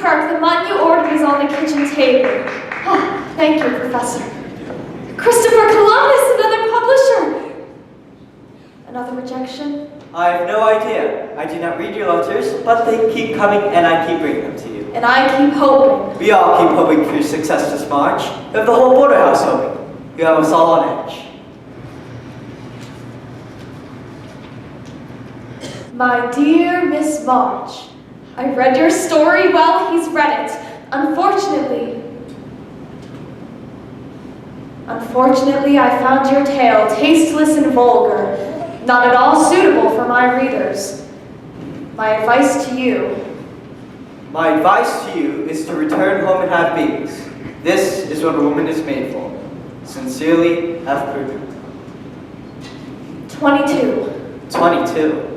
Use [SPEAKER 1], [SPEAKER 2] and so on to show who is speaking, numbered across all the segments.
[SPEAKER 1] Kirk, the mutton you ordered is on the kitchen table. Oh, thank you, Professor. Christopher Columbus, another publisher. Another rejection?
[SPEAKER 2] I have no idea. I do not read your letters, but they keep coming and I keep bringing them to you.
[SPEAKER 1] And I keep hoping.
[SPEAKER 2] We all keep hoping for your success this March. We have the whole border house hoping. You have us all on edge.
[SPEAKER 1] My dear Miss March, I read your story. Well, he's read it. Unfortunately, I found your tale tasteless and vulgar, not at all suitable for my readers. My advice to you.
[SPEAKER 2] My advice to you is to return home and have babies. This is what a woman is made for. Sincerely, F. Purdue.
[SPEAKER 1] 22.
[SPEAKER 2] 22.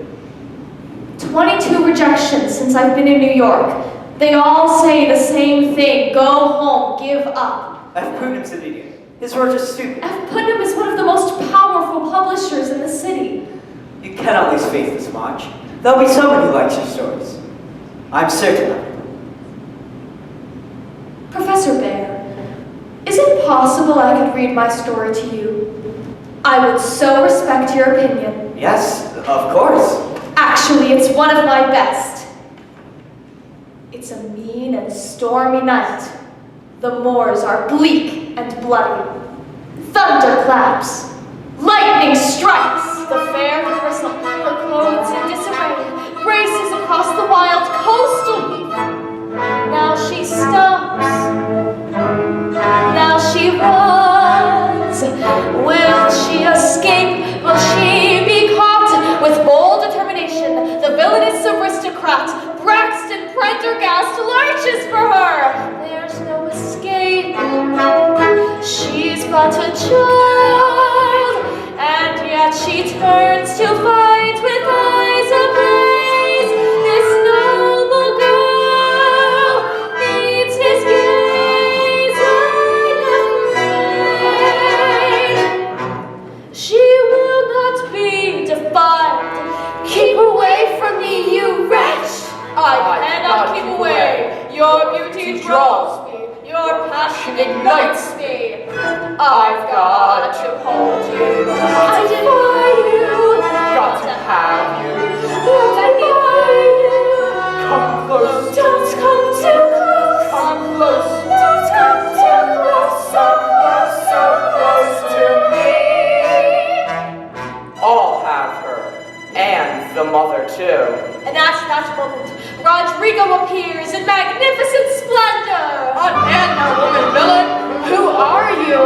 [SPEAKER 1] 22 rejections since I've been in New York. They all say the same thing. Go home, give up.
[SPEAKER 2] F. Putnam's an idiot. His words are stupid.
[SPEAKER 1] F. Putnam is one of the most powerful publishers in the city.
[SPEAKER 2] You cannot lose faith this March. There'll be someone who likes your stories. I'm certain of it.
[SPEAKER 1] Professor Baer, is it possible I could read my story to you? I would so respect your opinion.
[SPEAKER 2] Yes, of course.
[SPEAKER 1] Actually, it's one of my best. It's a mean and stormy night. The moors are bleak and bloody. Thunder claps. Lightning strikes. The fair bristle, her clothes in disarray, races across the wild coastal heath. Now she stops. Now she runs. Will she escape? Will she be caught? With bold determination, the villainous aristocrat, Braxton Prendergast, lurches for her. There's no escape. She's but a child, and yet she turns to fight with eyes ablaze. This noble girl needs his gaze unafraid. She will not be defiled. Keep away from me, you wretch! I cannot keep away. Your beauty draws me. Your passion ignites me. I've got to hold you. I defy you.
[SPEAKER 3] Got to have you.
[SPEAKER 1] I defy you.
[SPEAKER 3] Come close.
[SPEAKER 1] Don't come too close.
[SPEAKER 3] Come close.
[SPEAKER 1] Don't come too close.
[SPEAKER 3] So close, so close to me. I'll have her. And the mother too.
[SPEAKER 1] And at that moment, Rodrigo appears in magnificent splendor.
[SPEAKER 3] Unhand now, woman villain. Who are you?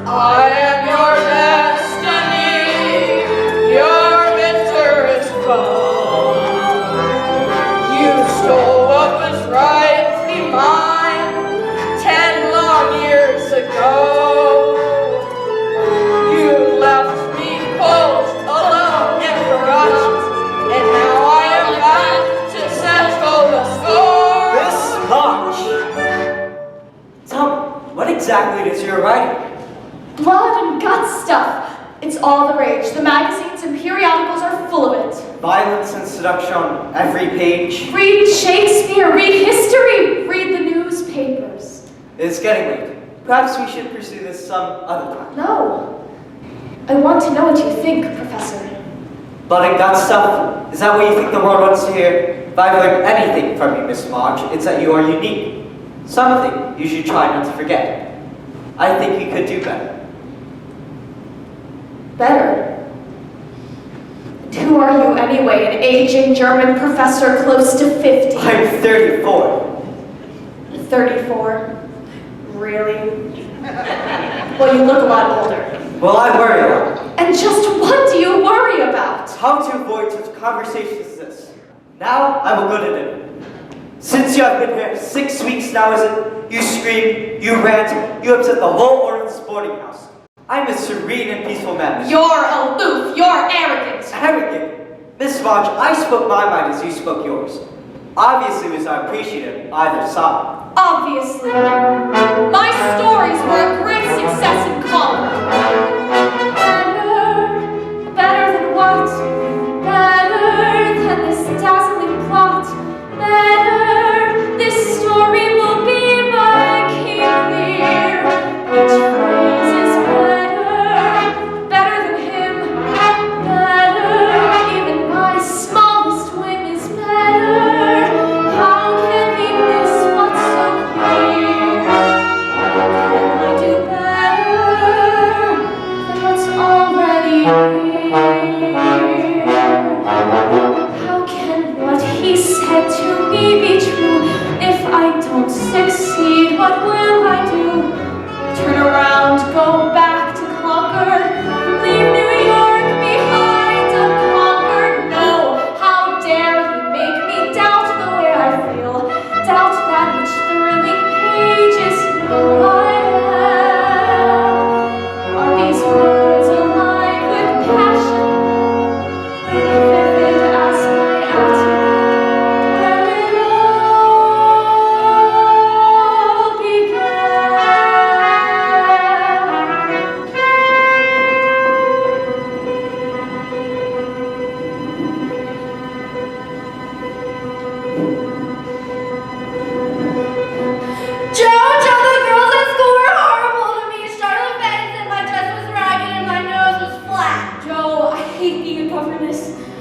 [SPEAKER 3] I am your destiny, your bitterest foe. You stole what was rightly mine 10 long years ago. You left me cold, alone, and crushed, and now I am back to settle the score.
[SPEAKER 2] Miss March! Tell me, what exactly is your writing?
[SPEAKER 1] Blood and gut stuff. It's all the rage. The magazines and periodicals are full of it.
[SPEAKER 2] Violence and seduction on every page.
[SPEAKER 1] Read Shakespeare, read history, read the newspapers.
[SPEAKER 2] It's getting late. Perhaps we should pursue this some other time.
[SPEAKER 1] No. I want to know what you think, Professor.
[SPEAKER 2] Blood and gut stuff? Is that what you think the world wants to hear? If I've learned anything from you, Miss March, it's that you are unique. Something you should try not to forget. I think you could do better.
[SPEAKER 1] Better? And who are you anyway, an aging German professor close to 50?
[SPEAKER 2] I'm 34.
[SPEAKER 1] 34? Really? Well, you look a lot older.
[SPEAKER 2] Well, I worry a lot.
[SPEAKER 1] And just what do you worry about?
[SPEAKER 2] How to avoid such conversations as this. Now, I will go to dinner. Since you have been here 6 weeks now, is it? You scream, you rant, you upset the whole order of this boarding house. I'm a serene and peaceful man.
[SPEAKER 1] You're aloof, you're arrogant.
[SPEAKER 2] Arrogant? Miss March, I spoke my mind as you spoke yours. Obviously, it was not appreciated either side.
[SPEAKER 1] Obviously. My stories were a great success in Concord. Better than what? Better than
[SPEAKER 4] Joe, the girls at school were horrible to me. Charlotte Benz said my dress was ragged and my nose was flat.
[SPEAKER 1] Joe, I hate being a governess.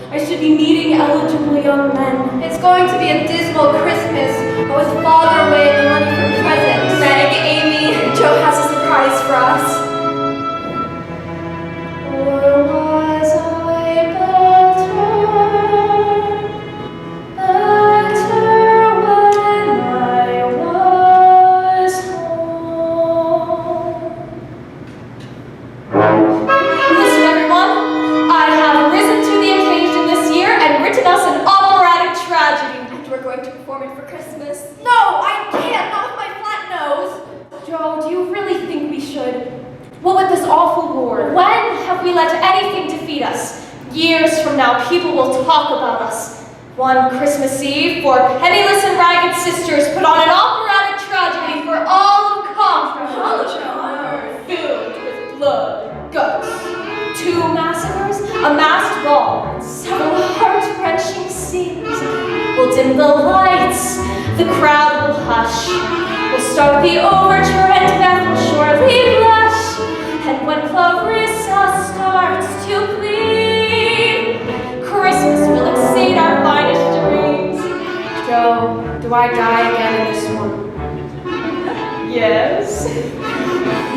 [SPEAKER 1] I should be meeting eligible young men.
[SPEAKER 4] It's going to be a dismal Christmas. I was father away the money for presents.
[SPEAKER 1] Meg, Amy, Joe has a surprise for us.
[SPEAKER 4] Or was I better when I was home?
[SPEAKER 1] Listen, everyone. I have risen to the occasion this year and written us an operatic tragedy. And we're going to perform it for Christmas.
[SPEAKER 4] No, I can't. Not with my flat nose.
[SPEAKER 1] Joe, do you really think we should? What with this awful war? When have we let anything defeat us? Years from now, people will talk about us. One Christmas Eve, 4 penniless and ragged sisters put on an operatic tragedy for all of Concord, filled with blood, guts, 2 massacres, a masked ball, and several heart-wrenching scenes. We'll dim the lights, the crowd will hush. We'll start the overture and Beth will surely blush. And when Clarissa starts to plead, Christmas will exceed our finest dreams.
[SPEAKER 4] Joe, do I die again in this one?
[SPEAKER 1] Yes.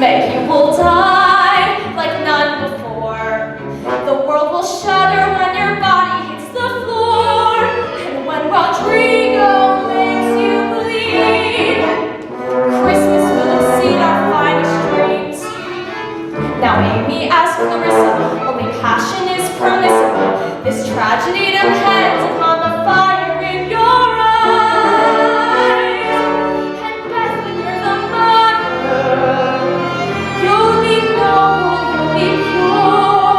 [SPEAKER 1] Meg, you will die like none before. The world will shudder when your body hits the floor. And when Rodrigo makes you bleed, Christmas will exceed our finest dreams. Now Amy asked Clarissa, only passion is permissible. This tragedy depends upon the fire in your eyes. And Beth, when you're the mother, you'll be noble, you'll be pure.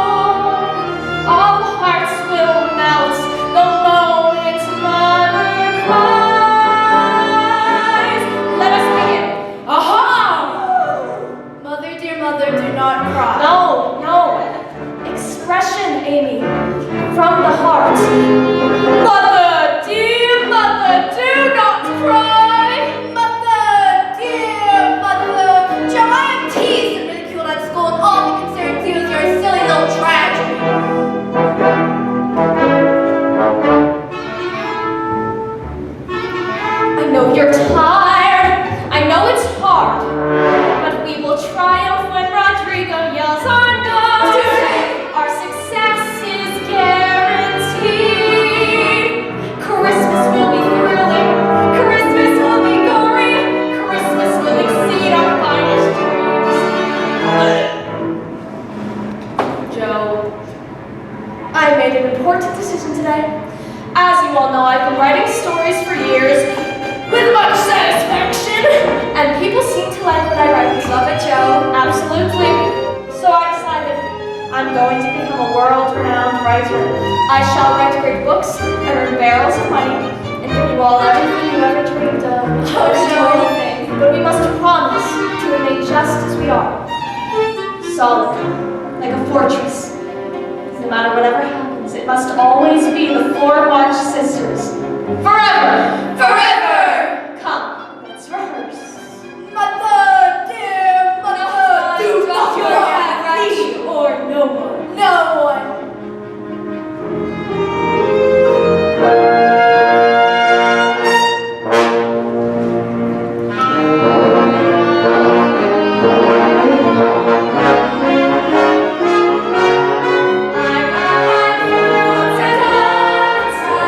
[SPEAKER 1] All hearts will melt the moment mother cries. Let us begin. Aha!
[SPEAKER 4] Mother, dear mother, do not cry.
[SPEAKER 1] No. Expression, Amy, from the heart. Mother, dear mother, do not cry.
[SPEAKER 4] Mother, dear mother. Joe, I am teased and ridiculed at school, and all the concerned you is your silly little tragedy.
[SPEAKER 1] I know you're tired. I know it's hard. But we will triumph when Rodrigo yells our no. Our success is guaranteed. Christmas will be thrilling. Christmas will be gory. Christmas will exceed our finest dreams. Joe, I made an important decision today. As you all know, I've been writing stories for years with much satisfaction, and people seem to like what I write. Love it, Joe. Absolutely. So I decided I'm going to become a world-renowned writer. I shall write great books and earn barrels of money and give you all everything you ever dreamed of.
[SPEAKER 4] Oh, no.
[SPEAKER 1] But we must promise to remain just as we are. Solid, like a fortress. No matter whatever happens, it must always be the 4 March sisters. Forever!
[SPEAKER 4] Forever!
[SPEAKER 1] Come, let's rehearse.
[SPEAKER 4] Mother, dear mother, do not cry.
[SPEAKER 1] Me or no one.
[SPEAKER 4] No one.
[SPEAKER 1] I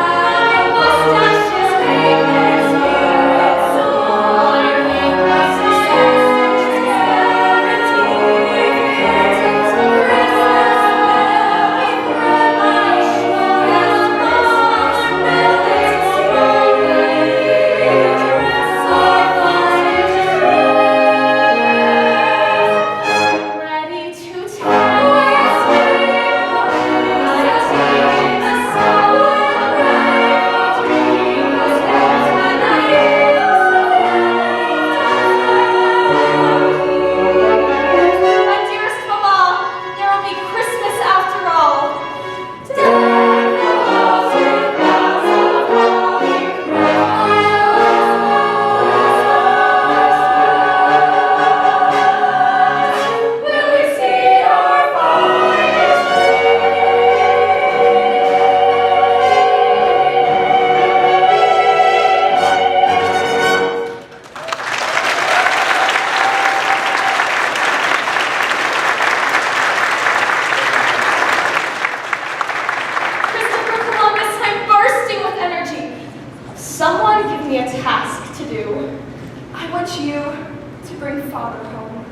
[SPEAKER 4] want you to bring Father home.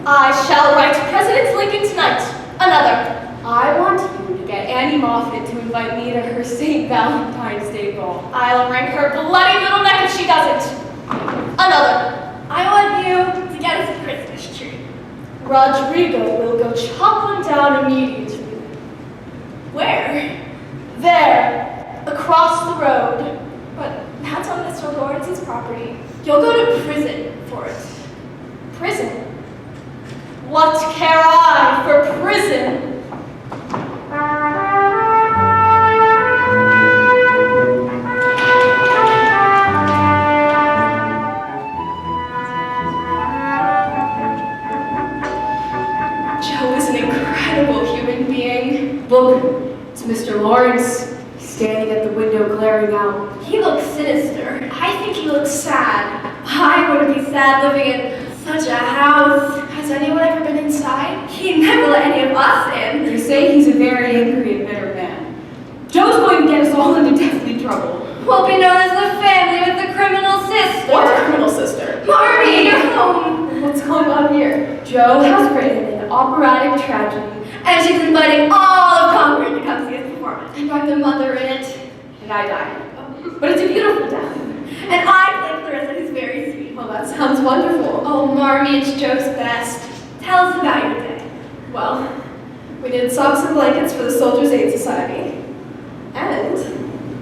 [SPEAKER 1] I shall write President Lincoln tonight. Another.
[SPEAKER 5] I want you to get Annie Moffat to invite me to her St. Valentine's Day ball.
[SPEAKER 1] I'll wring her bloody little neck if she doesn't. Another.
[SPEAKER 4] I want you to get us a Christmas tree.
[SPEAKER 1] Rodrigo will go chop one down immediately.
[SPEAKER 4] Where?
[SPEAKER 1] There. Across the road.
[SPEAKER 4] But that's on Mr. Lawrence's property. You'll go to prison for it.
[SPEAKER 1] Prison? What care I for prison?
[SPEAKER 5] Joe is an incredible human being. Look, it's Mr. Lawrence. He's standing at the window glaring out.
[SPEAKER 4] He looks sinister. I think he looks sad. I wouldn't be sad living in such a house. Has anyone ever been inside? He never let any of us in.
[SPEAKER 5] They say he's a very angry and bitter man. Joe's going to get us all into deathly trouble.
[SPEAKER 4] We'll be known as the family with the criminal sister.
[SPEAKER 5] What's a criminal sister?
[SPEAKER 4] Marty, you're home.
[SPEAKER 5] What's going on here? Joe has written an operatic tragedy.
[SPEAKER 4] And she's inviting all of Concord to come see his performance. And I'm the mother in it.
[SPEAKER 5] And I died. But it's a beautiful death.
[SPEAKER 4] And I play Clarissa, who's very sweet.
[SPEAKER 5] Well, that sounds wonderful.
[SPEAKER 4] Oh, Marmy, it's Joe's best. Tell us about your day.
[SPEAKER 5] Well, we did socks and blankets for the Soldiers' Aid Society. And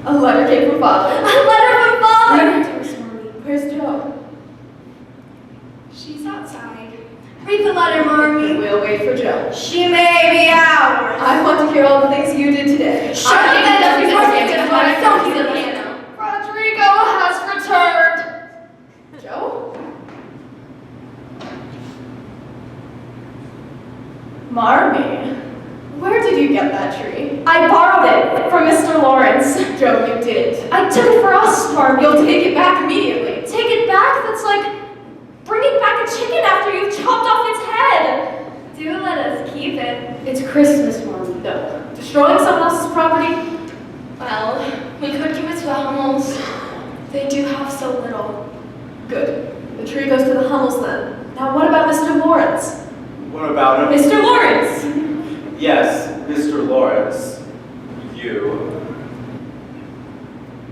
[SPEAKER 5] a letter came from Father.
[SPEAKER 4] A letter from Father!
[SPEAKER 5] Where's Joe?
[SPEAKER 4] She's outside. Read the letter, Marmy.
[SPEAKER 5] We'll wait for Joe.
[SPEAKER 4] She may be ours.
[SPEAKER 5] I want to hear all the things you did today.
[SPEAKER 4] Shut up, then. Don't be the piano.
[SPEAKER 1] Rodrigo has returned.
[SPEAKER 5] Joe?
[SPEAKER 1] Marmy,
[SPEAKER 5] Where did you get that tree?
[SPEAKER 1] I borrowed it from Mr. Lawrence.
[SPEAKER 5] Joe, you did.
[SPEAKER 1] I took it for us, Marmy.
[SPEAKER 5] You'll take it back immediately.
[SPEAKER 1] Take it back? That's like bringing back a chicken after you've chopped off its head.
[SPEAKER 4] Do let us keep it.
[SPEAKER 5] It's Christmas, Mom. No. Destroying someone else's property?
[SPEAKER 4] Well, we could give it to the Hummels. They do have so little.
[SPEAKER 5] Good. The tree goes to the Hummels then. Now what about Mr. Lawrence?
[SPEAKER 2] What about him?
[SPEAKER 5] Mr. Lawrence!
[SPEAKER 2] Yes, Mr. Lawrence. You.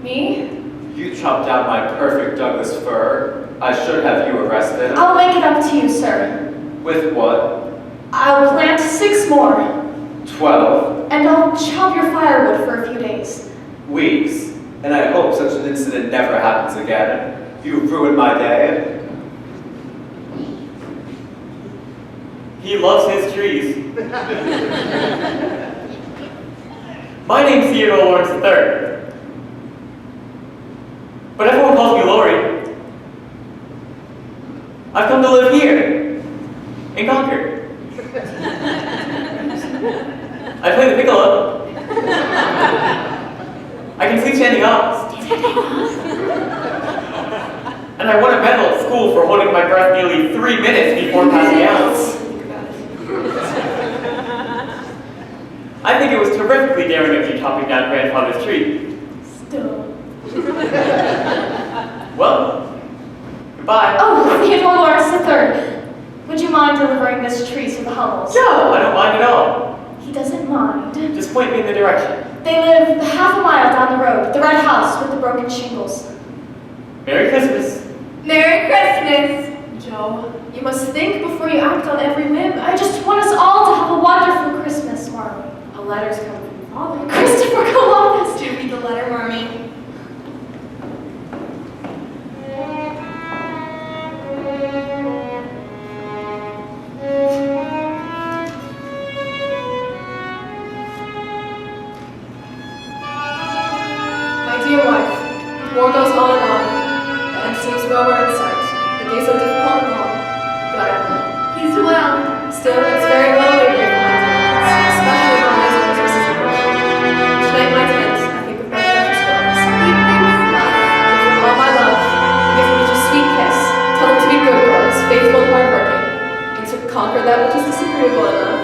[SPEAKER 5] Me?
[SPEAKER 2] You chopped down my perfect Douglas fir. I should have you arrested.
[SPEAKER 1] I'll make it up to you, sir.
[SPEAKER 2] With what?
[SPEAKER 1] I'll plant 6 more,
[SPEAKER 2] 12
[SPEAKER 1] and I'll chop your firewood for a few days.
[SPEAKER 2] weeks. And I hope such an incident never happens again. You ruined my day.
[SPEAKER 3] He loves his trees. My name's Theodore Lawrence III. But everyone calls me Lori. I've come to live here, in Concord. I play the piccolo. I can sleep standing up. And I won a medal at school for holding my breath nearly 3 minutes before passing out. I think it was terrifically daring of you chopping down grandfather's tree.
[SPEAKER 1] Still.
[SPEAKER 3] Well, goodbye.
[SPEAKER 1] Oh, Theodore Lawrence III. Would you mind delivering this tree to the Hummels?
[SPEAKER 3] No, I don't mind at all.
[SPEAKER 1] He doesn't mind.
[SPEAKER 3] Just point me in the direction.
[SPEAKER 1] They live half a mile down the road, the red house with the broken shingles.
[SPEAKER 3] Merry Christmas.
[SPEAKER 4] Merry Christmas!
[SPEAKER 5] Joe, you must think before you act on every whim.
[SPEAKER 1] I just want us all to have a wonderful Christmas, Marmy.
[SPEAKER 5] A letter's coming from Father.
[SPEAKER 1] Christopher Columbus!
[SPEAKER 4] Do read the letter, Marmy.
[SPEAKER 5] My dear wife, war goes on and on. The end seems nowhere in sight. The days are difficult and long, but I am well.
[SPEAKER 4] He's well.
[SPEAKER 5] Still, it's very lonely here for my dear ones, especially on days of Christmas and Halloween. Tonight, my tent, I think of my precious girls.
[SPEAKER 4] He thinks of us.
[SPEAKER 5] Give them all my love. Give them each a sweet kiss. Tell them to be good girls, faithful and hardworking, and to conquer that which is disagreeable in them.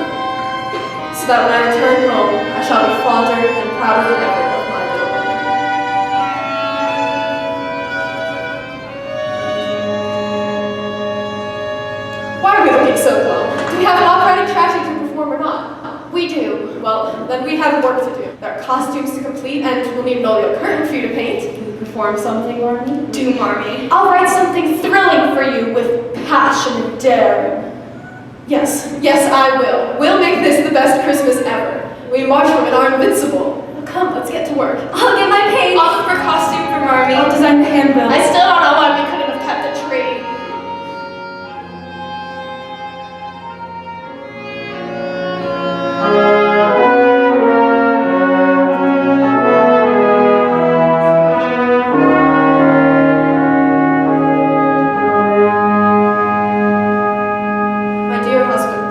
[SPEAKER 5] So that when I return home, I shall be fonder and prouder than ever of my little one. But we have work to do. There are costumes to complete, and we'll need an Olio curtain for you to paint. Can you perform something, Marmee?
[SPEAKER 4] Do, Marmee.
[SPEAKER 1] I'll write something thrilling for you with passion and daring.
[SPEAKER 5] Yes, I will. We'll make this the best Christmas ever. We march from it are invincible. Well, come, let's get to work.
[SPEAKER 4] I'll get my paint. I'll look for costume for Marmee.
[SPEAKER 1] I'll design the handbill.
[SPEAKER 5] I still don't know why we couldn't have kept the tree. My dear husband,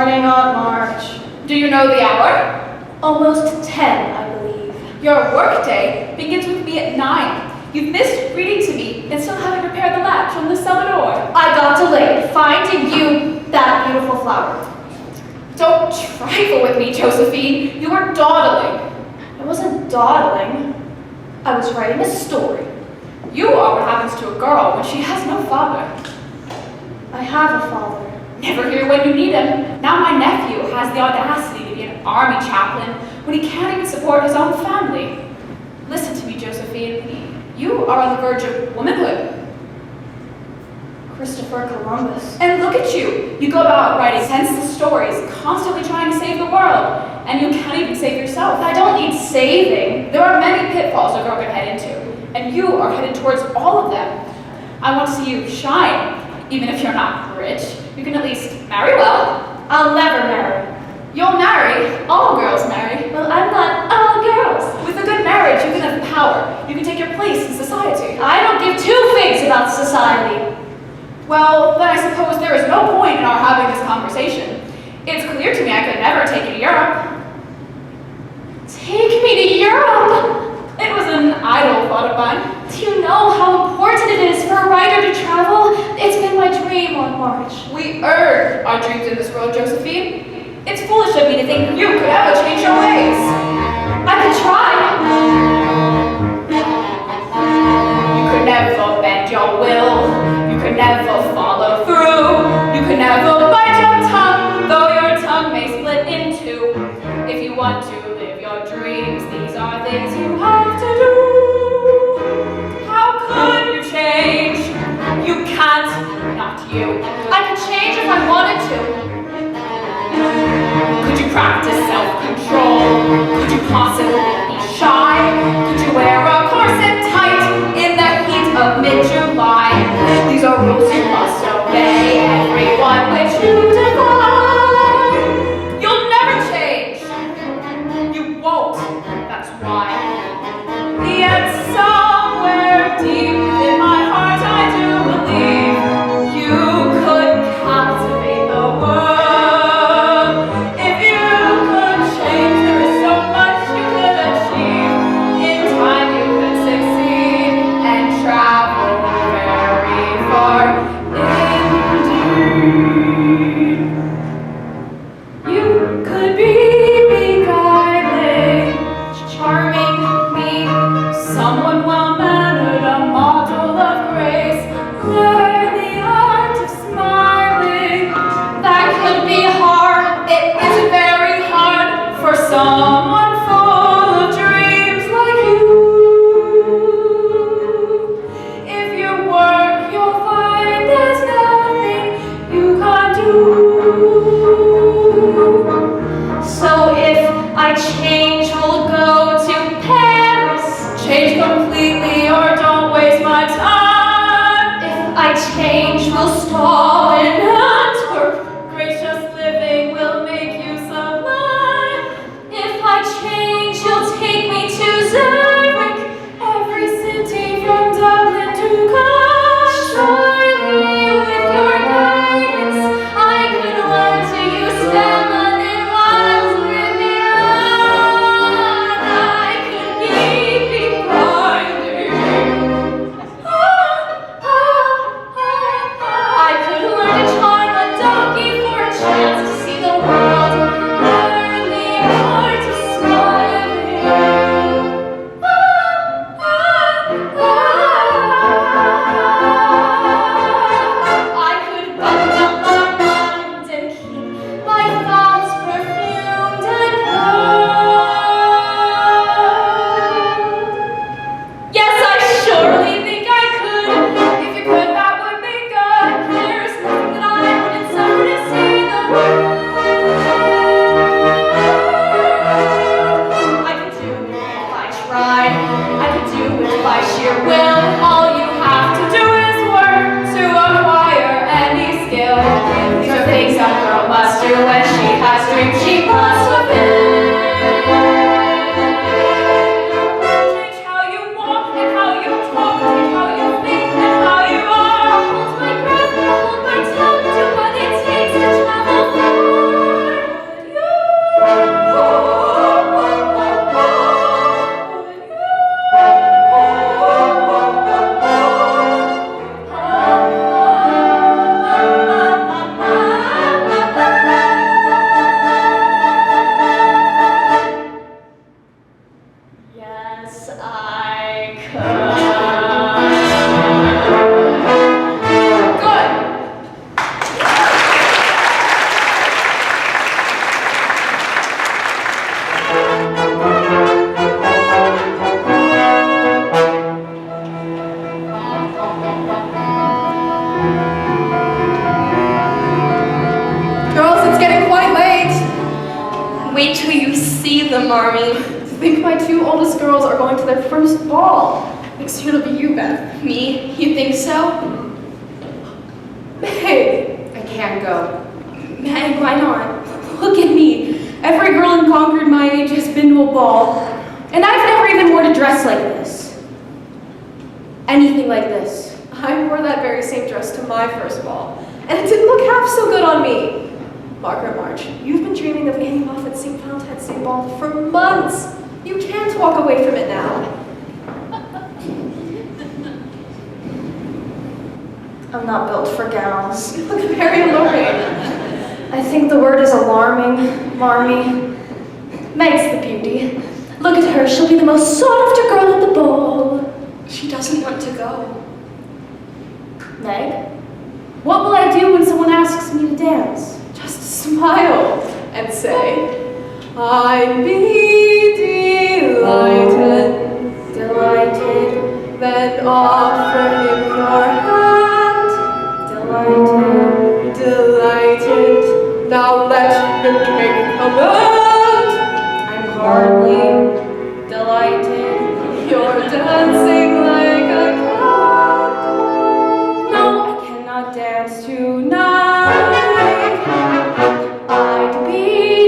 [SPEAKER 1] morning, Aunt March.
[SPEAKER 4] Do you know the hour?
[SPEAKER 1] Almost 10, I believe.
[SPEAKER 4] Your workday begins with me at 9. You've missed reading to me and still haven't repaired the latch on the cellar door.
[SPEAKER 1] I got delayed finding you that beautiful flower.
[SPEAKER 4] Don't trifle with me, Josephine. You are dawdling.
[SPEAKER 1] I wasn't dawdling. I was writing a story.
[SPEAKER 6] You are what happens to a girl when she has no father.
[SPEAKER 1] I have a father.
[SPEAKER 6] Never here when you need him. Now my nephew has the audacity to be an army chaplain when he can't even support his own family. Listen to me, Josephine. You are on the verge of womanhood.
[SPEAKER 1] Christopher Columbus.
[SPEAKER 6] And look at you. You go about writing senseless stories, constantly trying to save the world, and you can't even save yourself.
[SPEAKER 1] I don't need saving.
[SPEAKER 6] There are many pitfalls a girl can head into, and you are headed towards all of them. I want to see you shine. Even if you're not rich, you can at least marry well.
[SPEAKER 1] I'll never marry.
[SPEAKER 6] You'll marry. All girls marry.
[SPEAKER 1] Well, I'm not all girls.
[SPEAKER 6] With a good marriage, you can have power. You can take your place in society.
[SPEAKER 1] I don't give two figs about society.
[SPEAKER 6] Well, then I suppose there is no point in our having this conversation. It's clear to me I could never take you to Europe.
[SPEAKER 1] Take me to Europe!
[SPEAKER 6] It was an idle thought of mine.
[SPEAKER 1] Do you know how important it is for a writer to travel? It's been my dream on March.
[SPEAKER 6] We earn our dreams in this world, Josephine. It's foolish of me to think you could ever change your ways.
[SPEAKER 1] I could try.
[SPEAKER 6] You could never bend your will. You could never follow through. You could never bite your tongue, though your tongue may split in two. If you want to live your dreams, these are things you have to do. How could you change? You can't, not you.
[SPEAKER 1] I could change if I wanted to.
[SPEAKER 6] Could you practice self-control? Could you possibly be shy? Could you wear a corset tight in the heat of mid-July? These are rules you
[SPEAKER 5] Marmee. To think my 2 oldest girls are going to their first ball. Next year it'll be you, Beth.
[SPEAKER 6] Me? You think so?
[SPEAKER 5] Babe, I can't go.
[SPEAKER 6] Meg, why not?
[SPEAKER 5] Look at me. Every girl in Concord my age has been to a ball. And I've never even worn a dress like this. Anything like this. I wore that very same dress to my first ball. And it didn't look half so good on me. Margaret March, you've been dreaming of Annie Moffat St. Valentine's Day Ball for months. You can't walk away from it now.
[SPEAKER 1] I'm not built for gowns.
[SPEAKER 5] You look very alluring.
[SPEAKER 1] I think the word is alarming, Marmee. Meg's the beauty. Look at her, she'll be the most sought-after girl at the ball.
[SPEAKER 5] She doesn't want to go.
[SPEAKER 1] Meg, what will I do when someone asks me to dance?
[SPEAKER 5] Just smile and say, I'd be delighted,
[SPEAKER 1] Delighted,
[SPEAKER 5] then offer him your hand.
[SPEAKER 1] delighted.
[SPEAKER 5] Delighted, now let him take command.
[SPEAKER 1] I'm hardly delighted.
[SPEAKER 5] You're dancing like a cat.
[SPEAKER 1] No, I cannot dance tonight. I'd be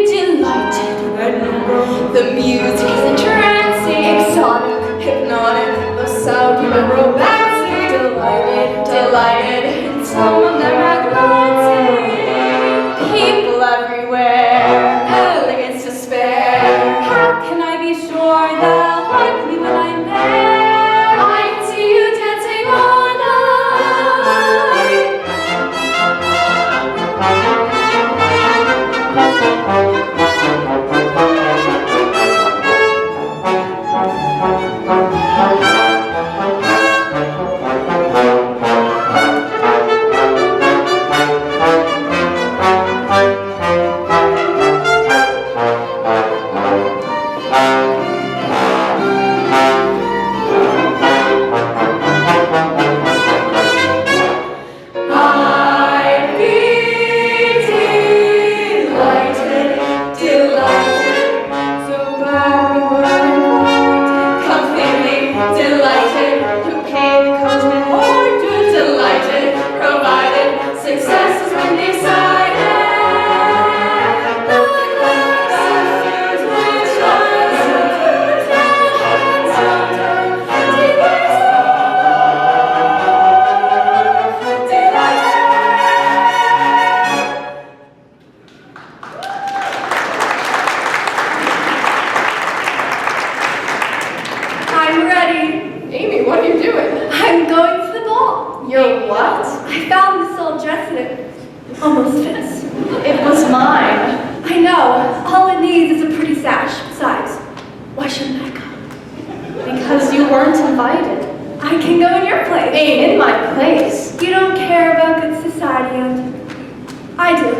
[SPEAKER 1] delighted when you go.
[SPEAKER 5] The music is entrancing, exotic, hypnotic, the sound of romancing.
[SPEAKER 1] Delighted,
[SPEAKER 5] Delighted, and some of them are glancing.
[SPEAKER 1] people everywhere.
[SPEAKER 5] Elegance to spare.
[SPEAKER 1] How can I be sure they'll like me when I'm there?
[SPEAKER 5] I can see you dancing all night. I'd be delighted, delighted, so glad we were invited. Completely delighted, who paid the coachman order. Delighted, provided success has been decided. The glasses which I'm ready. Amy, what are you doing?
[SPEAKER 4] I'm going to the ball.
[SPEAKER 1] You're what?
[SPEAKER 4] I found this old dress and it almost fits.
[SPEAKER 1] It was mine.
[SPEAKER 4] I know. All it needs is a pretty sash. Besides, why shouldn't I go?
[SPEAKER 1] Because you weren't invited.
[SPEAKER 4] I can go in your place.
[SPEAKER 1] In my place.
[SPEAKER 4] You don't care about good society, and I do.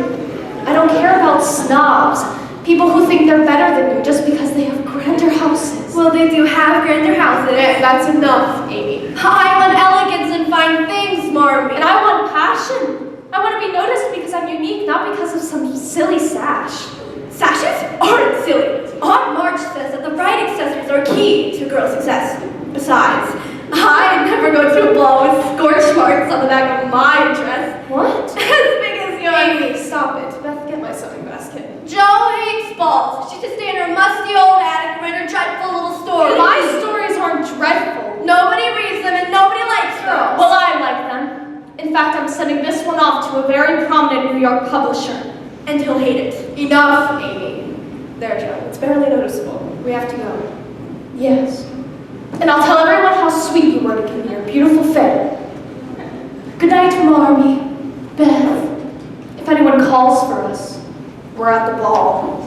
[SPEAKER 1] I don't care about snobs. People who think they're better than you just because they have grander houses.
[SPEAKER 4] Well, they do have grander houses.
[SPEAKER 5] That's enough, Amy.
[SPEAKER 4] I want elegance and fine things, Marmee.
[SPEAKER 1] And I want passion. I want to be noticed because I'm unique, not because of some silly sash.
[SPEAKER 4] Sashes aren't silly. Aunt March says that the right accessories are key to girl success. Besides, I never go to a ball with scorch marks on the back of my dress.
[SPEAKER 1] What?
[SPEAKER 4] As big as yours.
[SPEAKER 5] Amy, stop it. Beth, get my sewing basket.
[SPEAKER 4] Joe hates balls. She should stay in her musty old attic and write her dreadful little stories.
[SPEAKER 1] My stories aren't dreadful.
[SPEAKER 4] Nobody reads them and nobody likes girls.
[SPEAKER 1] Well, I like them. In fact, I'm sending this one off to a very prominent New York publisher.
[SPEAKER 4] And he'll hate it.
[SPEAKER 5] Enough, Amy. There, Joe. It's barely noticeable. We have to go.
[SPEAKER 1] Yes. And I'll tell everyone how sweet you were to give me your beautiful fair. Good night, Marmee. Beth. If anyone calls for us, we're at the ball.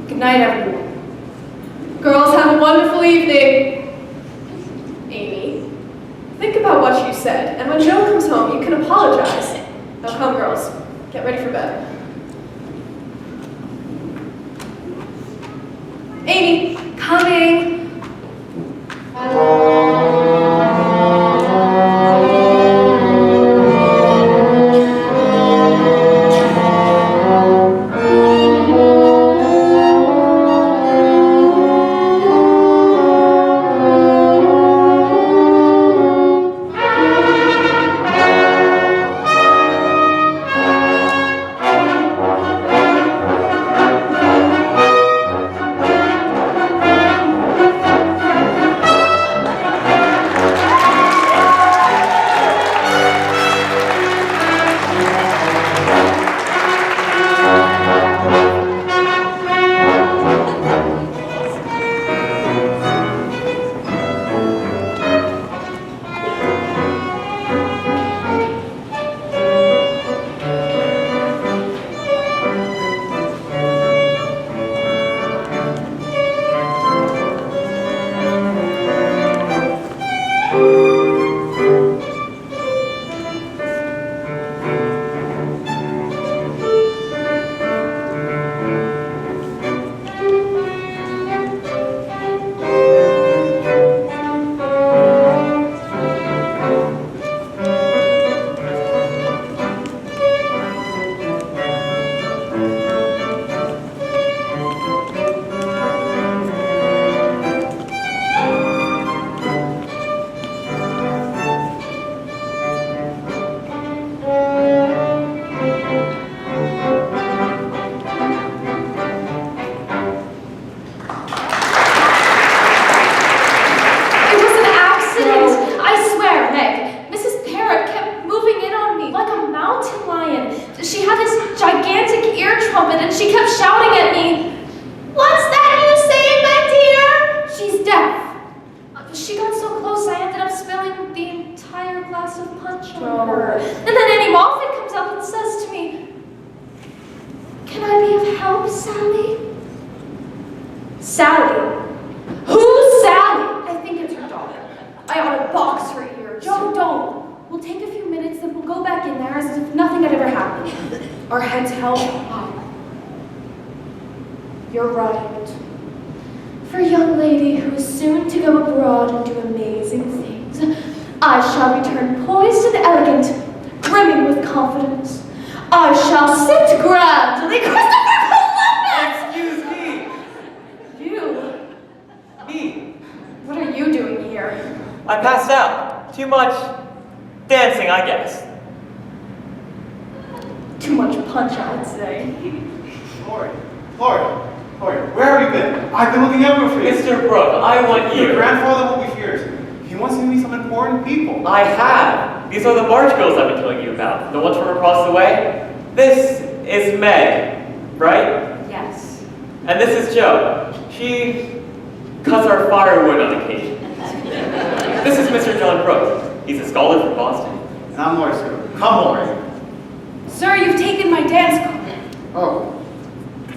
[SPEAKER 1] Good night, everyone.
[SPEAKER 5] Girls, have a wonderful evening. Amy, think about what you said, and when Joe comes home, you can apologize. Now come, girls. Get ready for bed. Amy,
[SPEAKER 4] Coming.
[SPEAKER 1] No. And then Annie Moffat comes up and says to me, "Can I be of help, Sally?" Sally? Who's Sally? I think it's her daughter. I ought to box her ears. Joe, don't. We'll take a few minutes, then we'll go back in there as if nothing had ever happened. Our heads held high. You're right. For a young lady who is soon to go abroad and do amazing things, I shall return poised and elegant, brimming with confidence. I shall sit grandly Christopher Columbus!
[SPEAKER 3] Excuse me!
[SPEAKER 1] You?
[SPEAKER 3] Me?
[SPEAKER 1] What are you doing here?
[SPEAKER 3] I passed out. Too much dancing, I guess.
[SPEAKER 1] Too much punch, I'd say.
[SPEAKER 7] Lori, where have you been? I've been looking everywhere for you.
[SPEAKER 3] Mr. Brooke, I want
[SPEAKER 7] Your
[SPEAKER 3] you.
[SPEAKER 7] grandfather will be fierce. He wants to meet some important people.
[SPEAKER 3] I have. These are the March girls I've been telling you about. The ones from across the way. This is Meg, right?
[SPEAKER 1] Yes.
[SPEAKER 3] And this is Joe. She cuts our firewood on occasion. This is Mr. John Brooke. He's a scholar from Boston.
[SPEAKER 7] And I'm Lori Sue. Come, Lori.
[SPEAKER 4] Sir, you've taken my dance card.
[SPEAKER 7] Oh,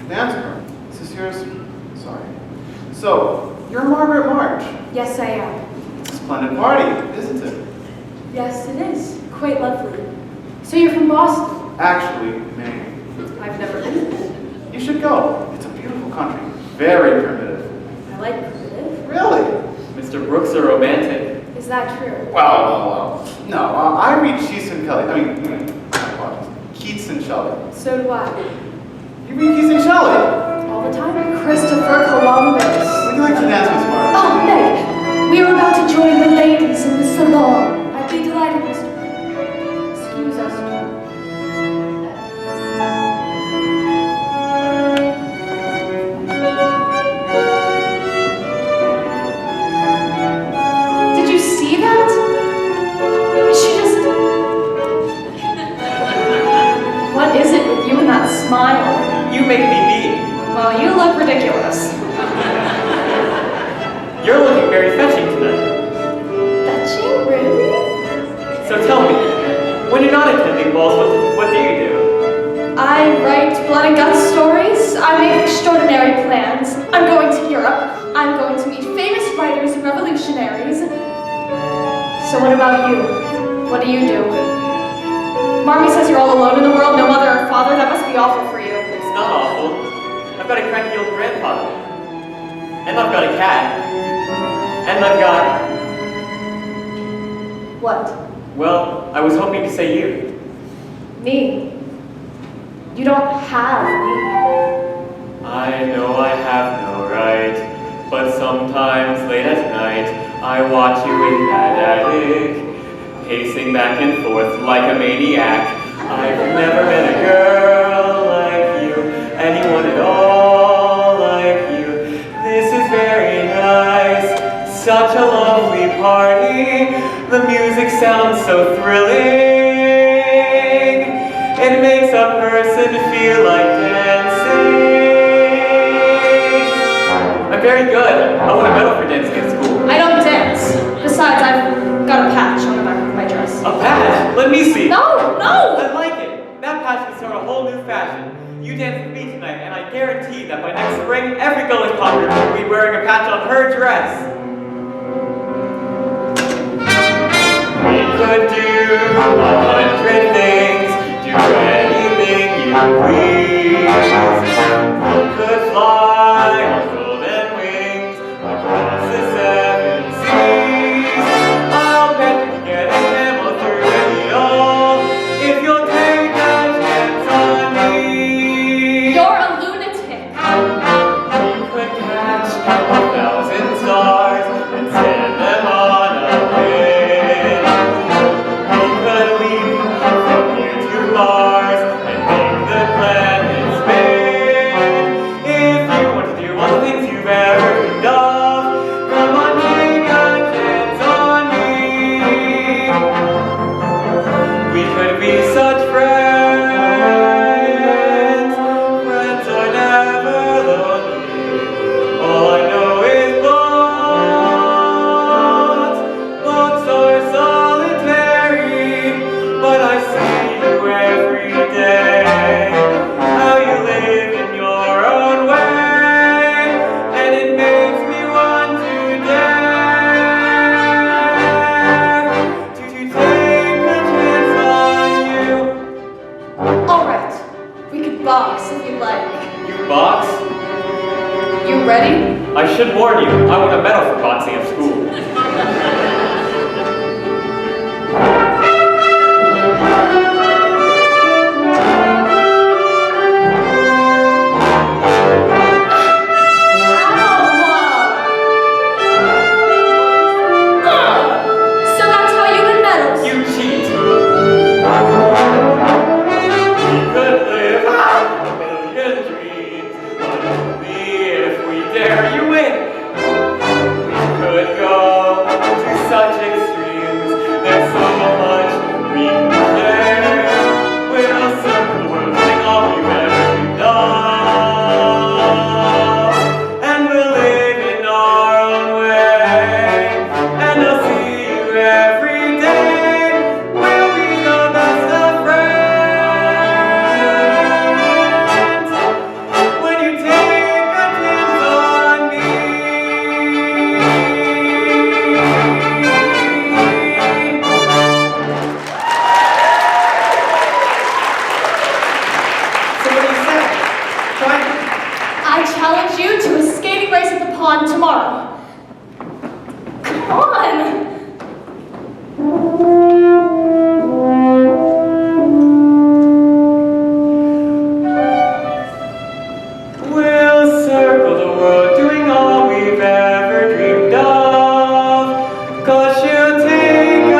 [SPEAKER 7] dance card. Is this yours? Sorry. So, you're Margaret March.
[SPEAKER 1] Yes, I am.
[SPEAKER 7] It's a splendid party, isn't it?
[SPEAKER 1] Yes, it is. Quite lovely. So you're from Boston?
[SPEAKER 7] Actually, Maine.
[SPEAKER 1] I've never been.
[SPEAKER 7] You should go. It's a beautiful country. Very primitive.
[SPEAKER 1] I like primitive.
[SPEAKER 7] Really?
[SPEAKER 3] Mr. Brooks a romantic.
[SPEAKER 1] Is that true?
[SPEAKER 7] Well. No, I read Keats and Kelly. I mean, my apologies. Keats and Shelley.
[SPEAKER 1] So do I.
[SPEAKER 7] You read Keats and Shelley?
[SPEAKER 1] All the time. Christopher Columbus.
[SPEAKER 7] Would you like to dance, Miss March?
[SPEAKER 1] Oh, Meg, we are about to join the ladies in the salon. I'd be delighted, Mr. Excuse us. Did you see that? She just... What is it with you and that smile?
[SPEAKER 3] You make me beat.
[SPEAKER 1] Well, you look ridiculous.
[SPEAKER 3] You're looking very fetching tonight.
[SPEAKER 1] Fetching? Really?
[SPEAKER 3] So tell me, when you're not attending balls, what do you do?
[SPEAKER 1] I write blood and guts stories. I make extraordinary plans. I'm going to Europe. I'm going to meet famous writers and revolutionaries. So what about you? What do you do? Marmee says you're all alone in the world, no mother or father. That must be awful for you.
[SPEAKER 3] It's not awful. I've got a cranky old grandfather. And I've got a cat. And I've got...
[SPEAKER 1] What?
[SPEAKER 3] Well, I was hoping to say you.
[SPEAKER 1] Me? You don't have me.
[SPEAKER 3] I know I have no right, but sometimes late at night, I watch you in that attic, pacing back and forth like a maniac. I've never met a girl like you, anyone at all like you. This is very nice, such a lovely party. The music sounds so thrilling. It makes a person feel like dancing. I'm very good. I won a medal for dancing at school.
[SPEAKER 1] I don't dance. Besides, I've got a patch on the back of my dress.
[SPEAKER 3] A patch? Let me see.
[SPEAKER 1] No, no!
[SPEAKER 3] I like it. That patch can start a whole new fashion. You dance with me tonight, and I guarantee that by next spring, every girl in Concord will be wearing a patch on her dress. We could do 100 things, do anything you please. We could fly on golden wings across the 7 seas. I'll bet we get a camel through any all if you'll take a chance on me.
[SPEAKER 1] You're a lunatic.
[SPEAKER 3] We could catch 1,000 stars should warn you, I won a medal for boxing at school.
[SPEAKER 1] So that's how you win medals.
[SPEAKER 3] You cheat. We could live out a million dreams, but only if we dare you win. We could go to such extremes. There's so much we can share. We'll circle the world, doing all we've ever dreamed of, and we'll live in our own way. And I'll see you every day. We'll be the best of friends. When you take a chance on me.
[SPEAKER 2] So what do you say? Try it.
[SPEAKER 1] I challenge you to a skating race at the pond tomorrow. Come on.
[SPEAKER 3] We'll circle the world, doing all we've ever dreamed of. 'Cause she'll take a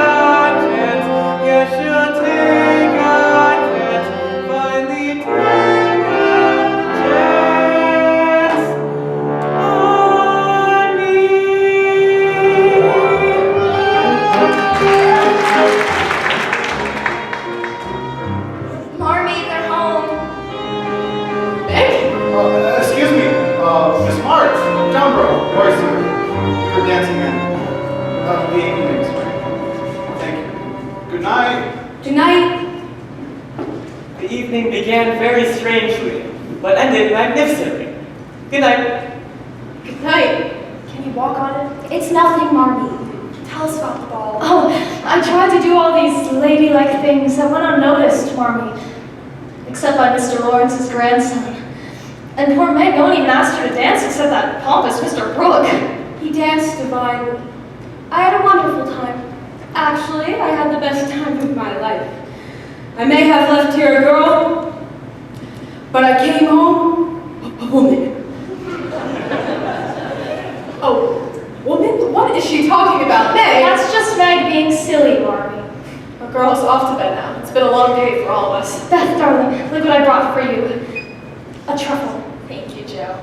[SPEAKER 3] chance, yes, she'll take a chance, finally take a chance on me.
[SPEAKER 4] Marmy, they're home.
[SPEAKER 5] Meg?
[SPEAKER 7] Excuse me, Miss March, Dumbro, where's you? You were dancing in the evenings, right? Thank you. Good night.
[SPEAKER 4] Good night.
[SPEAKER 3] The evening began very strangely, but ended magnificently. Good night.
[SPEAKER 5] Good night.
[SPEAKER 4] Can you walk on it? It's nothing, Marmy. Tell us about the ball.
[SPEAKER 1] Oh, I tried to do all these ladylike things that went unnoticed, Marmy. Except by Mr. Lawrence's grandson. And poor Meg no one even asked her to dance except that pompous Mr. Brooke.
[SPEAKER 4] He danced divinely. I had a wonderful time. Actually, I had the best time of my life. I may have left here a girl, but I came home a woman.
[SPEAKER 5] Oh, woman? What is she talking about? Meg?
[SPEAKER 1] That's just Meg being silly, Marmy.
[SPEAKER 5] The girl's off to bed now. It's been a long day for all of us.
[SPEAKER 1] Beth, darling, look what I brought for you. A truffle.
[SPEAKER 5] Thank you, Joe.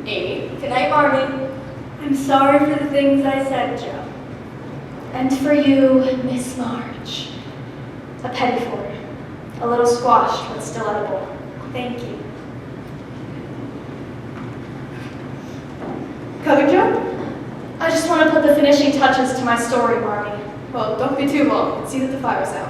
[SPEAKER 5] Amy.
[SPEAKER 4] Good night, Marmy. I'm sorry for the things I said, Joe.
[SPEAKER 1] And for you, Miss March. A petit four. A little squashed, but still edible.
[SPEAKER 4] Thank you.
[SPEAKER 5] Coming, Joe?
[SPEAKER 1] I just want to put the finishing touches to my story, Marmy.
[SPEAKER 5] Well, don't be too long. See that the fire's out.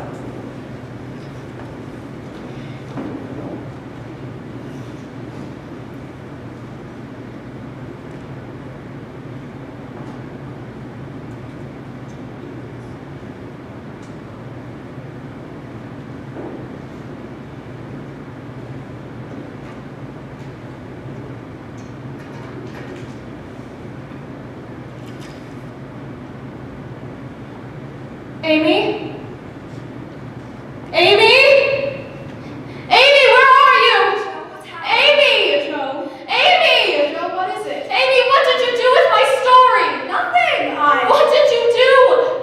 [SPEAKER 1] Amy? Amy? Amy, where are you? Amy!
[SPEAKER 4] Joe.
[SPEAKER 1] Amy!
[SPEAKER 5] Joe, what is it?
[SPEAKER 1] Amy, what did you do with my story?
[SPEAKER 4] Nothing.
[SPEAKER 1] What did you do?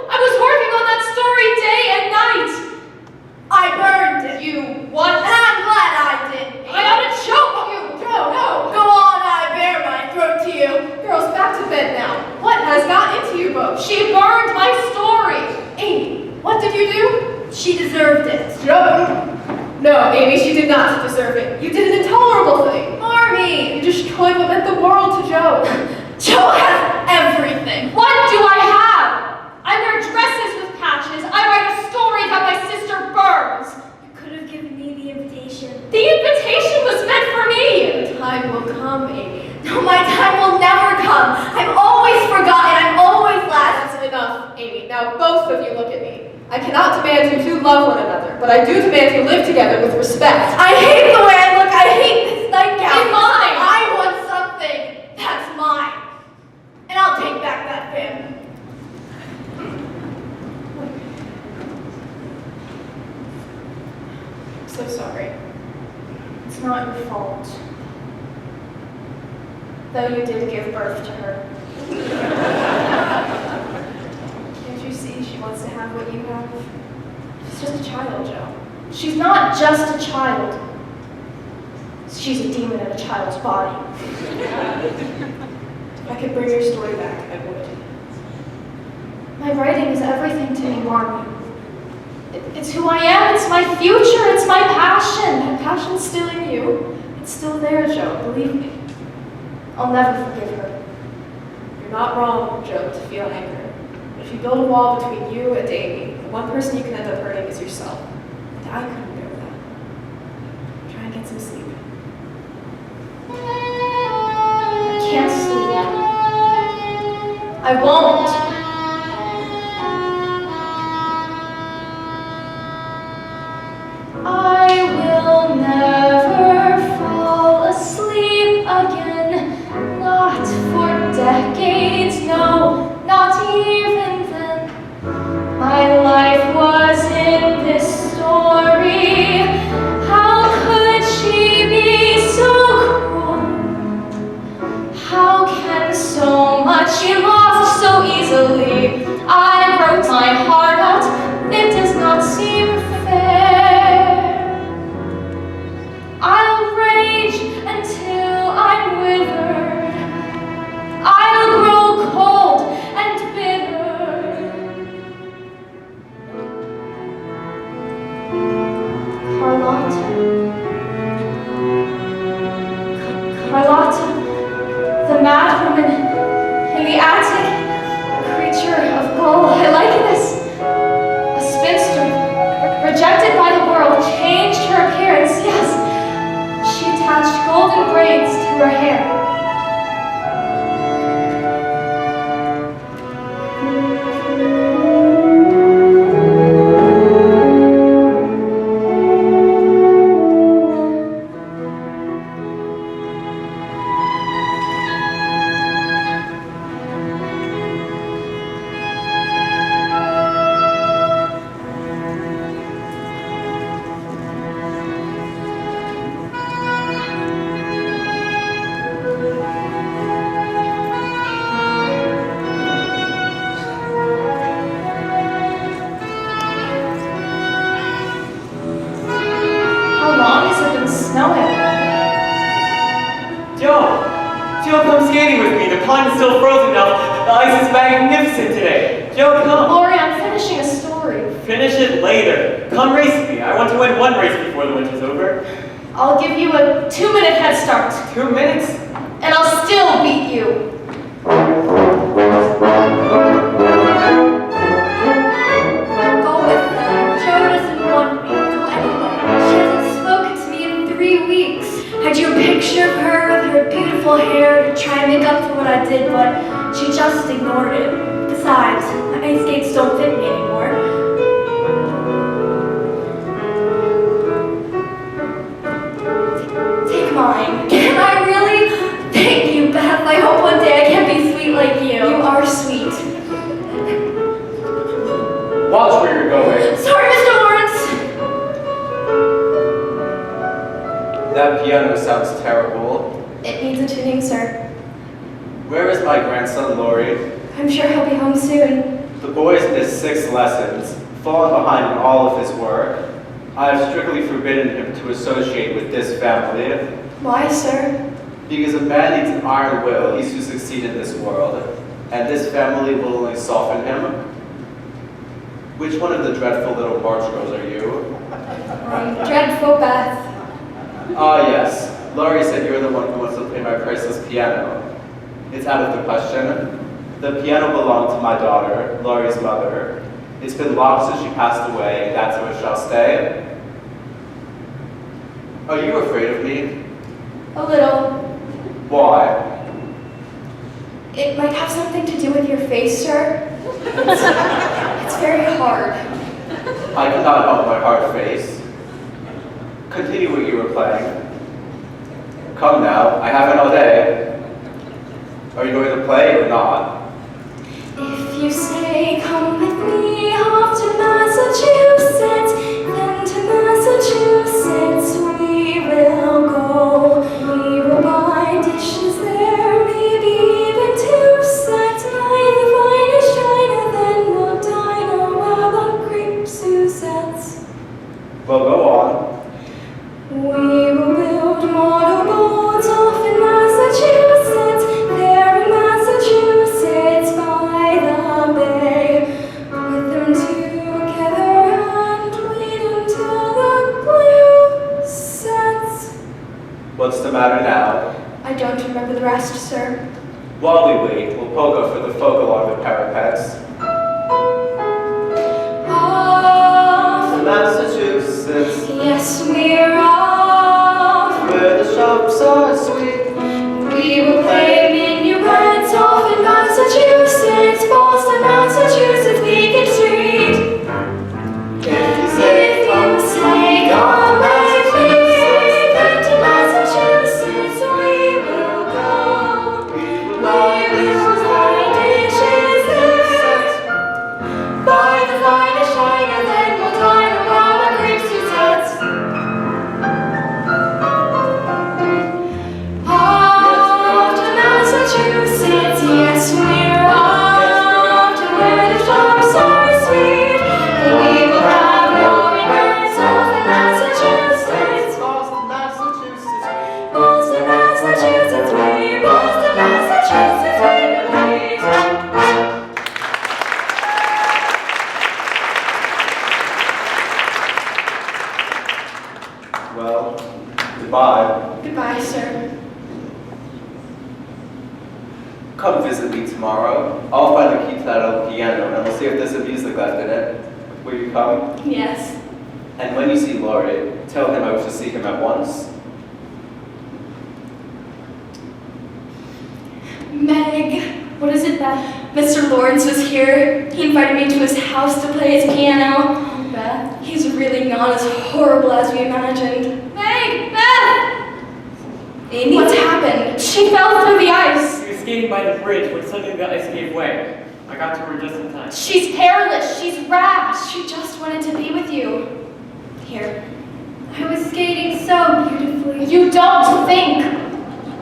[SPEAKER 1] I was working on that story day and night.
[SPEAKER 4] I burned it.
[SPEAKER 1] You what?
[SPEAKER 4] And I'm glad I did.
[SPEAKER 1] I ought to choke you.
[SPEAKER 5] Joe, no!
[SPEAKER 4] Go on, I bare my throat to you.
[SPEAKER 5] Girls, back to bed now. What has got into you both?
[SPEAKER 1] She burned my story.
[SPEAKER 5] Amy, what did you do?
[SPEAKER 4] She deserved it.
[SPEAKER 5] Joe! No, Amy, she did not deserve it. You did an intolerable thing.
[SPEAKER 4] Marmy!
[SPEAKER 5] You destroyed what meant the world to Joe.
[SPEAKER 4] Joe has everything.
[SPEAKER 1] What do I have? I wear dresses with patches. I write a story that my sister burns.
[SPEAKER 4] You could have given me the invitation.
[SPEAKER 1] The invitation was meant for me.
[SPEAKER 5] The time will come, Amy.
[SPEAKER 4] No, my time will never come. I'm always forgotten. I'm always last.
[SPEAKER 5] That's enough, Amy. Now both of you look at me. I cannot demand you to love one another, but I do demand you live together with respect.
[SPEAKER 4] I hate the way I look. I hate this nightgown.
[SPEAKER 1] It's mine.
[SPEAKER 4] I want something that's mine.
[SPEAKER 5] so sorry.
[SPEAKER 1] It's not your fault. Though you did give birth to her.
[SPEAKER 5] Can't you see she wants to have what you have? She's just a child, Joe.
[SPEAKER 1] She's not just a child. She's a demon in a child's body.
[SPEAKER 5] If I could bring your story back, I would.
[SPEAKER 1] My writing is everything to me, Marnie. It's who I am, it's my future, it's my passion.
[SPEAKER 5] That passion's still in you. It's still there, Joe, believe me.
[SPEAKER 1] I'll never forgive her.
[SPEAKER 5] You're not wrong, Joe, to feel anger. But if you build a wall between you and Amy, the one person you can end up hurting is yourself. And I couldn't bear that. Try and get some sleep.
[SPEAKER 1] I can't sleep. I won't. I will never fall asleep again. Not for decades, no, not even then. My life was in this story. How could she be so cruel? How can so much be lost so easily? I wrote my heart out, it does not seem fair. I'll rage until I'm withered. I'll grow cold and bitter. Carlotta. Carlotta, the mad woman in the attic, creature of gold. I like this. A spinster, rejected by the world, changed her appearance, yes. She attached golden braids to her hair. How long has it been snowing?
[SPEAKER 3] Joe! Joe, come skating with me. The pond is still frozen enough. The ice is magnificent today. Joe, come.
[SPEAKER 1] Lori, I'm finishing a story.
[SPEAKER 3] Finish it later. Come race with me. I want to win one race before the winter's over.
[SPEAKER 1] I'll give you a 2-minute head start,
[SPEAKER 3] 2 minutes?
[SPEAKER 1] and I'll still beat you.
[SPEAKER 4] Go with them. Joe doesn't want me to go anywhere. She hasn't spoken to me in 3 weeks. Had you a picture of her with her beautiful hair to try and make up for what I did, but she just ignored it. Besides, my ice skates don't fit me anymore. Take mine. Can I really? Thank you, Beth. I hope one day I can be sweet like you. You are sweet.
[SPEAKER 7] Watch where you're going.
[SPEAKER 4] Sorry, Mr. Lawrence.
[SPEAKER 7] That piano sounds terrible.
[SPEAKER 4] It needs a tuning, sir.
[SPEAKER 7] Where is my grandson, Lori?
[SPEAKER 4] I'm sure he'll be home soon.
[SPEAKER 7] The boy's missed 6 lessons, fallen behind in all of his work. I have strictly forbidden him to associate with this family.
[SPEAKER 4] Why, sir?
[SPEAKER 7] Because a man needs an iron will, he's to succeed in this world. And this family will only soften him. Which one of the dreadful little March girls are you?
[SPEAKER 4] Dreadful Beth.
[SPEAKER 7] Ah, yes. Laurie said you're the one who wants to play my priceless piano. It's out of the question. The piano belonged to my daughter, Laurie's mother. It's been locked since she passed away, and that's how it shall stay. Are you afraid of me?
[SPEAKER 4] A little.
[SPEAKER 7] Why?
[SPEAKER 4] It might have something to do with your face, sir. It's very hard.
[SPEAKER 7] I cannot help my hard face. Continue what you were playing. Come now, I haven't all day. Are you going to play or not?
[SPEAKER 4] If you say, come with me off to Massachusetts, then to Massachusetts.
[SPEAKER 7] Well, go on.
[SPEAKER 4] We will build motorboats off in Massachusetts, there in Massachusetts by the bay. Put them together and wait until the glue sets.
[SPEAKER 7] What's the matter now?
[SPEAKER 4] I don't remember the rest, sir.
[SPEAKER 7] While we wait, we'll pogo for the folk along the parapets.
[SPEAKER 4] Off,
[SPEAKER 7] Massachusetts,
[SPEAKER 4] yes, we're off.
[SPEAKER 7] where the shops are sweet.
[SPEAKER 4] We will play minuets off in Massachusetts, Boston, Massachusetts, Beacon Street.
[SPEAKER 7] If you
[SPEAKER 4] If
[SPEAKER 7] say,
[SPEAKER 4] you say come with me, then to Massachusetts we will go. We will buy dishes there, buy the finest china, then we'll dine around our cream Suzettes. Off to Massachusetts, yes, we're off to where the shops are sweet. We will have roaring birds off in Massachusetts,
[SPEAKER 7] Boston, Massachusetts.
[SPEAKER 4] Boston, Massachusetts, we Boston, Massachusetts, we believe.
[SPEAKER 7] Well, goodbye.
[SPEAKER 4] Goodbye, sir.
[SPEAKER 7] Come visit me tomorrow. I'll find the key to that old piano and we'll see if there's a music left in it. Will you come?
[SPEAKER 4] Yes.
[SPEAKER 7] And when you see Laurie, tell him I wish to see him at once.
[SPEAKER 4] Meg, what is it that Mr. Lawrence was here? He invited me to his house to play his piano. Beth, he's really not as horrible as we imagined.
[SPEAKER 1] Meg! Beth!
[SPEAKER 4] Amy, what's happened?
[SPEAKER 1] She fell through the ice.
[SPEAKER 3] She was skating by the bridge when suddenly the ice gave way. I got to her just in time.
[SPEAKER 1] She's careless. She's rash.
[SPEAKER 4] She just wanted to be with you. Here. I was skating so beautifully.
[SPEAKER 1] You don't think.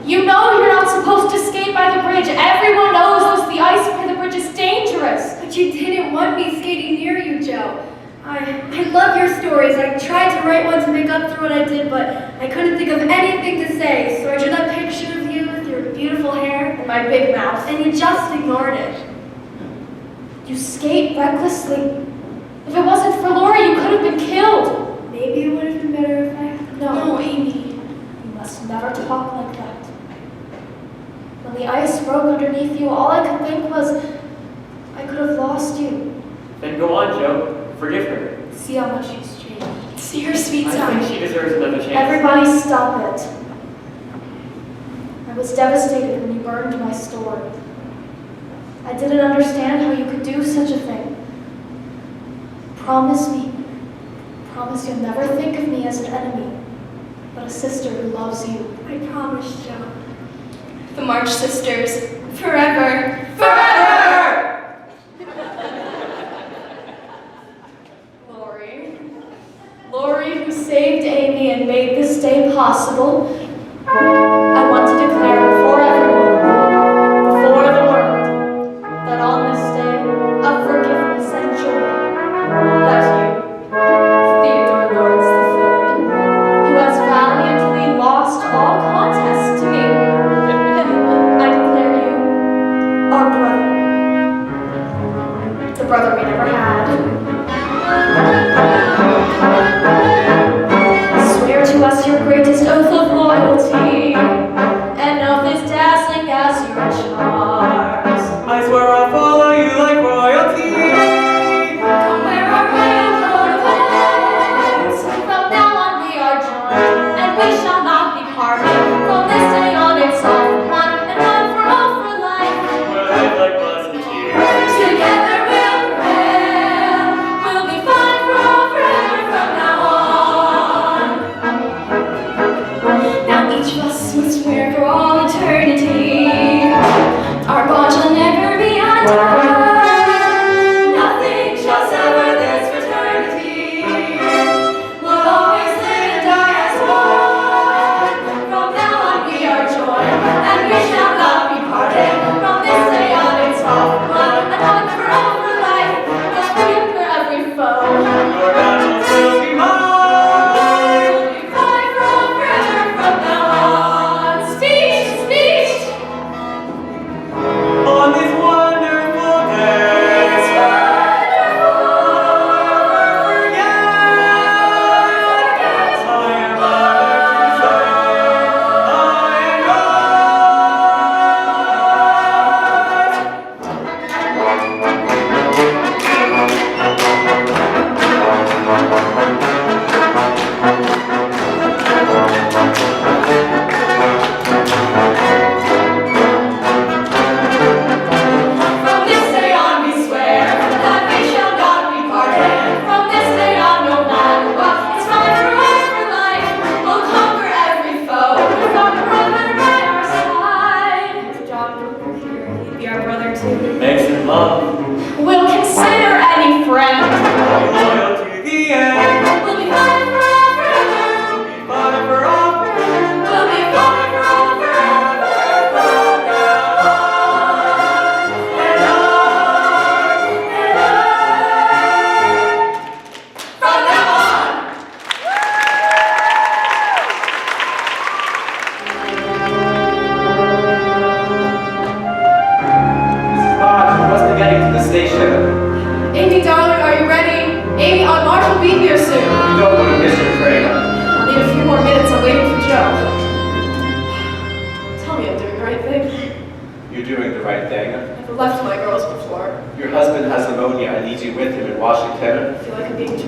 [SPEAKER 1] You know you're not supposed to skate by the bridge. Everyone knows the ice by the bridge is dangerous.
[SPEAKER 4] But you didn't want me skating near you, Joe. I love your stories. I tried to write one to make up for what I did, but I couldn't think of anything to say, so I drew that picture of you with your beautiful hair
[SPEAKER 1] And my big mouth.
[SPEAKER 4] and you just ignored it.
[SPEAKER 1] You skate recklessly. If it wasn't for Laura, you could have been killed.
[SPEAKER 4] Maybe it would have been better if I...
[SPEAKER 1] No, Amy. You must never talk like that. When the ice broke underneath you, all I could think was, I could have lost you.
[SPEAKER 3] Then go on, Joe. Forgive her.
[SPEAKER 1] See how much she's changed.
[SPEAKER 4] See her sweet
[SPEAKER 3] I
[SPEAKER 4] side.
[SPEAKER 3] think she deserves another chance.
[SPEAKER 1] Everybody stop it. I was devastated when you burned my store. I didn't understand how you could do such a thing. Promise me. Promise you'll never think of me as an enemy, but a sister who loves you.
[SPEAKER 4] I promise, Joe. The March Sisters. Forever.
[SPEAKER 1] Forever! Lori. Lori, who saved Amy and made this day possible, I want to declare before everyone, before the world, that on this day of forgiveness and joy, that you, Theodore Lawrence III, who has valiantly lost all contest to me, I declare you our brother. The brother we never had. Swear to us your greatest oath of loyalty.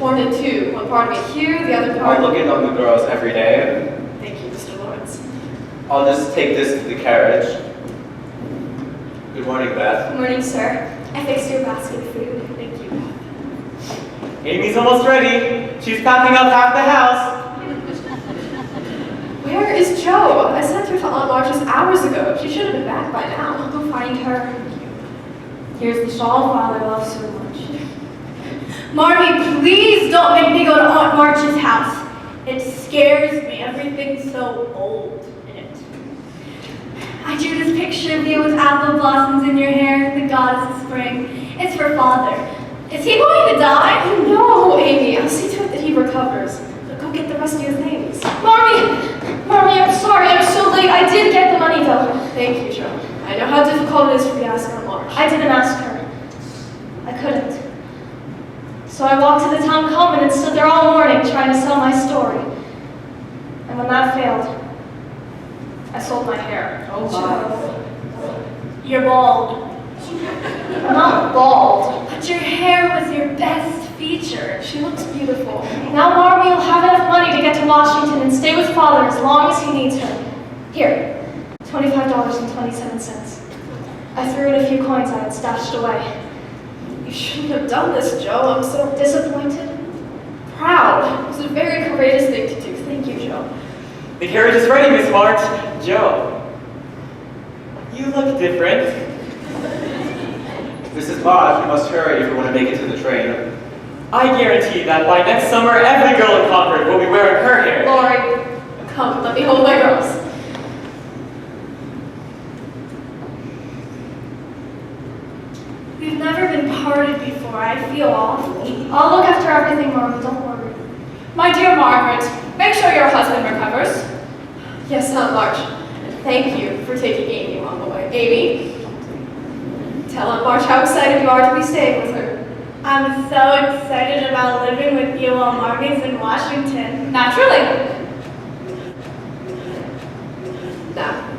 [SPEAKER 5] torn in two. One part of me here, the other
[SPEAKER 7] I
[SPEAKER 5] part.
[SPEAKER 7] look in on the girls every day.
[SPEAKER 5] Thank you, Mr. Lawrence.
[SPEAKER 7] I'll just take this to the carriage. Good morning, Beth.
[SPEAKER 4] Good morning, sir. I fixed your basket of food.
[SPEAKER 5] Thank you.
[SPEAKER 3] Amy's almost ready. She's packing up half the house.
[SPEAKER 5] Where is Jo? I sent her to Aunt March's hours ago. She should have been back by now.
[SPEAKER 4] I'll go find her.
[SPEAKER 1] Here's the shawl Father loves so much.
[SPEAKER 4] Marmy, please don't make me go to Aunt March's house. It scares me. Everything's so old in it. I drew this picture of you with apple blossoms in your hair, the goddess of spring. It's for Father. Is he going to die?
[SPEAKER 5] Oh no, Amy. I'll see to it that he recovers. But go get the rest of your things.
[SPEAKER 1] Marmy, I'm sorry, I'm so late. I did get the money though.
[SPEAKER 5] Thank you, Jo. I know how difficult it is for you to ask Aunt March.
[SPEAKER 1] I didn't ask her. I couldn't. So I walked to the town common and stood there all morning trying to sell my story. And when that failed, I sold my hair.
[SPEAKER 5] Oh my.
[SPEAKER 4] You're bald.
[SPEAKER 1] I'm not bald.
[SPEAKER 4] But your hair was your best feature.
[SPEAKER 5] She looks beautiful.
[SPEAKER 1] Now Marmy will have enough money to get to Washington and stay with Father as long as he needs her. Here, $25.27. I threw in a few coins I had stashed away.
[SPEAKER 5] You shouldn't have done this, Jo. I'm so
[SPEAKER 1] Disappointed?
[SPEAKER 5] proud. It was a very courageous thing to do. Thank you, Jo.
[SPEAKER 3] The carriage is ready, Miss March. Jo, you look different.
[SPEAKER 7] Mrs. March, you must hurry if you want to make it to the train.
[SPEAKER 3] I guarantee that by next summer, every girl in Concord will be wearing her hair.
[SPEAKER 5] Lori, come, let me hold my girls.
[SPEAKER 4] We've never been parted before. I feel awful.
[SPEAKER 1] I'll look after everything, Marmy, don't worry.
[SPEAKER 6] My dear Margaret, make sure your husband recovers.
[SPEAKER 5] Yes, Aunt March. And thank you for taking Amy along the way. Amy, tell Aunt March how excited you are to be staying with her.
[SPEAKER 4] I'm so excited about living with you while Marmy's in Washington.
[SPEAKER 6] Naturally.
[SPEAKER 5] Now,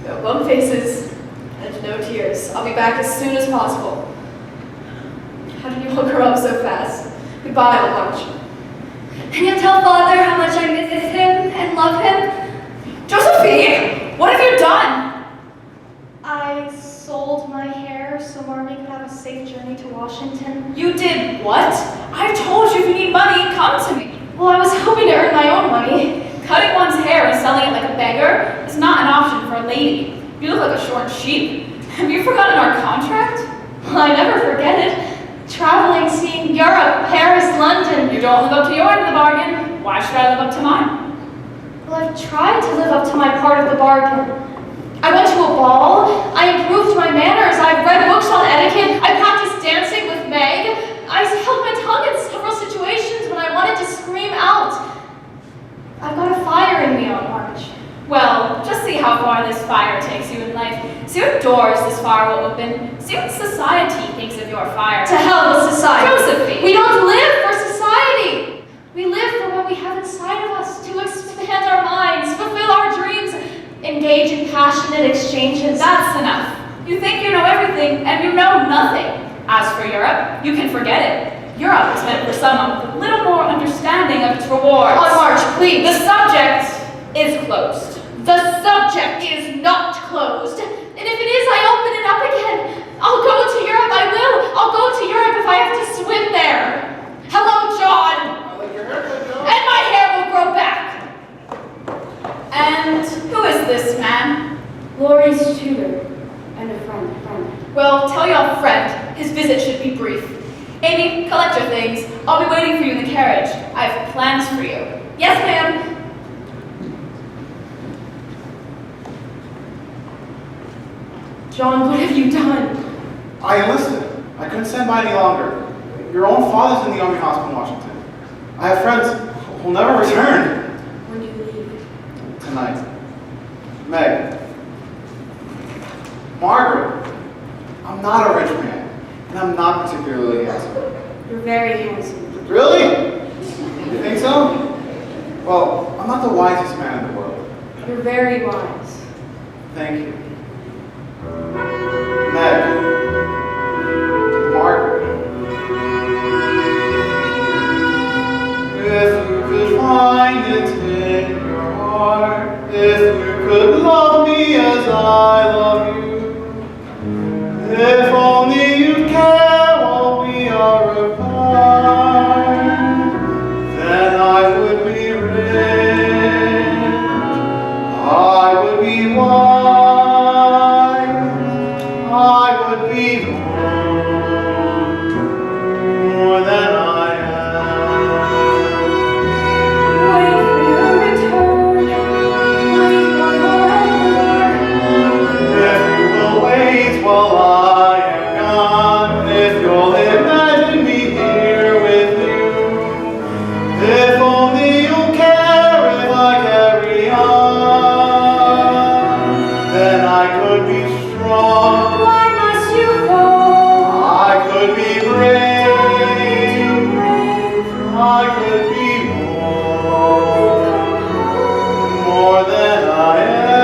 [SPEAKER 5] no glum faces and no tears. I'll be back as soon as possible. How did you all grow up so fast? Goodbye, Aunt March.
[SPEAKER 4] Can you tell Father how much I miss him and love him?
[SPEAKER 6] Josephine, what have you done?
[SPEAKER 1] I sold my hair so Marmy could have a safe journey to Washington.
[SPEAKER 6] You did what? I told you if you need money, come to me.
[SPEAKER 1] Well, I was hoping to earn my own money.
[SPEAKER 6] Cutting one's hair and selling it like a beggar is not an option for a lady. You look like a shorn sheep. Have you forgotten our contract?
[SPEAKER 1] Well, I never forget it. Traveling, seeing Europe, Paris, London.
[SPEAKER 6] You don't live up to your end of the bargain. Why should I live up to mine?
[SPEAKER 1] Well, I've tried to live up to my part of the bargain. I went to a ball, I improved my manners, I've read books on etiquette, I practiced dancing with Meg, I held my tongue in several situations when I wanted to scream out. I've got a fire in me, Aunt March.
[SPEAKER 6] Well, just see how far this fire takes you in life. See what doors this fire will open. See what society thinks of your fire.
[SPEAKER 1] To hell with society.
[SPEAKER 6] Josephine!
[SPEAKER 1] We don't live for society. We live for what we have inside of us, to expand our minds, fulfill our dreams, engage in passionate exchanges.
[SPEAKER 6] That's enough. You think you know everything, and you know nothing. As for Europe, you can forget it. Europe is meant for someone with a little more understanding of its rewards.
[SPEAKER 1] Aunt March, please.
[SPEAKER 6] The subject is closed.
[SPEAKER 1] The subject is not closed. And if it is, I open it up again. I'll go to Europe, I will. I'll go to Europe if I have to swim there. Hello, John. And my hair will grow back.
[SPEAKER 6] And who is this man?
[SPEAKER 8] Lori's tutor and a friend.
[SPEAKER 6] Well, tell your friend his visit should be brief. Amy, collect your things. I'll be waiting for you in the carriage. I have plans for you.
[SPEAKER 4] Yes, ma'am.
[SPEAKER 1] John, what have you done?
[SPEAKER 9] I enlisted. I couldn't stand by any longer. Your own father's in the Army Hospital in Washington. I have friends who'll never return.
[SPEAKER 8] When do you leave?
[SPEAKER 9] Tonight. Meg. Margaret. I'm not a rich man, and I'm not particularly handsome.
[SPEAKER 8] You're very handsome.
[SPEAKER 9] Really? You think so? Well, I'm not the wisest man in the world.
[SPEAKER 8] You're very wise.
[SPEAKER 9] Thank you. Meg. Margaret. as I love you. If only you'd care while we are apart, then I would be rich, I would be wise, I would be more than I am.
[SPEAKER 4] Wait for your return. Wait one more hour.
[SPEAKER 9] If you will wait while I am gone, if you'll imagine me here with you, if only you'll care if I carry on, then I could be strong,
[SPEAKER 4] Why must you go?
[SPEAKER 9] I could be brave, I could be more than I am.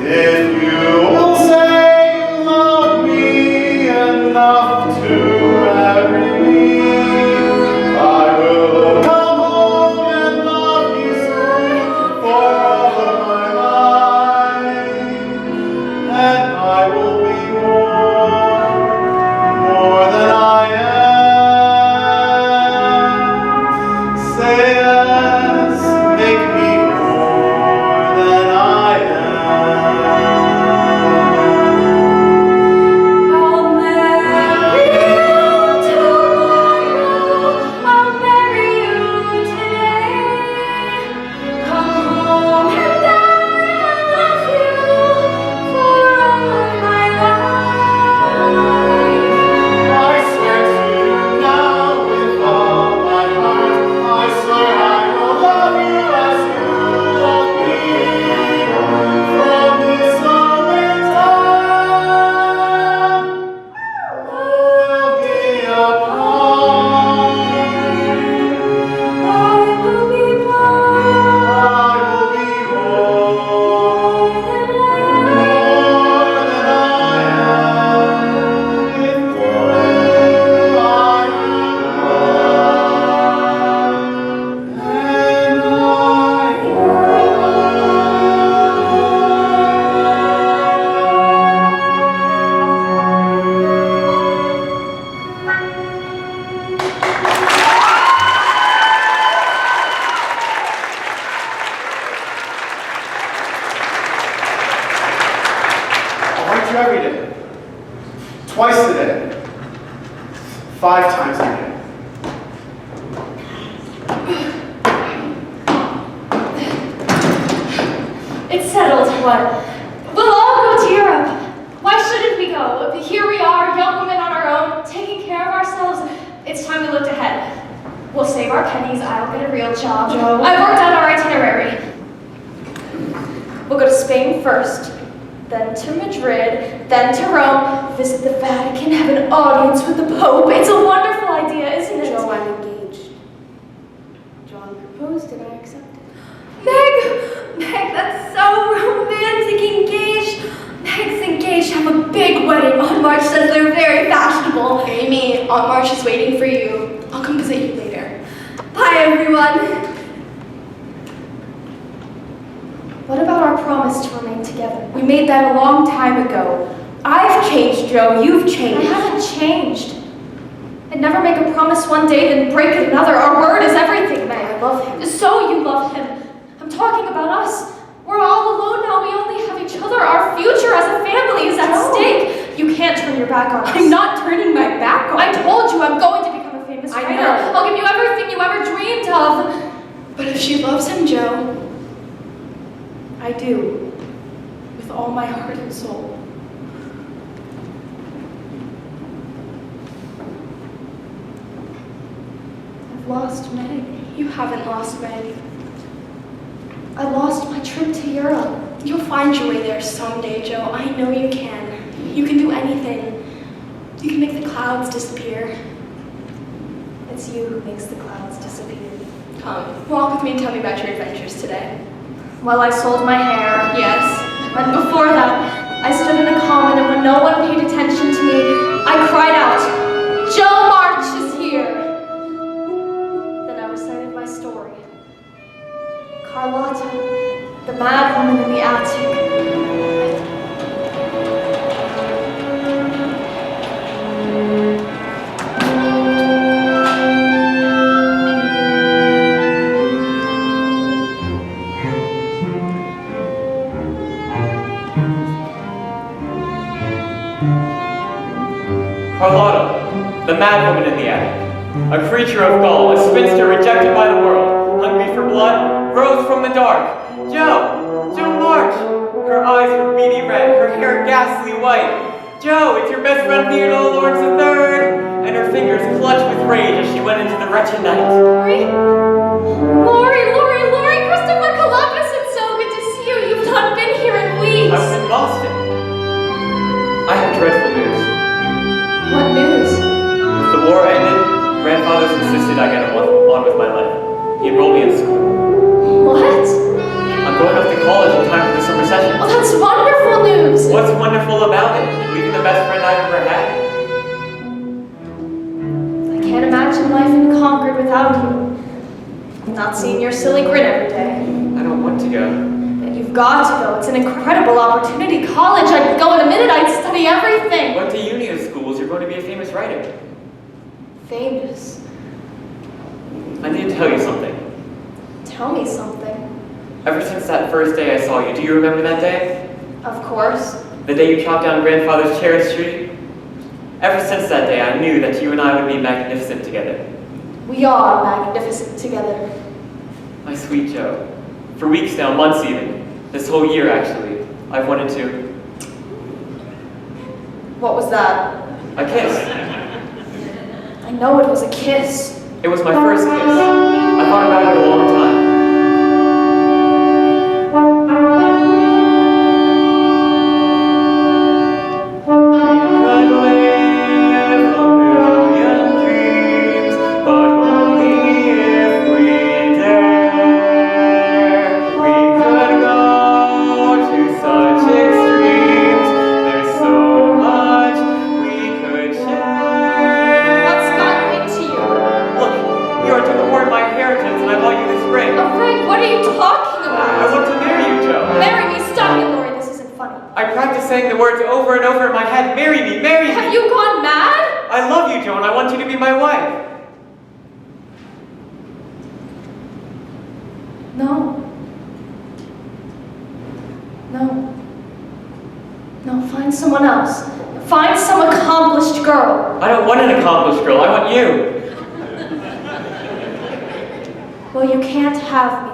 [SPEAKER 9] If you will say you love me enough to marry me, I will come home and love you for all of my life, and I will be more than I am. Say yes, make me more than I am.
[SPEAKER 4] I'll marry you tomorrow. I'll marry you today. Come home and I love you for all of my life.
[SPEAKER 9] I swear to you now with all my heart, I swear I will love you as you love me. From this moment on, we'll be apart.
[SPEAKER 4] I will be more
[SPEAKER 9] I will be more
[SPEAKER 4] than
[SPEAKER 9] than I am. If forever I am loved, and I'll write you every day, twice a day, 5 times a day.
[SPEAKER 1] It's settled. What? We'll all go to Europe. Why shouldn't we go? Here we are, young women on our own, taking care of ourselves. It's time we looked ahead. We'll save our pennies. I'll get a real job.
[SPEAKER 5] Joe.
[SPEAKER 1] I worked out our itinerary. We'll go to Spain first, then to Madrid, then to Rome, visit the Vatican, have an audience with the Pope. It's a wonderful idea, isn't it?
[SPEAKER 8] Joe, I'm engaged. John proposed and I accepted.
[SPEAKER 4] Meg, that's so romantic. Engaged. Meg's engaged. Have a big wedding. Aunt March says they're very fashionable.
[SPEAKER 5] Amy, Aunt March is waiting for you. I'll come visit you later.
[SPEAKER 4] Bye, everyone.
[SPEAKER 1] What about our promise to remain together? We made that a long time ago. I've changed, Joe. You've changed. I haven't changed. I'd never make a promise one day, then break it another. Our word is everything, Meg.
[SPEAKER 8] I love him.
[SPEAKER 1] So you love him. I'm talking about us. We're all alone now. We only have each other. Our future as a family is at stake. You can't turn your back on us.
[SPEAKER 5] I'm not turning my back on
[SPEAKER 1] I
[SPEAKER 5] you.
[SPEAKER 1] told you I'm going to become a famous
[SPEAKER 5] I
[SPEAKER 1] writer.
[SPEAKER 5] know.
[SPEAKER 1] I'll give you everything you ever dreamed of.
[SPEAKER 5] But if she loves him, Joe, I do. With all my heart and soul.
[SPEAKER 1] I've lost Meg.
[SPEAKER 5] You haven't lost Meg.
[SPEAKER 1] I lost my trip to Europe.
[SPEAKER 5] You'll find your way there someday, Joe. I know you can. You can do anything. You can make the clouds disappear.
[SPEAKER 1] It's you who makes the clouds disappear.
[SPEAKER 5] Come, walk with me and tell me about your adventures today.
[SPEAKER 1] Well, I sold my hair.
[SPEAKER 5] Yes.
[SPEAKER 1] And before that, I stood in a common, and when no one paid attention to me, I cried out, "Joe March is here!" Then I recited my story. Carlotta, the mad woman in the attic.
[SPEAKER 3] Carlotta, the mad woman in the attic. A creature of gall, a spinster rejected by the world, hungry for blood, rose from the dark. Joe March! Her eyes were beady red, her hair ghastly white. Joe, it's your best friend Theodore Lawrence III! And her fingers clutched with rage as she went into the wretched night.
[SPEAKER 4] Lori, Christopher Columbus, it's so good to see you. You've not been here in weeks.
[SPEAKER 3] I was in Boston. I have dreadful news.
[SPEAKER 1] What news?
[SPEAKER 3] With the war ended, grandfather's insisted I get on with my life. He enrolled me in school.
[SPEAKER 1] What?
[SPEAKER 3] I'm going off to college in time for the summer session.
[SPEAKER 1] Oh, that's wonderful news!
[SPEAKER 3] What's wonderful about it? Leaving the best friend I've ever had.
[SPEAKER 1] I can't imagine life in Concord without you. Not seeing your silly grin every day.
[SPEAKER 3] I don't want to go.
[SPEAKER 1] And you've got to go. It's an incredible opportunity. College, I'd go in a minute. I'd study everything.
[SPEAKER 3] Went to uni schools. You're going to be a famous writer.
[SPEAKER 1] Famous.
[SPEAKER 3] I need to tell you something.
[SPEAKER 1] Tell me something.
[SPEAKER 3] Ever since that first day I saw you, do you remember that day?
[SPEAKER 1] Of course.
[SPEAKER 3] The day you chopped down grandfather's cherry tree? Ever since that day, I knew that you and I would be magnificent together.
[SPEAKER 1] We are magnificent together.
[SPEAKER 3] My sweet Joe. For weeks now, months even. This whole year, actually. I've wanted to...
[SPEAKER 1] What was that?
[SPEAKER 3] A kiss.
[SPEAKER 1] I know it was a kiss.
[SPEAKER 3] It was my first kiss. I thought about it a long time. Saying the words over and over in my head, marry me, marry me.
[SPEAKER 1] Have you gone mad?
[SPEAKER 3] I love you, Joe, and I want you to be my wife.
[SPEAKER 1] No. Find someone else. Find some accomplished girl.
[SPEAKER 3] I don't want an accomplished girl, I want you.
[SPEAKER 1] Well, you can't have me.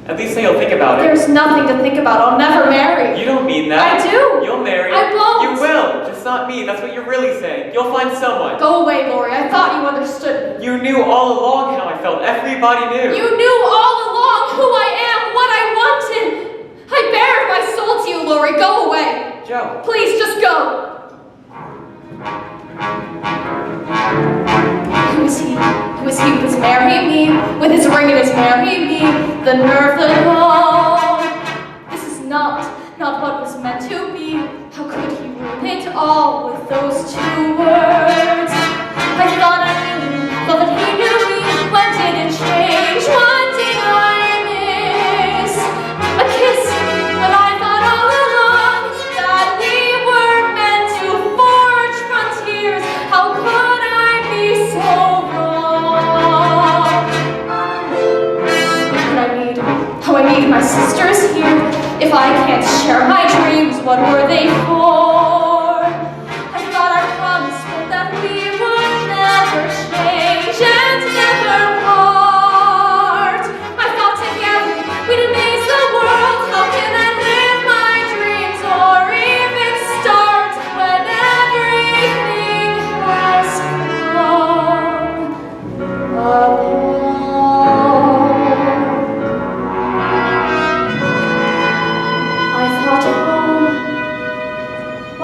[SPEAKER 3] At least say you'll think about it.
[SPEAKER 1] There's nothing to think about. I'll never marry.
[SPEAKER 3] You don't mean that.
[SPEAKER 1] I do.
[SPEAKER 3] You'll marry.
[SPEAKER 1] I won't.
[SPEAKER 3] You will. Just not me. That's what you're really saying. You'll find someone.
[SPEAKER 1] Go away, Lori. I thought you understood me.
[SPEAKER 3] You knew all along how I felt. Everybody knew.
[SPEAKER 1] You knew all along who I am, what I wanted. I bared my soul to you, Lori. Go away.
[SPEAKER 3] Joe.
[SPEAKER 1] Please, just go. Who is he? Who is he who is marrying me? With his ring and his marrying me? The nerve, the gall. This is not what was meant to be. How could he ruin it all with those two words? I thought I knew, thought that he knew me. When did it change? What did I miss? A kiss when I thought all along that we were meant to forge frontiers. How could I be so wrong? What I need, how I need my sisters here. If I can't share my dreams, what were they for? I thought I promised that we would never change and never part. I thought together we'd amaze the world. How can I live my dreams or even start when everything has come along?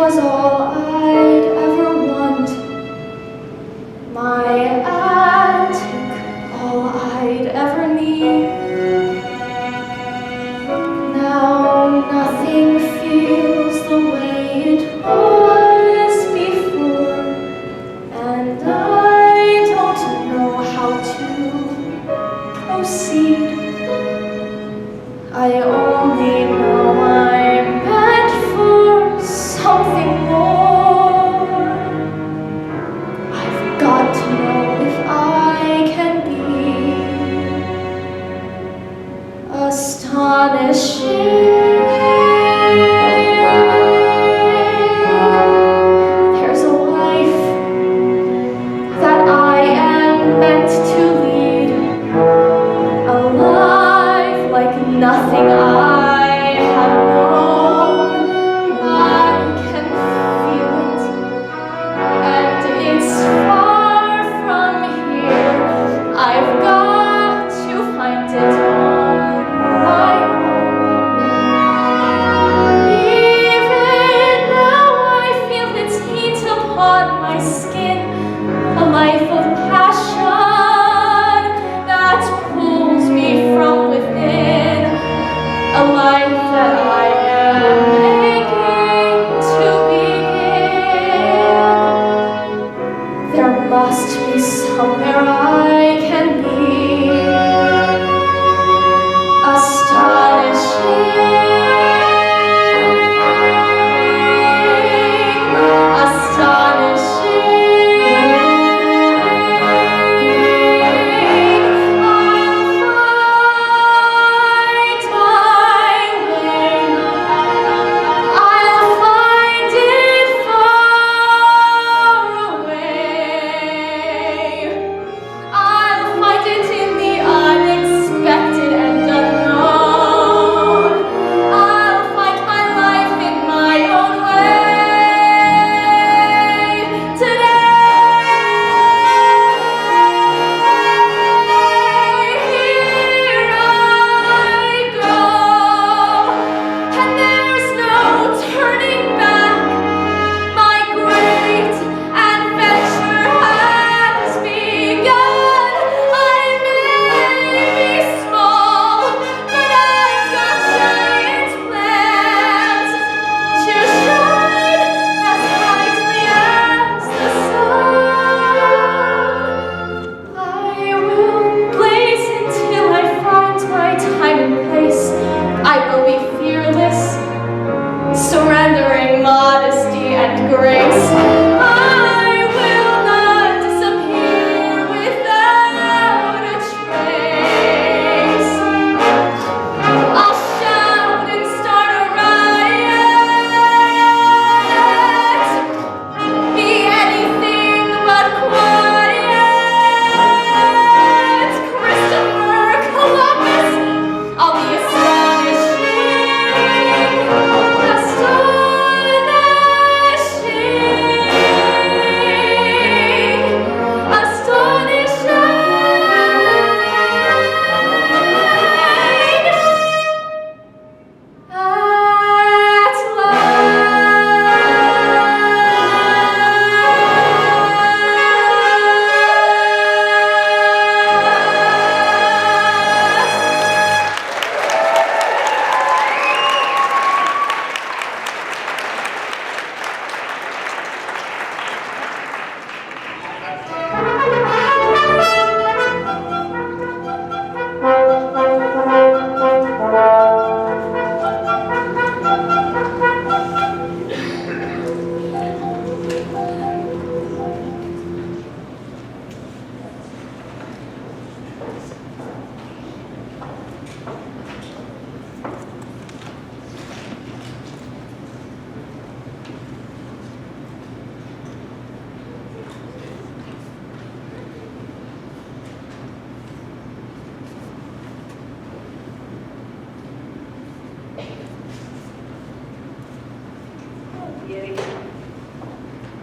[SPEAKER 1] Was all I'd ever want. My attic, all I'd ever need. Now nothing feels the way it was before, and I don't know how to proceed. I only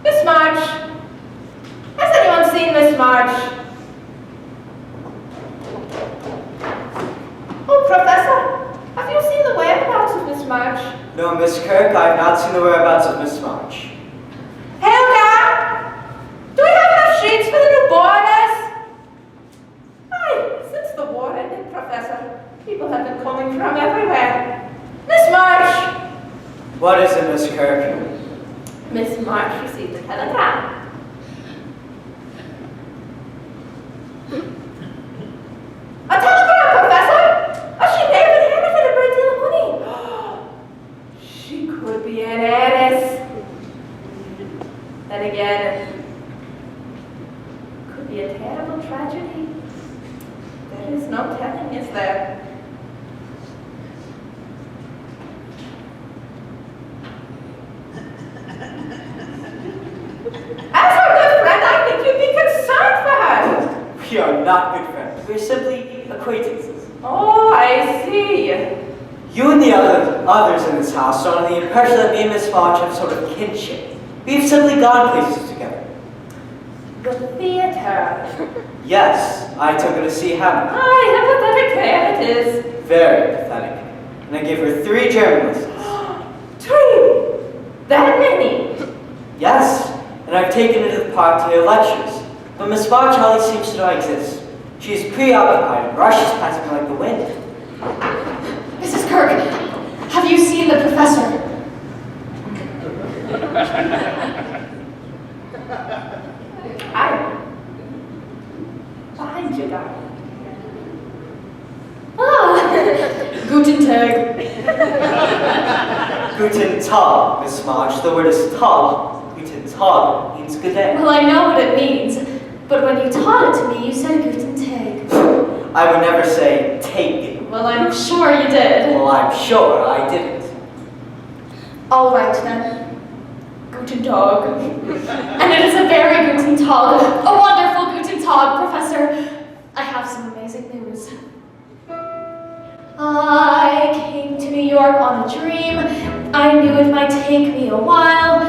[SPEAKER 6] Miss March! Has anyone seen Miss March? Oh, Professor, have you seen the whereabouts of Miss March?
[SPEAKER 2] No, Miss Kirk, I have not seen the whereabouts of Miss March.
[SPEAKER 6] Helga! Do we have enough sheets for the new boarders? Aye, since the war ended, Professor, people have been coming from everywhere. Miss March!
[SPEAKER 2] What is it, Miss Kirk?
[SPEAKER 6] Miss March received a telegram. A telegram, Professor! She may have inherited a great deal of money. She could be an heiress. Then again, could be a terrible tragedy. There is no telling, is there? As her good friend, I think you'd be concerned for her.
[SPEAKER 2] We are not good friends. We're simply acquaintances.
[SPEAKER 6] Oh, I see.
[SPEAKER 2] You and the others in this house are under the impression that me and Miss March have sort of kinship. We've simply gone places together.
[SPEAKER 6] The theater.
[SPEAKER 2] Yes, I took her to see Hamlet.
[SPEAKER 6] Aye, how pathetic there it is.
[SPEAKER 2] Very pathetic. And I gave her 3 German lessons.
[SPEAKER 6] 3? That many?
[SPEAKER 2] Yes, and I've taken her to the park to hear lectures. But Miss March hardly seems to know I exist. She is preoccupied and rushes past me like the wind.
[SPEAKER 1] Mrs. Kirk, have you seen the professor?
[SPEAKER 6] Aye. Behind you, darling.
[SPEAKER 1] Ah, Guten Tag.
[SPEAKER 2] Guten Tag, Miss March. The word is Tag. Guten Tag means good day.
[SPEAKER 1] Well, I know what it means, but when you taught it to me, you said Guten Tag.
[SPEAKER 2] I would never say take.
[SPEAKER 1] Well, I'm sure you did.
[SPEAKER 2] Well, I'm sure I didn't.
[SPEAKER 1] All right then. Guten Tag. And it is a very Guten Tag, a wonderful Guten Tag, Professor. I have some amazing news. I came to New York on a dream. I knew it might take me a while,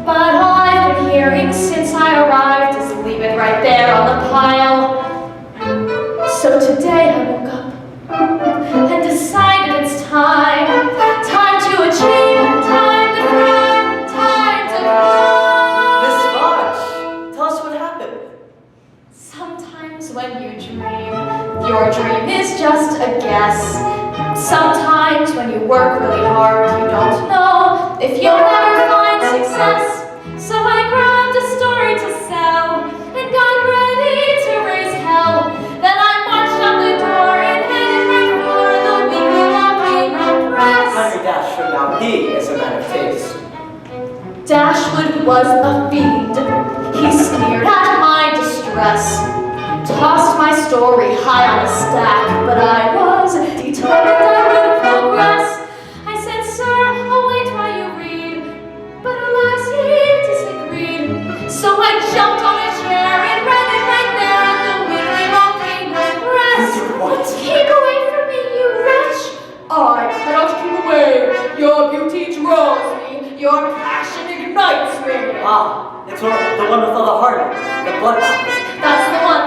[SPEAKER 1] but all I've been hearing since I arrived is leave it right there on the pile. So today I woke up and decided it's time to achieve, time to thrive, time to
[SPEAKER 2] Miss
[SPEAKER 1] fly.
[SPEAKER 2] March, tell us what happened.
[SPEAKER 1] Sometimes when you dream, your dream is just a guess. Sometimes when you work really hard, you don't know if you'll ever find success. So I grabbed a story to sell and got ready to raise hell. Then I marched out the door and headed right for the weekly Latino press.
[SPEAKER 2] Henry Dashwood now he is a man of taste.
[SPEAKER 1] Dashwood was a fiend. He sneered at my distress, tossed my story high on a stack, but I was determined I would progress. I said, sir, I'll wait while you read, but alas, he disagreed. So I jumped on a chair and read it right there at the weekly Volcano Press.
[SPEAKER 2] What?
[SPEAKER 1] Keep away from me, you wretch! I cannot keep away. Your beauty draws me. Your passion ignites me.
[SPEAKER 2] Ah, it's the one with all the heart, the blood.
[SPEAKER 1] That's the one.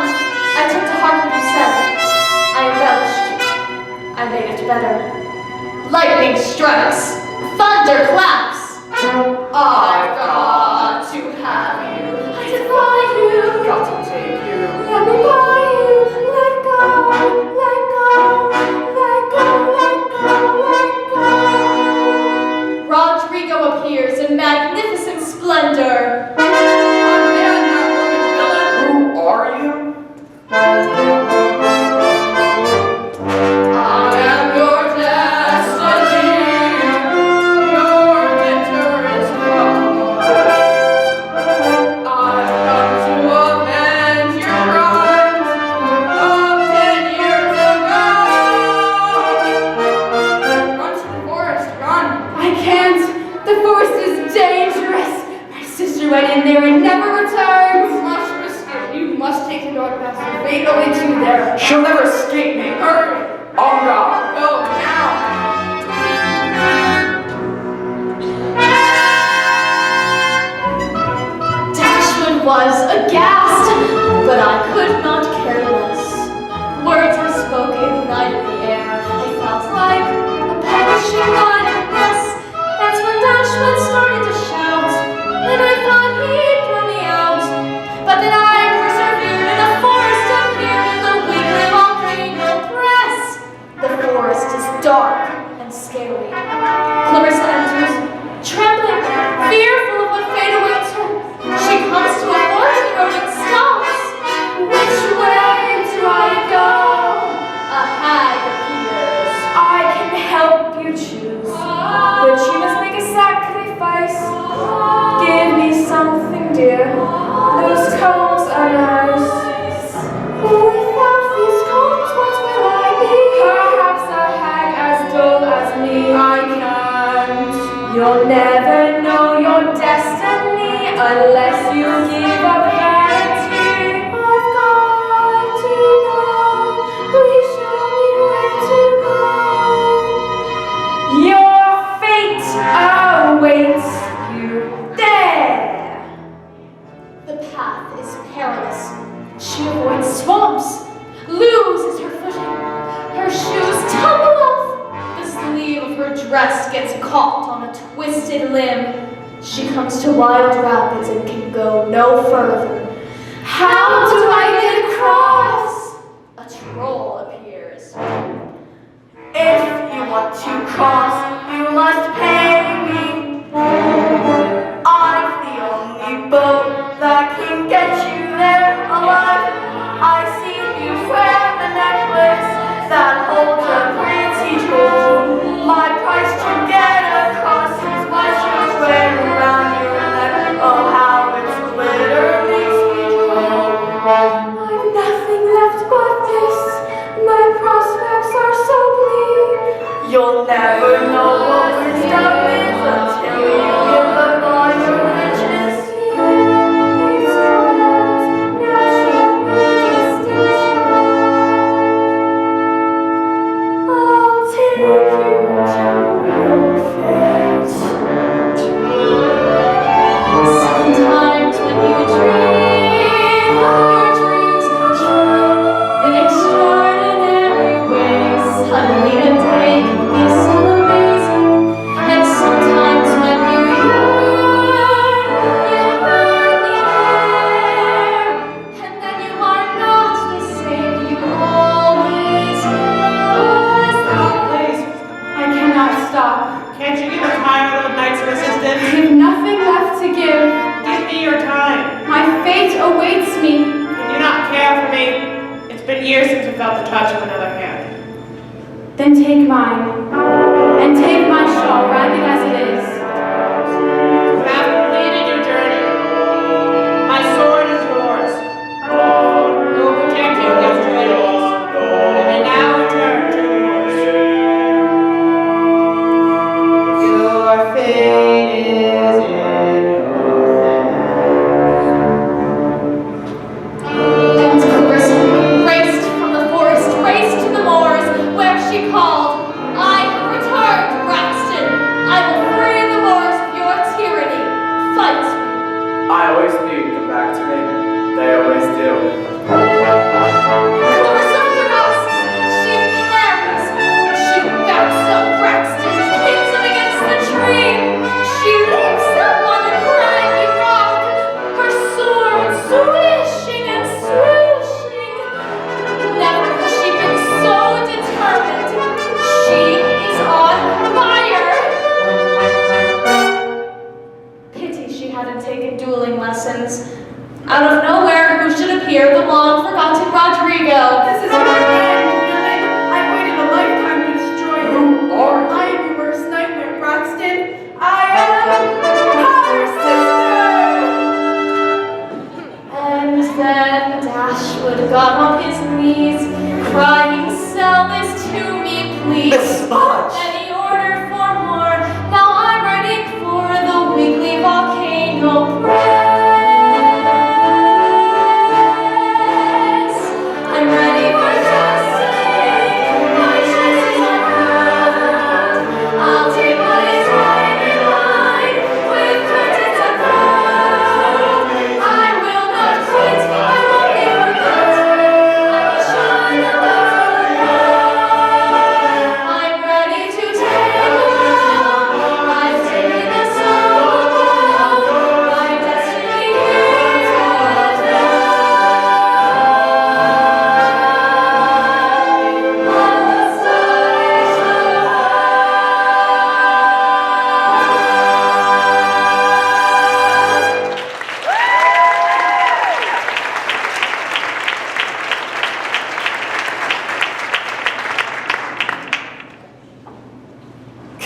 [SPEAKER 4] Lord Master, fate awaits you there.
[SPEAKER 6] She'll never escape me. Hurry! On guard!
[SPEAKER 4] Go now.
[SPEAKER 1] Dashwood was aghast, but I could not care less. Words I spoke ignited the air. I felt like a perishing lioness. That's when Dashwood started to shout, and I thought he'd throw me out. But then I persevered, and a forest appeared in the weekly volcano press. The forest is dark and scary. Clarissa enters, trembling, fearful of what fate awaits her. She comes to a forest road and stops. Which way do I go? A hag appears.
[SPEAKER 4] I can help you choose, but you must make a sacrifice. Give me something dear. Those combs are nice. Without these combs, what will I be? Perhaps a hag as dull as me. I can't. You'll never know your destiny unless you give up vanity. I've got to know. Please show me where to go. Your fate awaits you there.
[SPEAKER 1] The path is perilous. She avoids swamps, loses her footing. Her shoes tumble off. The sleeve of her dress gets caught on a twisted limb. She comes to wild rapids and can go no further. How do I get across? A troll appears.
[SPEAKER 4] If you want to cross, you must pay me. I'm the only boat that can get you there alive. I see you wear a necklace that holds a pretty jewel. My price to get across is what you wear around your neck. Oh, how its glitter makes me drool. I've nothing left but this. My prospects are so bleak. You'll never know what wisdom is until you give up all your riches. These stars, national distinction. I'll take you to your fate.
[SPEAKER 1] Sometimes when you dream, your dreams come true in extraordinary ways. Suddenly a day can be so amazing, and sometimes when you yearn the air, and then you are not the same. You always was
[SPEAKER 6] Please, I cannot stop.
[SPEAKER 10] Can't you get tired of nights of
[SPEAKER 6] I
[SPEAKER 10] assistance?
[SPEAKER 6] have nothing left to give.
[SPEAKER 10] Give me your time.
[SPEAKER 6] My fate awaits me.
[SPEAKER 10] Can you not care for me? It's been years since you felt the touch of another hand.
[SPEAKER 6] Then take mine, and take my shawl, ragged as it is.
[SPEAKER 10] You have completed your journey. My sword is yours. You will protect you against your enemies. You may now return to yours.
[SPEAKER 2] Your fate is in your
[SPEAKER 1] And Clarissa raced from the forest, raced to the moors, where she called, I have returned, Braxton. I will free the moors of your tyranny. Fight me.
[SPEAKER 7] I always knew you'd come back to me. They always do.
[SPEAKER 1] Clarissa thrusts. She parries. She backs up Braxton, hits him against the tree. She leaps up on the craggy rock, her sword swishing and swooshing. Never has she been so determined. She is on fire. Pity she hadn't taken dueling lessons. Out of nowhere, who should appear but long-forgotten Rodrigo.
[SPEAKER 4] This is my end, villain. I waited a lifetime to destroy you. I am your worst nightmare, Braxton. I am her sister.
[SPEAKER 1] And then Dashwood got on his knees, crying, sell this to me, please.
[SPEAKER 2] Miss Sponge!
[SPEAKER 1] And he ordered for more. Now I'm ready for the weekly volcano bread.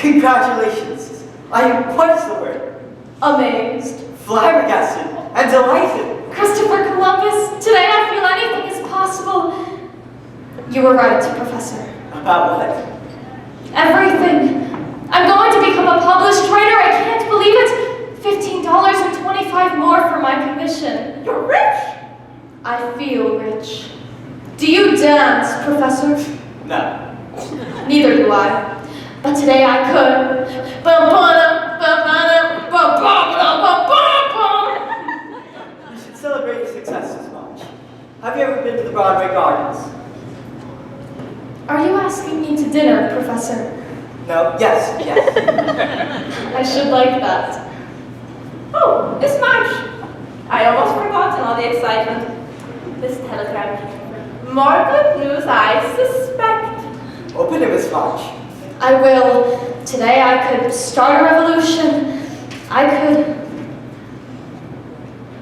[SPEAKER 2] Congratulations. I am, what is the word?
[SPEAKER 1] Amazed.
[SPEAKER 2] Flabbergasted and delighted.
[SPEAKER 1] Christopher Columbus, today I feel anything is possible. You were right, Professor.
[SPEAKER 2] About what?
[SPEAKER 1] Everything. I'm going to become a published writer. I can't believe it. $15.25 more for my commission.
[SPEAKER 10] You're rich.
[SPEAKER 1] I feel rich. Do you dance, Professor?
[SPEAKER 2] No.
[SPEAKER 1] Neither do I. But today I could.
[SPEAKER 2] You should celebrate your successes much. Have you ever been to the Broadway Gardens?
[SPEAKER 1] Are you asking me to dinner, Professor?
[SPEAKER 2] No? Yes, yes.
[SPEAKER 1] I should like that.
[SPEAKER 10] Oh, Miss March. I almost forgot in all the excitement. This telegram came. More good news, I suspect.
[SPEAKER 2] Open it, Miss March.
[SPEAKER 1] I will. Today I could start a revolution. I could.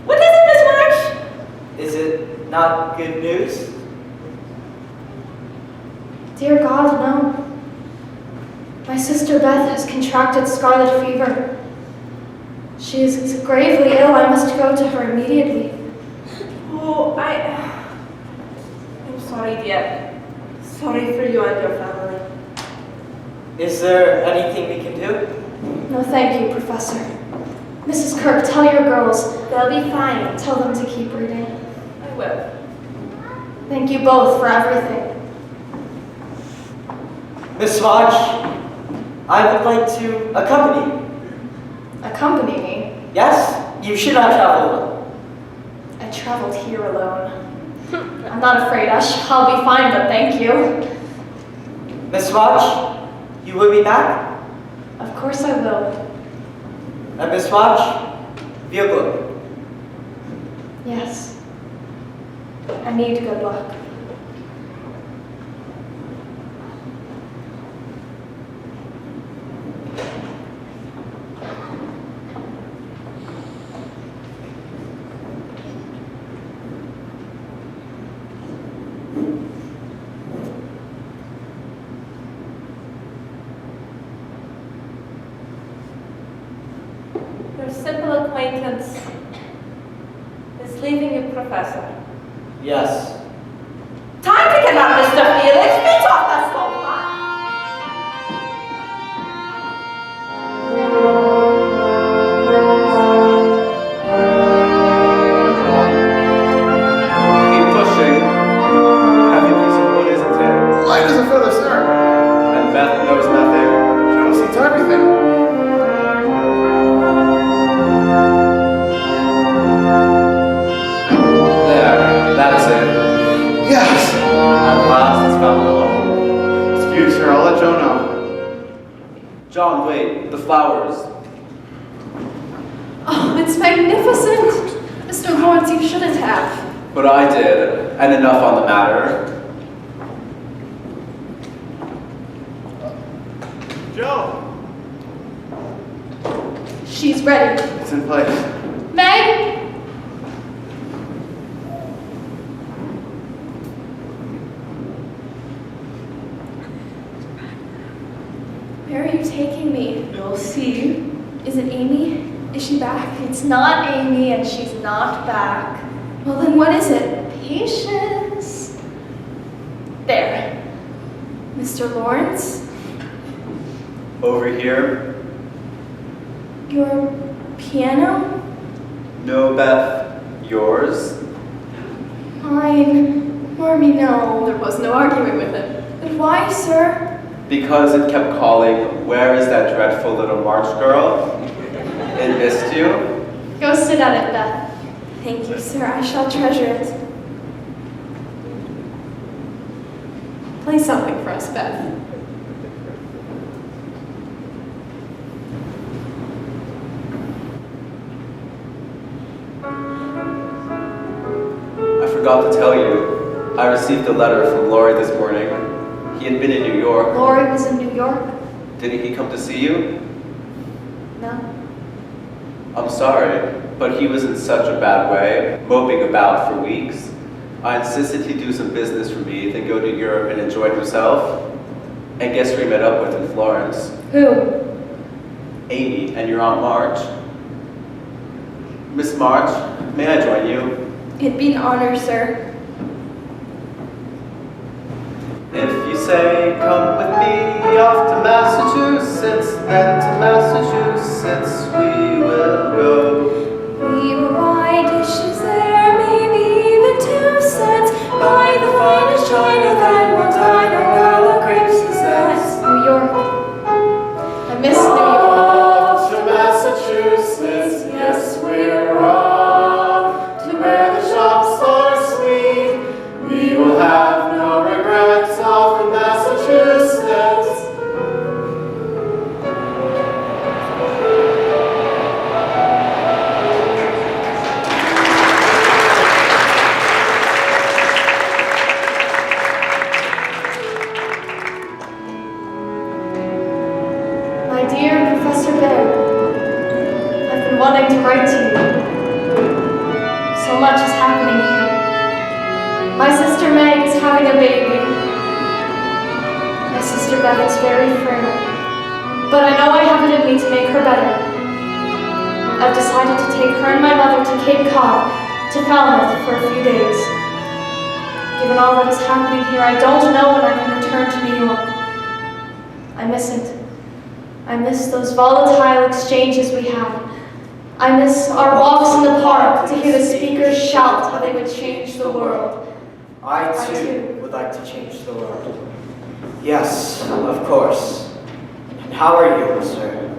[SPEAKER 10] What is it, Miss March?
[SPEAKER 2] Is it not good news?
[SPEAKER 1] Dear God, no. My sister Beth has contracted scarlet fever. She is gravely ill. I must go to her immediately.
[SPEAKER 10] Oh, I'm sorry, dear. Sorry for you and your family.
[SPEAKER 2] Is there anything we can do?
[SPEAKER 1] No, thank you, Professor. Mrs. Kirk, tell your girls.
[SPEAKER 10] They'll be fine.
[SPEAKER 1] Tell them to keep reading.
[SPEAKER 10] I will.
[SPEAKER 1] Thank you both for everything.
[SPEAKER 2] Miss March, I would like to accompany you.
[SPEAKER 1] Accompany me.
[SPEAKER 2] Yes? You should not travel alone.
[SPEAKER 1] I traveled here alone. I'm not afraid, I'll be fine, but thank you.
[SPEAKER 2] Miss March, you will be back?
[SPEAKER 1] Of course I will.
[SPEAKER 2] And Miss March, feel good.
[SPEAKER 1] Yes. I need good luck.
[SPEAKER 10] Your simple acquaintance is leaving you, Professor.
[SPEAKER 2] Yes.
[SPEAKER 10] Time to get up, Mr. Felix. Feet off that sofa.
[SPEAKER 7] Keep pushing. Heavy piece of wood, isn't it?
[SPEAKER 9] Light as a feather, sir.
[SPEAKER 7] And Beth knows nothing.
[SPEAKER 9] She sees everything.
[SPEAKER 7] There, that's it.
[SPEAKER 9] Yes.
[SPEAKER 7] At last it's found a home.
[SPEAKER 9] Excuse, sir. I'll let Joe know.
[SPEAKER 7] John, wait, the flowers.
[SPEAKER 5] Oh, it's magnificent. Mr. Lawrence, you shouldn't have.
[SPEAKER 7] But I did, and enough on the matter.
[SPEAKER 9] Joe.
[SPEAKER 1] She's ready.
[SPEAKER 9] It's in place.
[SPEAKER 1] Meg?
[SPEAKER 5] Where are you taking me?
[SPEAKER 1] You'll see.
[SPEAKER 5] Is it Amy? Is she back?
[SPEAKER 1] It's not Amy and she's not back.
[SPEAKER 5] Well, then what is it?
[SPEAKER 1] Patience. There.
[SPEAKER 5] Mr. Lawrence?
[SPEAKER 7] Over here.
[SPEAKER 5] Your piano?
[SPEAKER 7] No, Beth. Yours.
[SPEAKER 5] Mine. Marmy, no. There was no arguing with it. But why, sir?
[SPEAKER 7] Because it kept calling, where is that dreadful little March girl? It missed you.
[SPEAKER 1] Go sit at it, Beth.
[SPEAKER 5] Thank you, sir. I shall treasure it. Play something for us, Beth.
[SPEAKER 7] I forgot to tell you, I received a letter from Laurie this morning. He had been in New York.
[SPEAKER 1] Laurie was in New York?
[SPEAKER 7] Didn't he come to see you?
[SPEAKER 1] No.
[SPEAKER 7] I'm sorry, but he was in such a bad way, moping about for weeks. I insisted he do some business for me, then go to Europe and enjoy himself. And guess who we met up with in Florence?
[SPEAKER 5] Who?
[SPEAKER 7] Amy and your Aunt March. Miss March, may I join you?
[SPEAKER 4] It'd be an honor, sir.
[SPEAKER 7] If you say, come with me off to Massachusetts, then to Massachusetts we will go.
[SPEAKER 4] We will buy dishes there, maybe even 2 cents. Buy the finest china that will dine around the grapes possess.
[SPEAKER 1] New York. I miss New York.
[SPEAKER 9] Off to Massachusetts, yes, we're off to where the shops are sweet. We will have no regrets off in Massachusetts.
[SPEAKER 1] My dear Professor Bear, I've been wanting to write to you. So much is happening here. My sister Meg is having a baby. My sister Beth is very frail, but I know I have it in me to make her better. I've decided to take her and my mother to Cape Cod, to Falmouth for a few days. Given all that is happening here, I don't know when I can return to New York. I miss it. I miss those volatile exchanges we had. I miss our walks in the park to hear the speakers shout how they would change the world.
[SPEAKER 2] I
[SPEAKER 1] I
[SPEAKER 2] too
[SPEAKER 1] too.
[SPEAKER 2] would like to change the world. Yes, of course. And how are you, sir?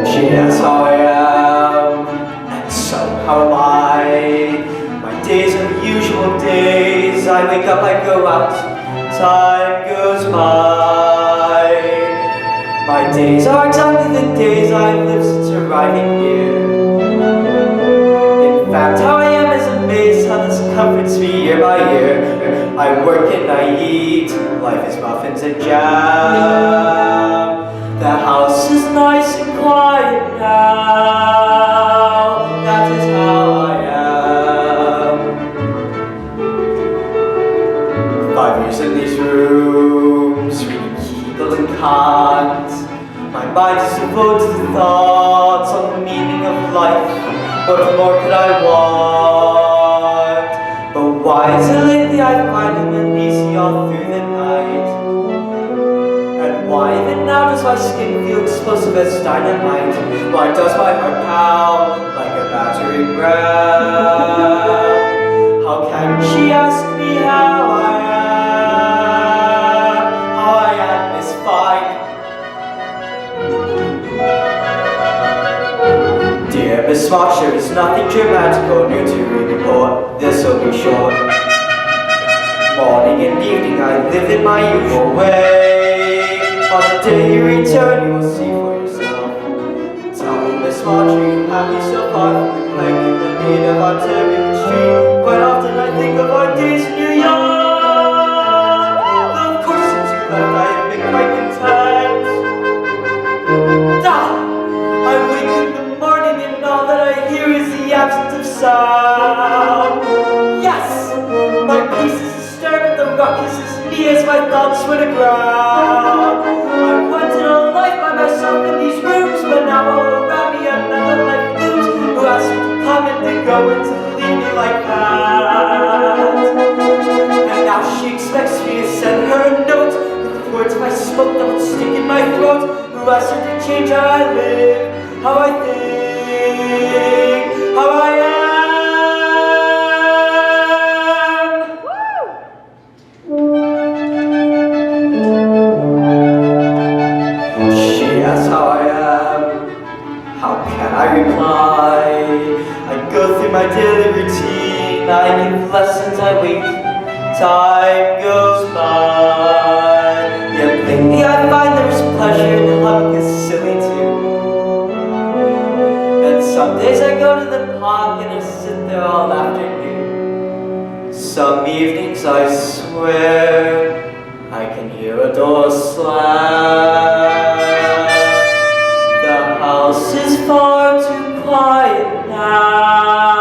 [SPEAKER 2] She asks how I am, and so how am I. My days are the usual days. I wake up, I go out, time goes by. My days are exactly the days I've lived since arriving here. In fact, how I am is amazed how this comforts me year by year. I work and I eat, life is muffins and jam. The house is nice and quiet now, that is how I am. 5 years in these rooms, reading Hegel and Kant. My mind is devoted to thoughts on the meaning of life. What more could I want? But why is it lately I find him uneasy all through the night? And why even now does my skin feel explosive as dynamite? Why does my heart pound like a battering ram? How can she ask me how I am? How I am is fine. Dear Miss March, there is nothing dramatic or new to report. This'll be short. Morning and evening I live in my usual way. On the day you return, you will see for yourself. Tell me, Miss March, are you happy so far from the plague and the need of our turbulent street? Quite often I think of our days in New York. Though of course since you left I have been quite content. I wake in the morning and all that I hear is the absence of sound. Yes, my peace is disturbed, the ruckus is near as my thoughts swim aground. I wanted a life by myself in these rooms, but now all around me another life looms, who asks me to come and to go and to leave me like that. And now she expects me to send her a note with the words of my smoke that would stick in my throat, who asks her to change how I live, how I think, how I am. She asks how I am. How can I reply? I go through my daily routine. I give lessons, I wait. Time goes by. Yet lately I find there's pleasure in humming is silly tune. And some days I go to the park and I sit there all afternoon. Some evenings I swear I can hear a door slam. The house is far too quiet now.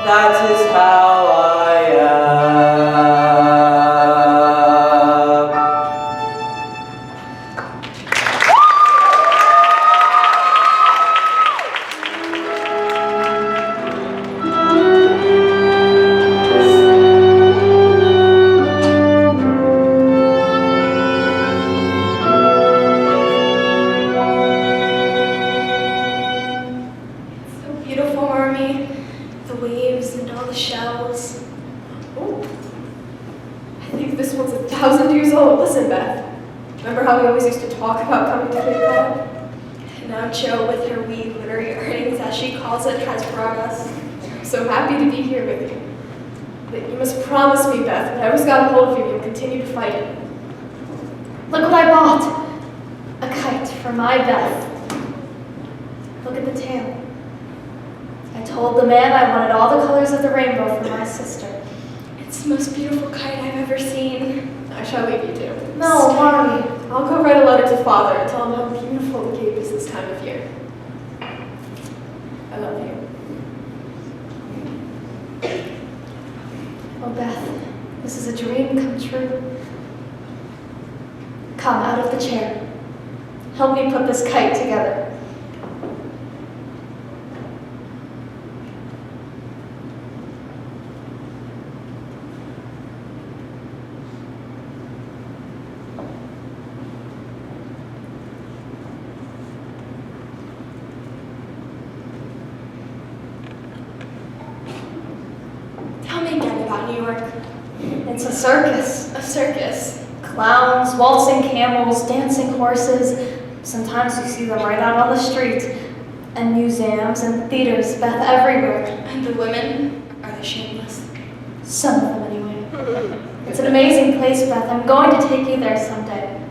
[SPEAKER 2] That is how I am.
[SPEAKER 4] the shells.
[SPEAKER 5] Oh, I think this one's 1,000 years old. Listen, Beth. Remember how we always used to talk about coming to Cape Cod?
[SPEAKER 4] And now Jo, with her wee literary earnings, as she calls it, has brought us.
[SPEAKER 5] I'm so happy to be here with you. But you must promise me, Beth, whatever's got a hold of you, you'll continue to fight it.
[SPEAKER 1] Look what I bought. A kite for my Beth. Look at the tail. I told the man I wanted all the colors of the rainbow for my sister.
[SPEAKER 4] It's the most beautiful kite I've ever seen.
[SPEAKER 5] I shall leave you to.
[SPEAKER 1] No, Marty.
[SPEAKER 5] I'll go write a letter to Father and tell him how beautiful the Cape is this time of year. I love you.
[SPEAKER 1] Oh, Beth, this is a dream come true. Come out of the chair. Help me put this kite together.
[SPEAKER 4] Tell me again about New York.
[SPEAKER 1] It's a circus.
[SPEAKER 4] A circus.
[SPEAKER 1] Clowns, waltzing camels, dancing horses. Sometimes you see them right out on the street. And museums and theaters, Beth, everywhere.
[SPEAKER 4] And the women, are they shameless?
[SPEAKER 1] Some of them, anyway. It's an amazing place, Beth. I'm going to take you there someday.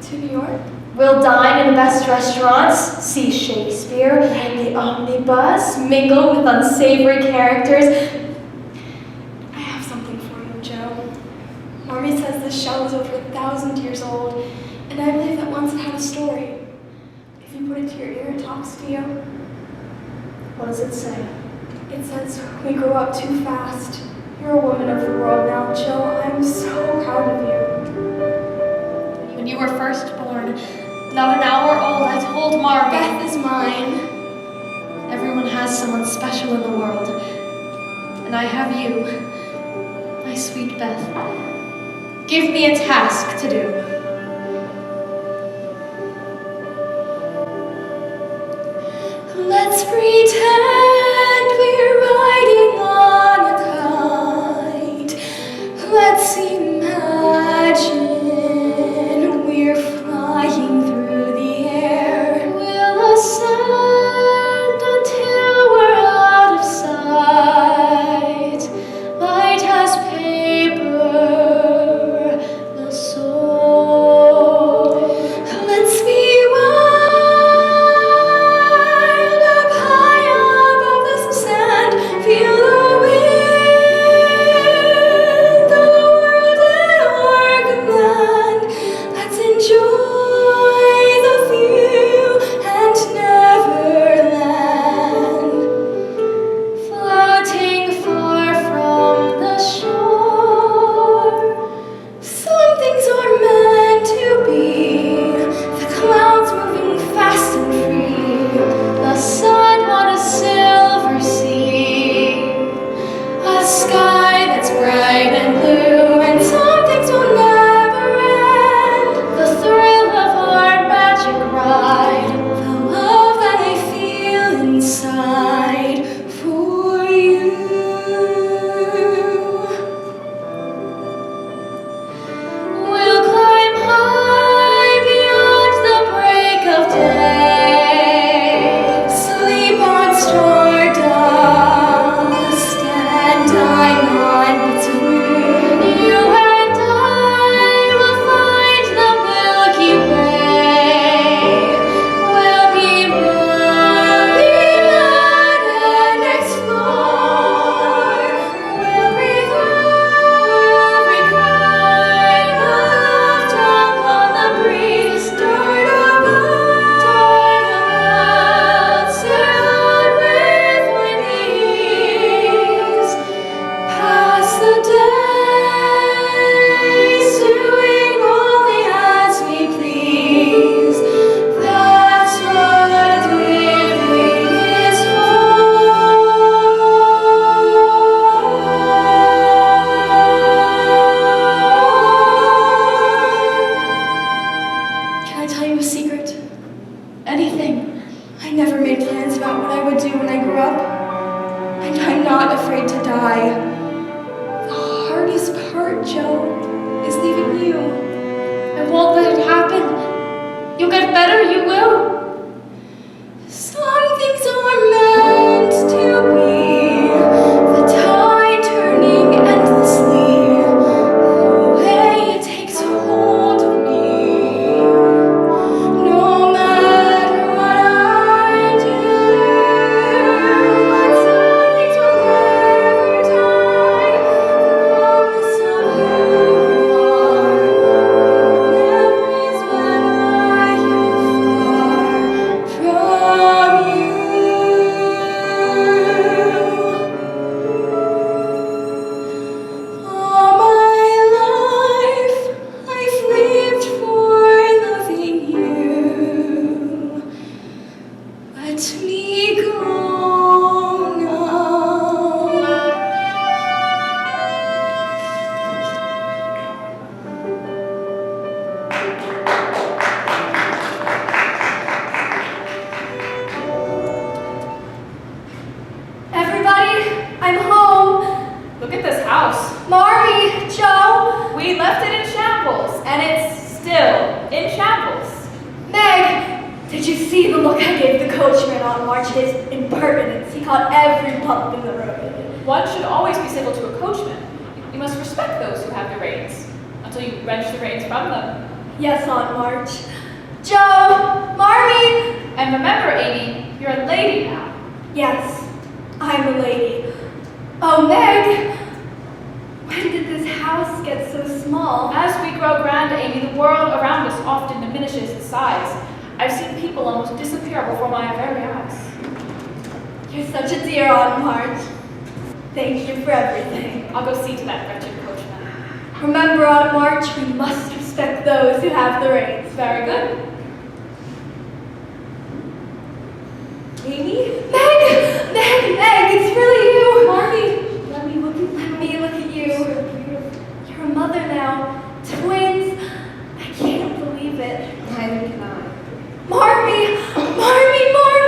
[SPEAKER 4] To New York?
[SPEAKER 1] We'll dine in the best restaurants, see Shakespeare, ride the omnibus, mingle with unsavory characters.
[SPEAKER 4] I have something for you, Jo. Mommy says this shell is over 1,000 years old, and I believe that once it had a story. If you put it to your ear, it talks to you.
[SPEAKER 1] What does it say?
[SPEAKER 4] It says, we grew up too fast. You're a woman of the world now, Jo. I'm so proud of you.
[SPEAKER 1] When you were first born, not an hour old, I told Marvin.
[SPEAKER 4] Beth is mine.
[SPEAKER 1] Everyone has someone special in the world. And I have you, my sweet Beth. Give me a task to do. Let's pretend we're riding on a kite. Let's imagine we're flying through the air. We'll ascend until we're out of sight. Light as paper, we'll soar. Let's be wild up high above the sand. Feel the wind, the world and our command. Let's enjoy the view and Neverland. Floating far from the shore. Some things are meant to be. The clouds moving fast and free. The sun on a silver sea. A sky that's bright and blue. And some things will never end. The thrill of our magic ride. The love that I feel inside for you. We'll climb high beyond the break of day. Sleep on stardust and dine on between. You and I will find the Milky Way. We'll be mad and explore. We'll breathe every cry, love tongue on the breeze. Dart about, sail on with wings. Pass the days doing only as we please. That's what living is for. Can I tell you a secret? Anything. I never made plans about what I would do when I grew up. I
[SPEAKER 4] and I'm not afraid to die. The hardest part, Joe, is leaving you.
[SPEAKER 1] I won't let it happen. You'll get better, you will.
[SPEAKER 4] Some things are meant to be, the tide turning endlessly, the way it takes hold of me. No matter what I do, but some things will never die. The promise of who you are, memories when I am far from you. All my life I've lived for loving you. Let me go now. Everybody, I'm home.
[SPEAKER 6] Look at this house.
[SPEAKER 4] Marty, Joe,
[SPEAKER 6] We left it in shambles, and it's still in shambles.
[SPEAKER 4] Meg, did you see the look I gave the coachman on March? His impertinence. He caught every pup in the road.
[SPEAKER 6] One should always be civil to a coachman. You must respect those who have the reins, until you wrench the reins from them.
[SPEAKER 4] Yes, Aunt March. Joe, Marty.
[SPEAKER 6] And remember, Amy, you're a lady now.
[SPEAKER 4] Yes, I'm a lady. Oh, Meg, when did this house get so small?
[SPEAKER 6] As we grow grand, Amy, the world around us often diminishes in size. I've seen people almost disappear before my very eyes.
[SPEAKER 4] You're such a dear, Aunt March. Thank you for everything.
[SPEAKER 6] I'll go see to that wretched coachman.
[SPEAKER 4] Remember, Aunt March, we must respect those who have the reins.
[SPEAKER 6] Very good.
[SPEAKER 4] Amy? Meg, it's really you.
[SPEAKER 1] Marty, let me look at you.
[SPEAKER 4] Let me look at you. You're a mother now. Twins. I can't believe it.
[SPEAKER 5] Neither can I.
[SPEAKER 4] Marmy!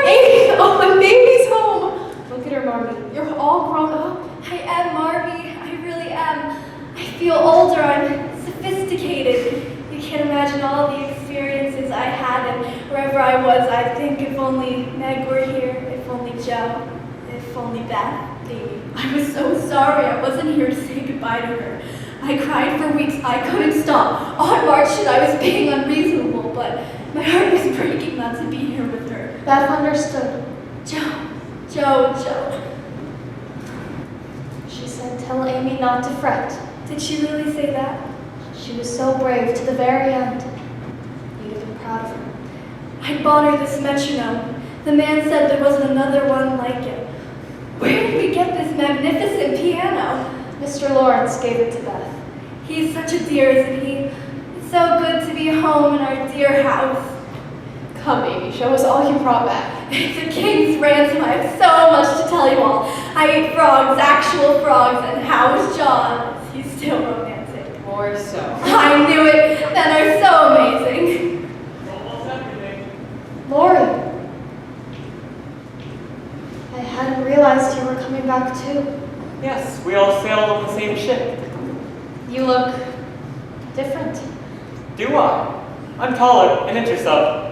[SPEAKER 5] Amy, oh, my baby's home. Look at her, Marmy. You're all grown up.
[SPEAKER 4] I am Marmy. I really am. I feel older. I'm sophisticated. You can't imagine all the experiences I had, and wherever I was, I'd think if only Meg were here, if only Joe, if only Beth, baby. I was so sorry I wasn't here to say goodbye to her. I cried for weeks. I couldn't stop. Aunt March said I was being unreasonable, but my heart was breaking not to be here with her.
[SPEAKER 1] Beth understood.
[SPEAKER 4] Joe.
[SPEAKER 1] She said, tell Amy not to fret.
[SPEAKER 4] Did she really say that?
[SPEAKER 1] She was so brave to the very end. You'd have been proud of her.
[SPEAKER 4] I bought her this metronome. The man said there wasn't another one like it. Where did we get this magnificent piano?
[SPEAKER 1] Mr. Lawrence gave it to Beth.
[SPEAKER 4] He's such a dear, isn't he? It's so good to be home in our dear house.
[SPEAKER 5] Come, Amy, show us all you brought back.
[SPEAKER 4] It's a king's ransom. I have so much to tell you all. I ate frogs, actual frogs, and how was John? Is he still romantic?
[SPEAKER 5] Or so.
[SPEAKER 4] I knew it. Men are so amazing.
[SPEAKER 3] Almost everything.
[SPEAKER 1] Lori! I hadn't realized you were coming back too.
[SPEAKER 3] Yes, we all sailed on the same ship.
[SPEAKER 1] You look different.
[SPEAKER 3] Do I? I'm taller, an inch or so.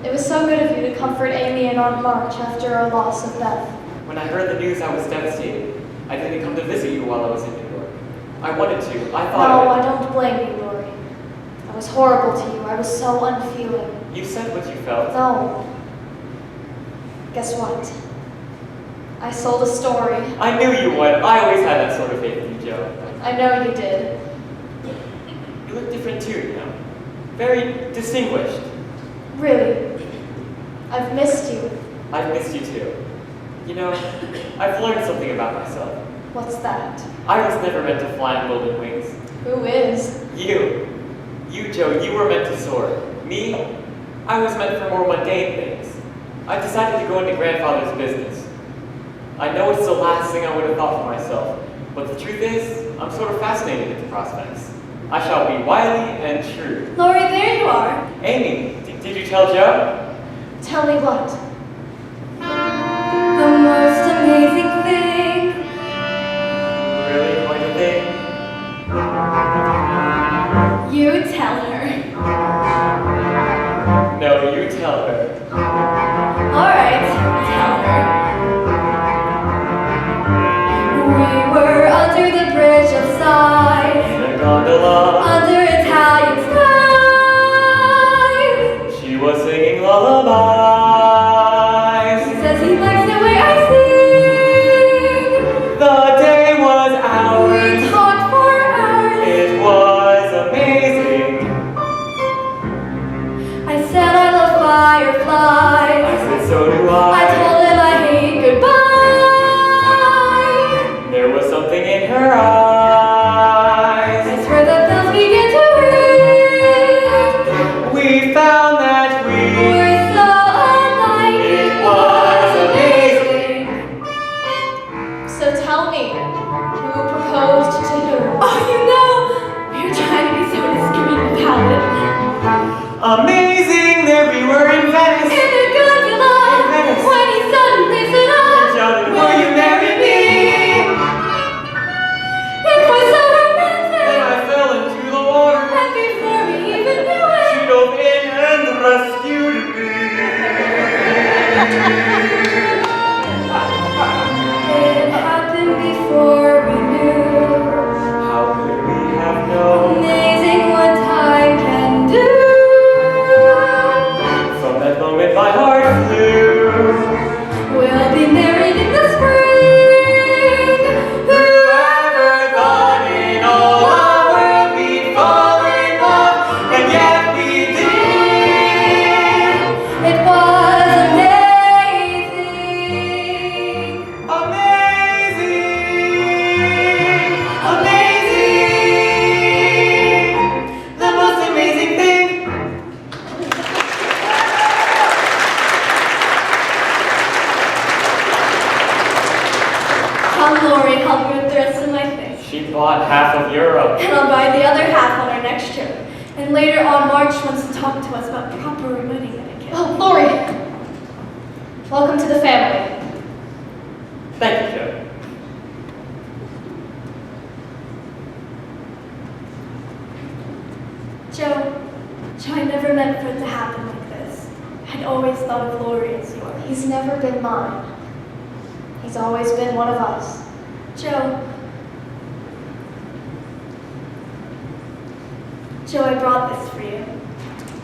[SPEAKER 1] It was so good of you to comfort Amy and Aunt March after our loss of Beth.
[SPEAKER 3] When I heard the news, I was devastated. I didn't come to visit you while I was in New York. I wanted to. I thought
[SPEAKER 1] No,
[SPEAKER 3] of
[SPEAKER 1] I don't blame you, Lori. I was horrible to you. I was so unfeeling.
[SPEAKER 3] it. You said what you felt.
[SPEAKER 1] No. Guess what? I sold a story.
[SPEAKER 3] I knew you would. I always had that sort of faith in you, Joe.
[SPEAKER 1] I know you did.
[SPEAKER 3] You look different too, you know. Very distinguished.
[SPEAKER 1] Really. I've missed you.
[SPEAKER 3] I've missed you too. You know, I've learned something about myself.
[SPEAKER 1] What's that?
[SPEAKER 3] I was never meant to fly on golden wings.
[SPEAKER 1] Who is?
[SPEAKER 3] You, Joe, you were meant to soar. Me, I was meant for more mundane things. I decided to go into grandfather's business. I know it's the last thing I would have thought for myself, but the truth is, I'm sort of fascinated with the prospects. I shall be wily and shrewd.
[SPEAKER 4] Lori, there you are.
[SPEAKER 3] Amy, did you tell Joe?
[SPEAKER 1] Tell me what?
[SPEAKER 4] The most amazing
[SPEAKER 3] She bought half of Europe.
[SPEAKER 4] And I'll buy the other half on our next trip. And later on, March wants to talk to us about proper wedding etiquette.
[SPEAKER 1] Oh, Lori! Welcome to the family.
[SPEAKER 3] Thank you, Joe.
[SPEAKER 4] Joe, I never meant for it to happen like this. I'd always thought of Lori as yours.
[SPEAKER 1] He's never been mine. He's always been one of us.
[SPEAKER 4] Joe, I brought this for you.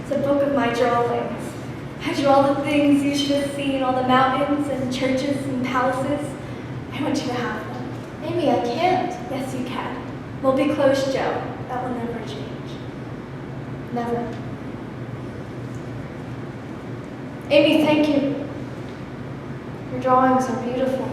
[SPEAKER 4] It's a book of my drawings. I drew all the things you should have seen, all the mountains and churches and palaces. I want you to have them.
[SPEAKER 1] Maybe I can't.
[SPEAKER 4] Yes, you can. We'll be close, Joe. That will never change.
[SPEAKER 1] Never. Amy, thank you. Your drawings are beautiful.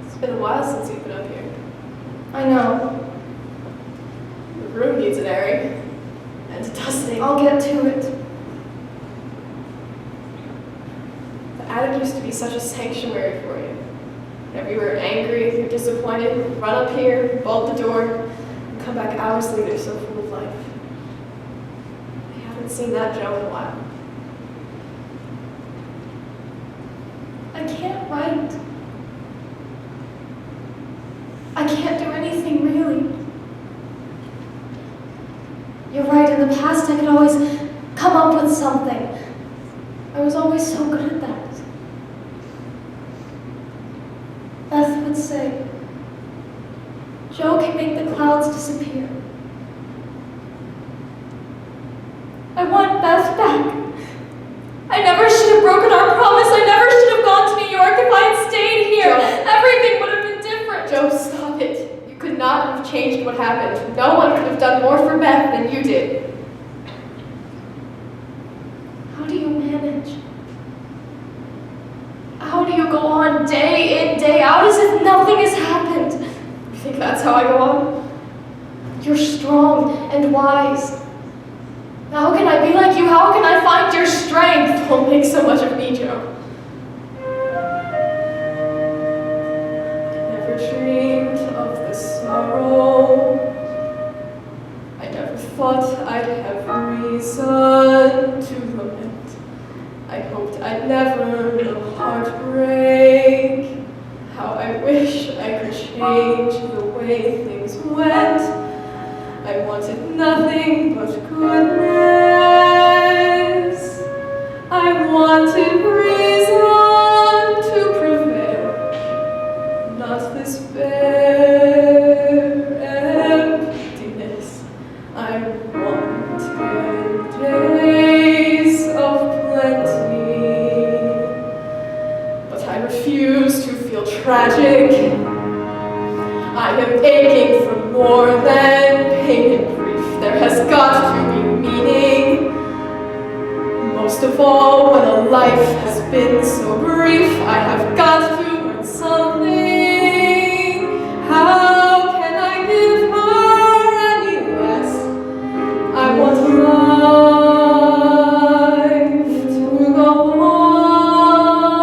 [SPEAKER 5] It's been a while since you've been up here.
[SPEAKER 1] I know.
[SPEAKER 5] The room needs an airing and a dusting.
[SPEAKER 1] I'll get to it.
[SPEAKER 5] The attic used to be such a sanctuary for you. Whenever you were angry or disappointed, you'd run up here, bolt the door, and come back hours later so full of life. I haven't seen that Joe in a while.
[SPEAKER 1] I can't write. I can't do anything really. You're right, in the past I could always come up with something. I was always so good at that. Beth would say, Joe can make the clouds disappear. I want Beth back. I never should have broken our promise. I never should have gone to New York. If I had stayed here, everything would have been different.
[SPEAKER 5] Joe, stop it. You could not have changed what happened. No one could have done more for Beth than you did.
[SPEAKER 1] How do you manage? How do you go on day in, day out as if nothing has happened?
[SPEAKER 5] You think that's how I go on?
[SPEAKER 1] You're strong and wise. How can I be like you? How can I find your strength?
[SPEAKER 5] Don't make so much of me, Joe. I never dreamed of the sorrow. I never thought I'd have reason to lament. I hoped I'd never know heartbreak. How I wish I could change the way things went. I wanted nothing but goodness. I wanted reason to prevail, not this bare emptiness. I wanted days of plenty, but I refuse to feel tragic. I am aching for more than pain and grief. There has got to be meaning. Most of all, when a life has been so brief, I have got to learn something. How can I give her any less? I want life to go on.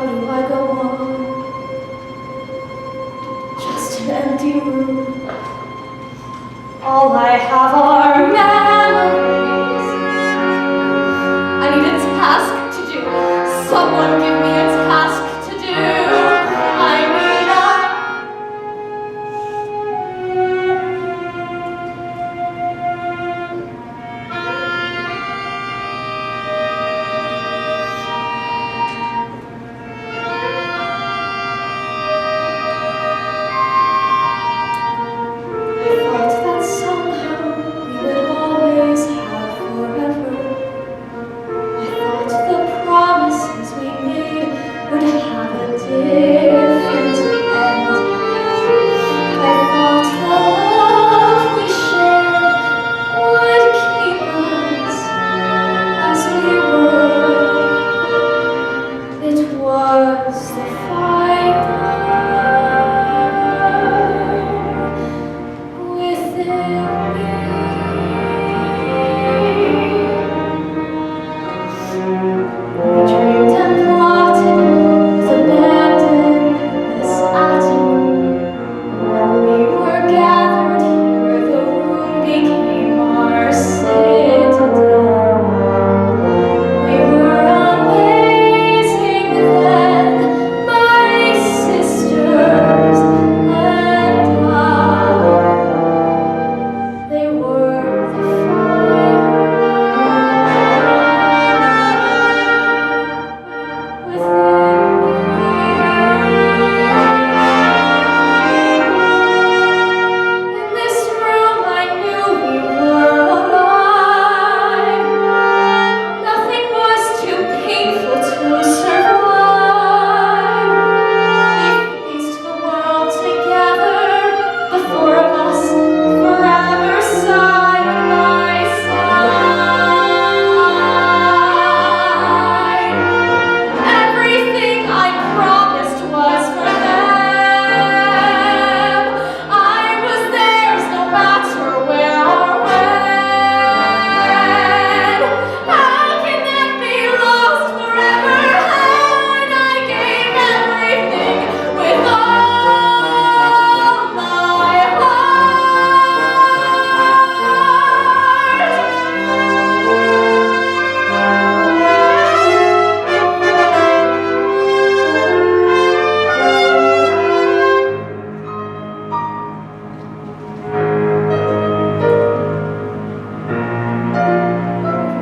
[SPEAKER 1] do I go on? Just an empty room. All I have are memories. I need a task to do. Someone give me a task to do. I need a I thought that somehow we would always have forever. I thought the promises we made would have a different end. I thought the love we shared would keep us as we were. It was the fire within me. We dreamed and plotted, was abandoned this atom. When we were gathered here, the room became our citadel. We were amazing then, my sisters and I. They were the fire within me. In this room I knew we were alive. Nothing was too painful to survive. We faced the world together, the four of us, forever side by side. Everything I promised was for them. I was theirs no matter where or when. How can that be lost forever? And I gave everything with all my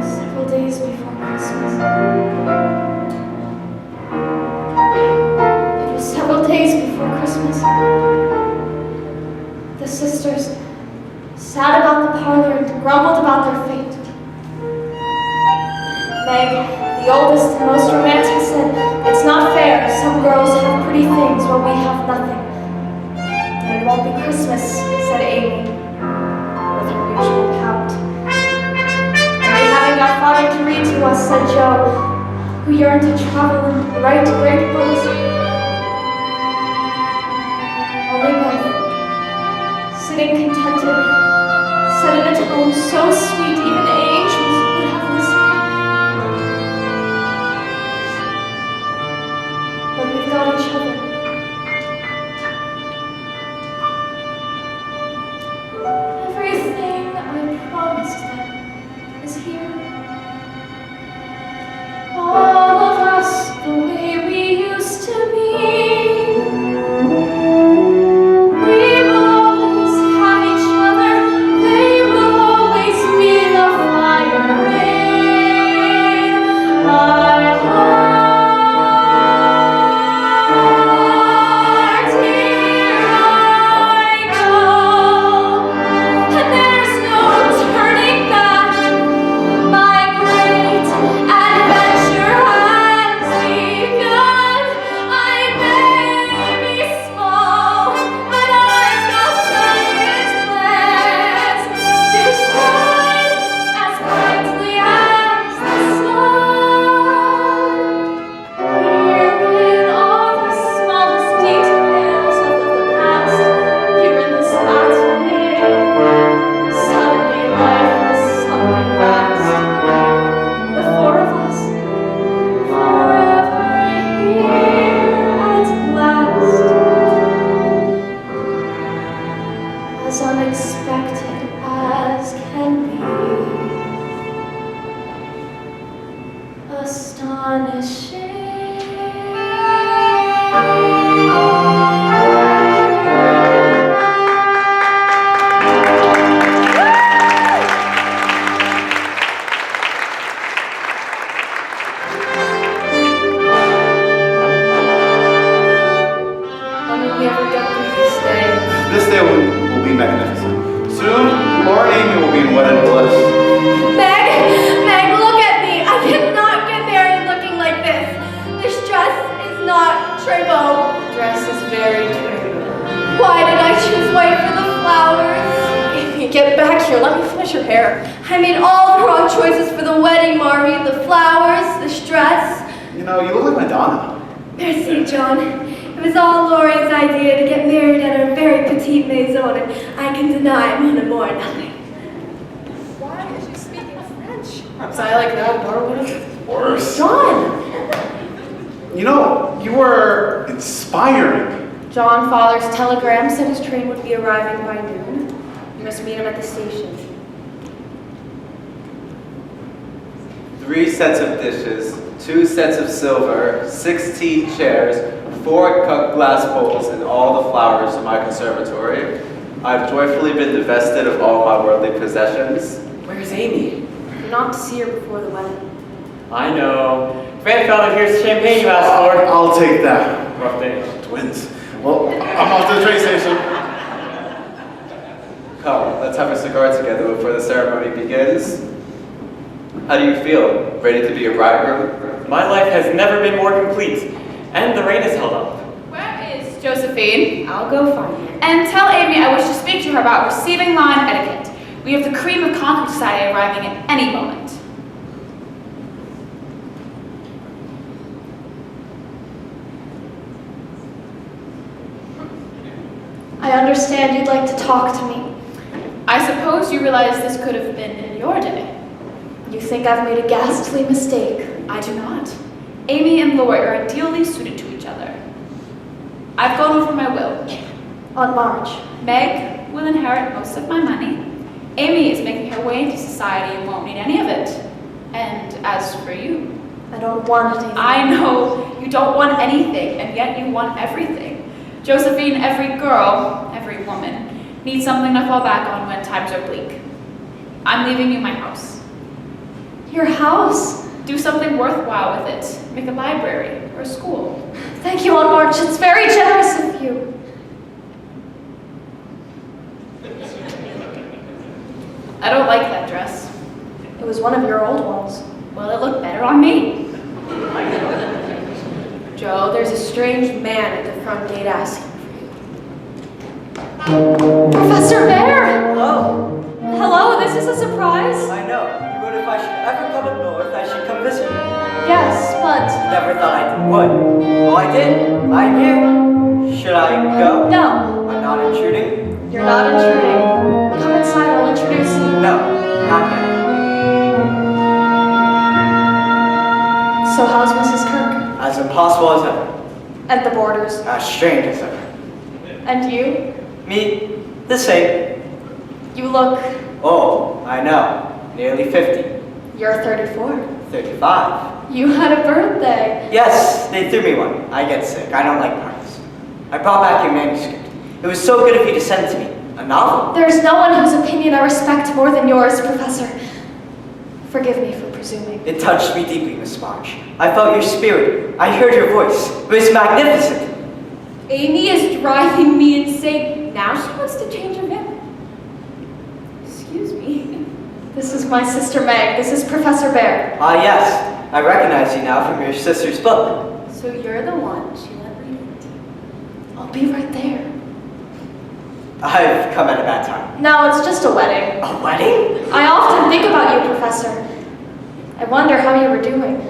[SPEAKER 1] Several days before Christmas. It was several days before Christmas. The sisters sat about the parlor and grumbled about their fate. Meg, the oldest and most romantic, said, "It's not fair. Some girls have pretty things while we have nothing." "And it won't be Christmas," said Amy, with her usual pout. "And we haven't got father to read to us," said Joe, who yearned to travel and write great books. Only Beth, sitting contented, said in a tone so sweet even angels would have listened. "But we've got each other." Everything I promised them is here. All of us the way we used to be. We will always have each other. They will always be the
[SPEAKER 5] When will we ever get through this day?
[SPEAKER 9] This day will be magnificent. Soon, Laura and Amy will be in wedded bliss.
[SPEAKER 4] Meg, look at me. I cannot get married looking like this. This dress is not Trebo.
[SPEAKER 5] Dress is very true.
[SPEAKER 4] Why did I choose white for the flowers?
[SPEAKER 5] Amy, get back here. Let me finish your hair.
[SPEAKER 4] I made all the wrong choices for the wedding, Marmy. The flowers, this dress.
[SPEAKER 9] You know, you look like Madonna.
[SPEAKER 4] Merci, John. It was all Laurie's idea to get married at a very petite maison, and I can deny mon amour nothing.
[SPEAKER 5] Why is she speaking French? Was I like that, or what is it?
[SPEAKER 9] Worse.
[SPEAKER 5] John!
[SPEAKER 9] You know, you were inspiring.
[SPEAKER 1] John Fowler's telegram said his train would be arriving by noon. You must meet him at the station.
[SPEAKER 7] 3 sets of dishes, 2 sets of silver, 16 chairs, 4 cut glass bowls, and all the flowers in my conservatory. I've joyfully been divested of all my worldly possessions.
[SPEAKER 3] Where's Amy?
[SPEAKER 1] You're not to see her before the wedding.
[SPEAKER 3] I know. Grandfather, here's champagne you asked for.
[SPEAKER 9] I'll take that.
[SPEAKER 3] Rough day.
[SPEAKER 9] Twins. Well, I'm off to the train station.
[SPEAKER 7] Come, let's have a cigar together before the ceremony begins. How do you feel? Ready to be a bridegroom?
[SPEAKER 3] My life has never been more complete, and the rain has held up.
[SPEAKER 6] Where is Josephine?
[SPEAKER 1] I'll go find her.
[SPEAKER 6] And tell Amy I wish to speak to her about receiving line etiquette. We have the cream of Concord Society arriving at any moment.
[SPEAKER 1] I understand you'd like to talk to me.
[SPEAKER 6] I suppose you realize this could have been in your day.
[SPEAKER 1] You think I've made a ghastly mistake.
[SPEAKER 6] I do not. Amy and Laura are ideally suited to each other. I've gone over my will.
[SPEAKER 1] Aunt March,
[SPEAKER 6] Meg will inherit most of my money. Amy is making her way into society and won't need any of it. And as for you,
[SPEAKER 1] I don't want anything.
[SPEAKER 6] I know you don't want anything, and yet you want everything. Josephine, every girl, every woman, needs something to fall back on when times are bleak. I'm leaving you my house.
[SPEAKER 1] Your house?
[SPEAKER 6] Do something worthwhile with it. Make a library or a school.
[SPEAKER 1] Thank you, Aunt March. It's very generous of you.
[SPEAKER 6] I don't like that dress.
[SPEAKER 1] It was one of your old ones.
[SPEAKER 6] Well, it looked better on me.
[SPEAKER 5] Joe, there's a strange man at the front gate asking for you.
[SPEAKER 1] Professor Bear!
[SPEAKER 2] Hello.
[SPEAKER 1] Hello, this is a surprise.
[SPEAKER 2] I know. You wrote if I should ever come up north, I should come visit you.
[SPEAKER 1] Yes, but
[SPEAKER 2] Never thought I would. Well, I did. I'm here. Should I go?
[SPEAKER 1] no,
[SPEAKER 2] I'm not intruding.
[SPEAKER 1] you're not intruding. Come inside, I'll introduce you.
[SPEAKER 2] No, not yet.
[SPEAKER 1] So how's Mrs. Kirk?
[SPEAKER 2] As impossible as ever.
[SPEAKER 1] And the boarders?
[SPEAKER 2] As strange as ever.
[SPEAKER 1] And you?
[SPEAKER 2] Me, the same.
[SPEAKER 1] You look,
[SPEAKER 2] Oh, I know. Nearly 50.
[SPEAKER 1] you're 34.
[SPEAKER 2] 35.
[SPEAKER 1] You had a birthday.
[SPEAKER 2] Yes, they threw me one. I get sick. I don't like parties. I brought back your manuscript. It was so good of you to send it to me. A novel.
[SPEAKER 1] There's no one whose opinion I respect more than yours, Professor. Forgive me for presuming.
[SPEAKER 2] It touched me deeply, Miss March. I felt your spirit. I heard your voice. It was magnificent.
[SPEAKER 5] Amy is driving me insane. Now she wants to change her name. Excuse me.
[SPEAKER 1] This is my sister Meg. This is Professor Bear.
[SPEAKER 2] Ah, yes. I recognize you now from your sister's book.
[SPEAKER 5] So you're the one she let me into.
[SPEAKER 1] I'll be right there.
[SPEAKER 2] I've come at a bad time.
[SPEAKER 1] No, it's just a wedding.
[SPEAKER 2] A wedding?
[SPEAKER 1] I often think about you, Professor. I wonder how you were doing.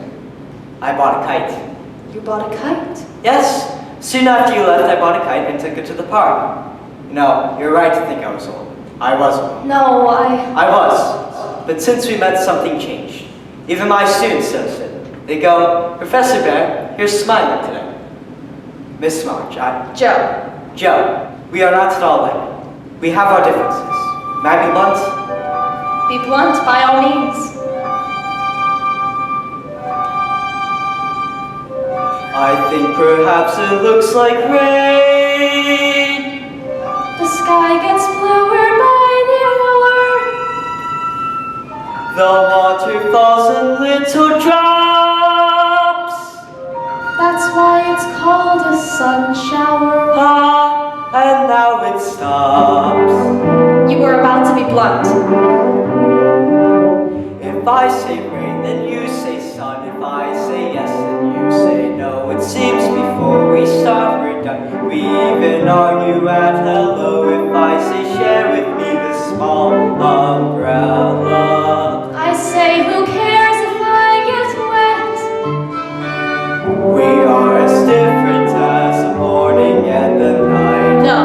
[SPEAKER 2] I bought a kite.
[SPEAKER 1] You bought a kite?
[SPEAKER 2] Yes. Soon after you left, I bought a kite and took it to the park. No, you're right to think I was old. I was old.
[SPEAKER 1] No,
[SPEAKER 2] I was. But since we met, something changed. Even my students noticed it. They go, Professor Bear, you're smiling today. Miss March, Joe, we are not at all alike. We have our differences. May I be blunt?
[SPEAKER 1] Be blunt by all means.
[SPEAKER 2] I think perhaps it looks like rain.
[SPEAKER 1] The sky gets bluer by the hour.
[SPEAKER 2] The water falls in little drops.
[SPEAKER 1] That's why it's called a sun shower.
[SPEAKER 2] Ah, and now it stops.
[SPEAKER 1] You were about to be blunt.
[SPEAKER 2] If I say rain, then you say sun. If I say yes, then you say no. It seems before we start, we're done. We even argue at hello. If I say share with me this small umbrella.
[SPEAKER 1] I say, who cares if I get wet?
[SPEAKER 2] We are as different as the morning and the night.
[SPEAKER 1] No,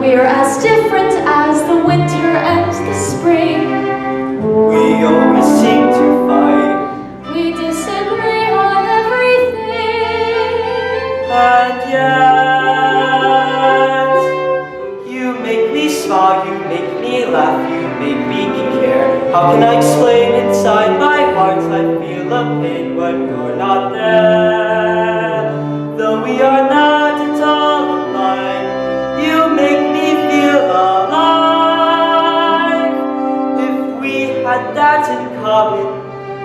[SPEAKER 1] we're as different as the winter and the spring.
[SPEAKER 2] We always seem to fight.
[SPEAKER 1] We disagree on everything.
[SPEAKER 2] And yet, you make me smile, you make me laugh, you make me care. How can I explain inside my heart I feel a pain when you're not there? Though we are not at all alike, you make me feel alive. If we had that in common,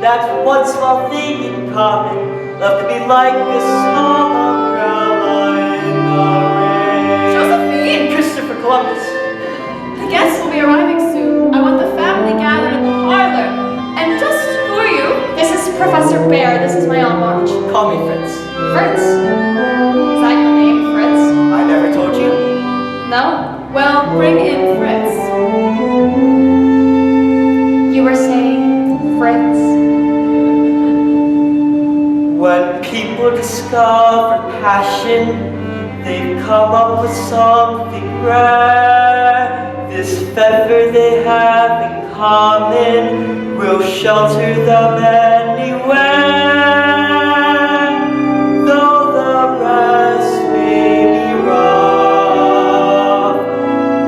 [SPEAKER 2] that one small thing in common, love to be like a small umbrella in the rain.
[SPEAKER 4] Josephine!
[SPEAKER 2] Christopher Columbus.
[SPEAKER 4] The guests will be arriving soon. I want the family gathered in the parlor. And just who are you?
[SPEAKER 1] This is Professor Bear. This is my Aunt March.
[SPEAKER 2] Call me Fritz.
[SPEAKER 1] Fritz? Is that your name, Fritz?
[SPEAKER 2] I never told you.
[SPEAKER 1] No?
[SPEAKER 4] Well, bring in Fritz.
[SPEAKER 1] You were saying Fritz?
[SPEAKER 2] When people discover passion, they've come up with something rare. This feather they have in common will shelter them anywhere. Though the rest may be rough,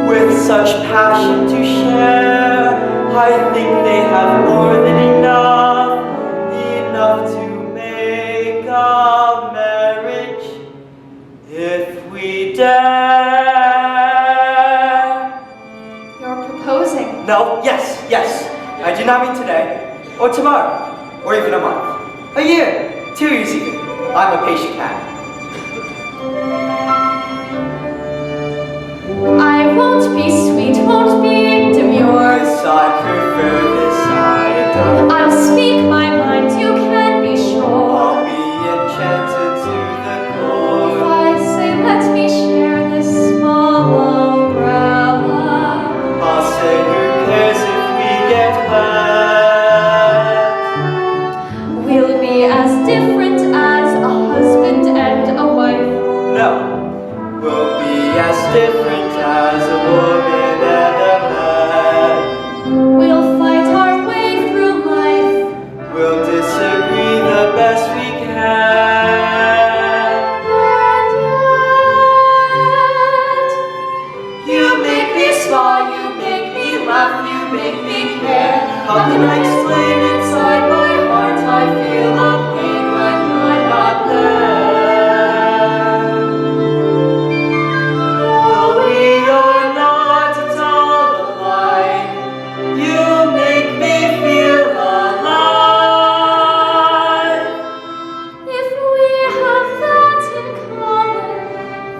[SPEAKER 2] with such passion to share, I think they have more than enough, enough to make a marriage if we dare.
[SPEAKER 1] You're proposing.
[SPEAKER 2] No, yes. I do not mean today, or tomorrow, or even a month, a year, 2 years even. I'm a patient cat.
[SPEAKER 1] I won't be sweet, won't be demure.
[SPEAKER 2] This I prefer, this I adore.
[SPEAKER 1] I'll speak my mind, you can be sure.
[SPEAKER 2] I'll be enchanted to the
[SPEAKER 1] If
[SPEAKER 2] core.
[SPEAKER 1] I say let me share this small umbrella,
[SPEAKER 2] I'll say who cares if we get wet.
[SPEAKER 1] we'll be as different as a husband and a wife.
[SPEAKER 2] No, we'll be as different as a woman and a man.
[SPEAKER 1] We'll fight our way through life.
[SPEAKER 2] We'll disagree the best we can.
[SPEAKER 1] And yet,
[SPEAKER 2] You make me smile, you make me laugh, you make me care. How can I explain inside my heart I feel a pain when you're not there? Though we are not at all alike, you make me feel alive.
[SPEAKER 1] if we have that in common,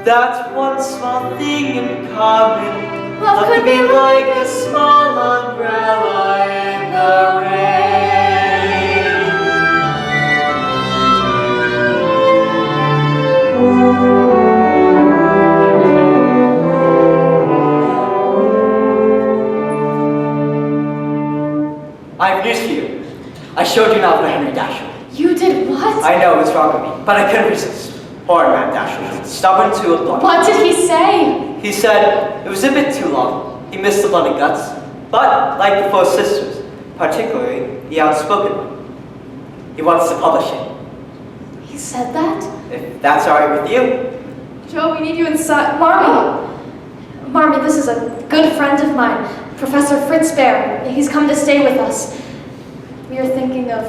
[SPEAKER 2] That one small thing in common,
[SPEAKER 1] love could be
[SPEAKER 2] like a small umbrella in the rain. I have news for you. I showed you novel Henry Dashiell.
[SPEAKER 1] You did what?
[SPEAKER 2] I know it's wrong with me, but I couldn't resist. Poor man Dashiell, stubborn to a point.
[SPEAKER 1] What did he say?
[SPEAKER 2] He said it was a bit too long. He missed the blood and guts, but like the Four Sisters, particularly the outspoken one. He wants to publish it.
[SPEAKER 1] He said that?
[SPEAKER 2] If that's all right with you.
[SPEAKER 4] Joe, we need you inside.
[SPEAKER 1] Marmy! Marmy, this is a good friend of mine, Professor Fritz Bear. He's come to stay with us. We are thinking of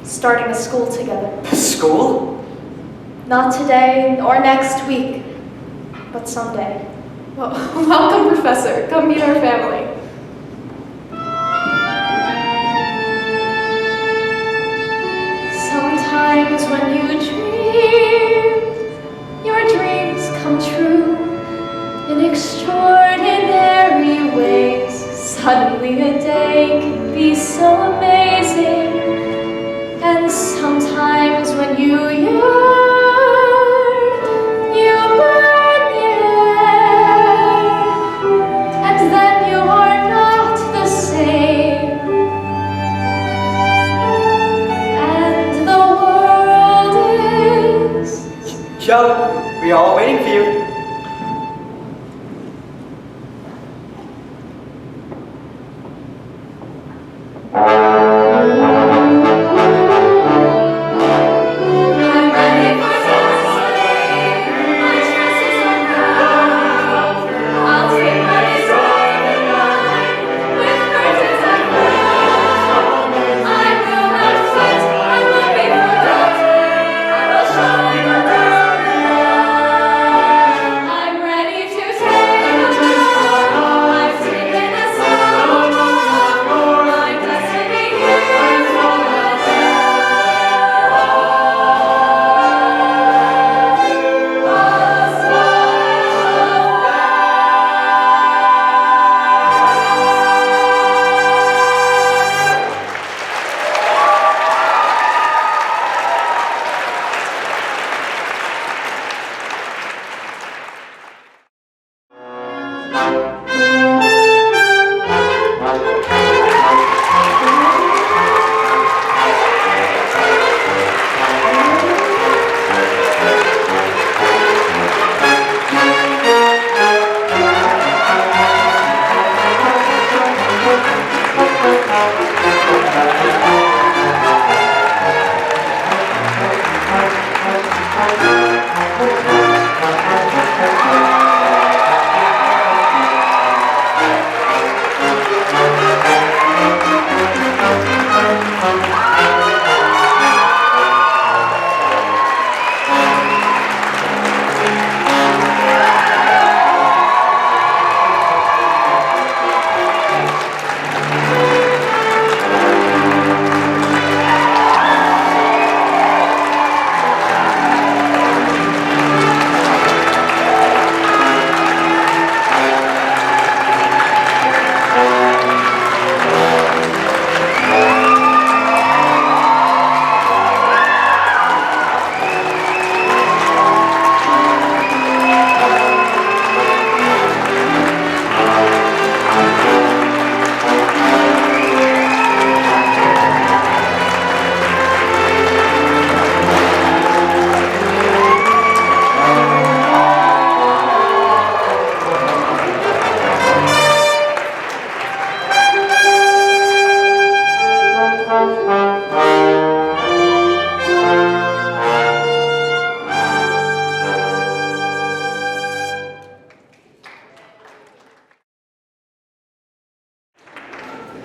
[SPEAKER 1] starting a school together.
[SPEAKER 2] School?
[SPEAKER 1] Not today or next week, but someday.
[SPEAKER 5] Well, welcome, Professor. Come meet our family.
[SPEAKER 1] Sometimes when you dream, your dreams come true in extraordinary ways. Suddenly a day can be so amazing, and sometimes when you yearn, you burn the air, and then you are not the same.
[SPEAKER 2] Joe, we are all waiting for you.
[SPEAKER 1] I'm ready for Saturday. My dresses are brown. I'll take my desire tonight with curtains and brown. I will not fret. I will be forgot. I will shine around. I'm ready to take a bow. I've taken a sound. My destiny is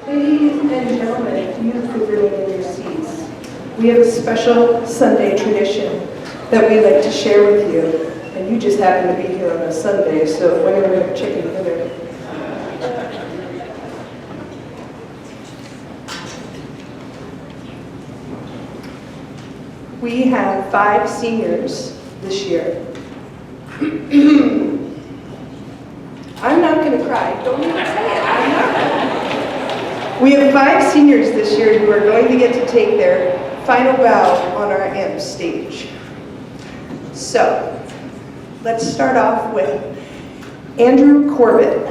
[SPEAKER 11] Ladies and gentlemen, if you could remain in your seats. We have a special Sunday tradition that we'd like to share with you. And you just happen to be here on a Sunday, so we're going to have chicken dinner. We have 5 seniors this year. I'm not going to cry. Don't even say it. I'm not. We have 5 seniors this year who are going to get to take their final bow on our AMP stage. So, let's start off with Andrew Corbett.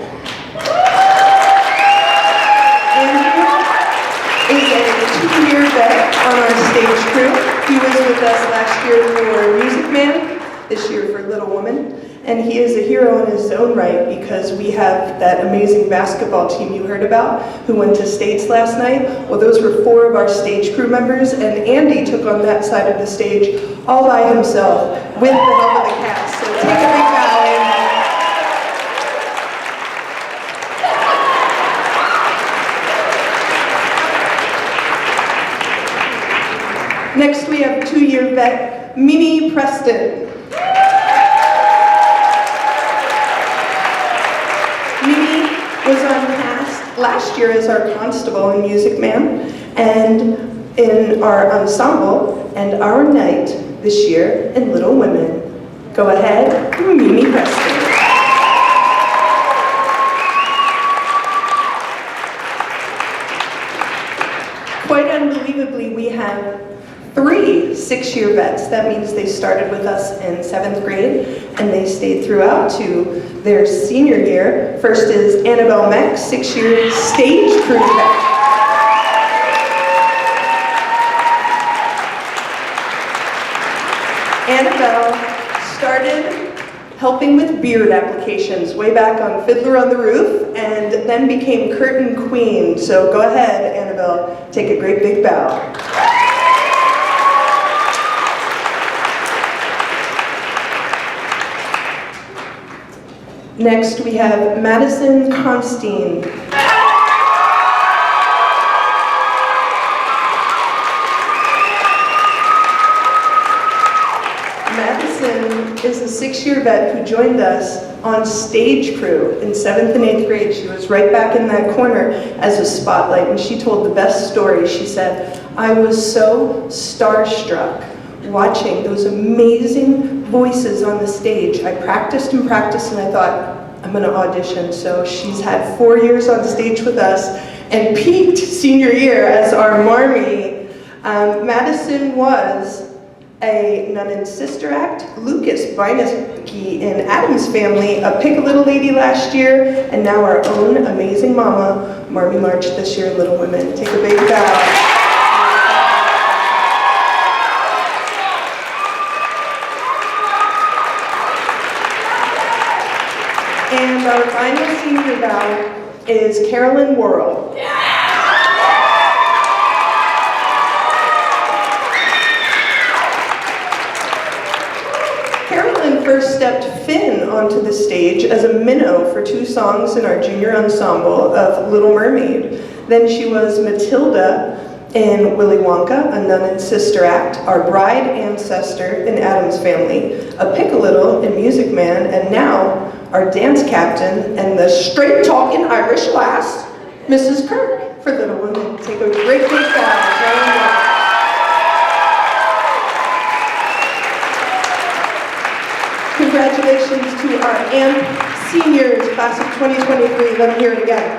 [SPEAKER 11] Andrew is a 2-year vet on our stage crew. He was with us last year for Music Man, this year for Little Woman. And he is a hero in his own right because we have that amazing basketball team you heard about who went to states last night. Well, those were 4 of our stage crew members, and Andy took on that side of the stage all by himself with the help of the cast. So take a big bow, Andy. Next, we have 2-year vet, Mimi Preston. Mimi was on task last year as our constable in Music Man and in our ensemble and our night this year in Little Women. Go ahead, Mimi Preston. Quite unbelievably, we have 3 6-year vets. That means they started with us in 7th grade and they stayed throughout to their senior year. First is Annabelle Meck, 6-year stage crew vet. Annabelle started helping with beard applications way back on Fiddler on the Roof and then became curtain queen. So go ahead, Annabelle, take a great big bow. Next we have Madison Constein. Madison is a 6-year vet who joined us on stage crew in 7th and 8th grade. She was right back in that corner as a spotlight, and she told the best story. She said, "I was so starstruck watching those amazing voices on the stage. I practiced and practiced, and I thought, I'm gonna audition." So she's had 4 years on stage with us and peaked senior year as our Marmee. Madison was a Nun and Sister Act, Lucas Beinecke in Addams Family, a Pick a Little Lady last year, and now our own amazing mama, Marmee March this year in Little Women. Take a big bow. And our final senior bow is Carolyn Worrell. Carolyn first stepped Finn onto the stage as a minnow for 2 songs in our junior ensemble of Little Mermaid. Then she was Matilda in Willy Wonka, a Nun and Sister Act, our bride ancestor in Addams Family, a Pick-a-Little in Music Man, and now our dance captain and the straight-talking Irish lass, Mrs. Kirk, for Little Women. Take a great big bow. Congratulations to our AMP seniors, class of 2023. Let me hear it again.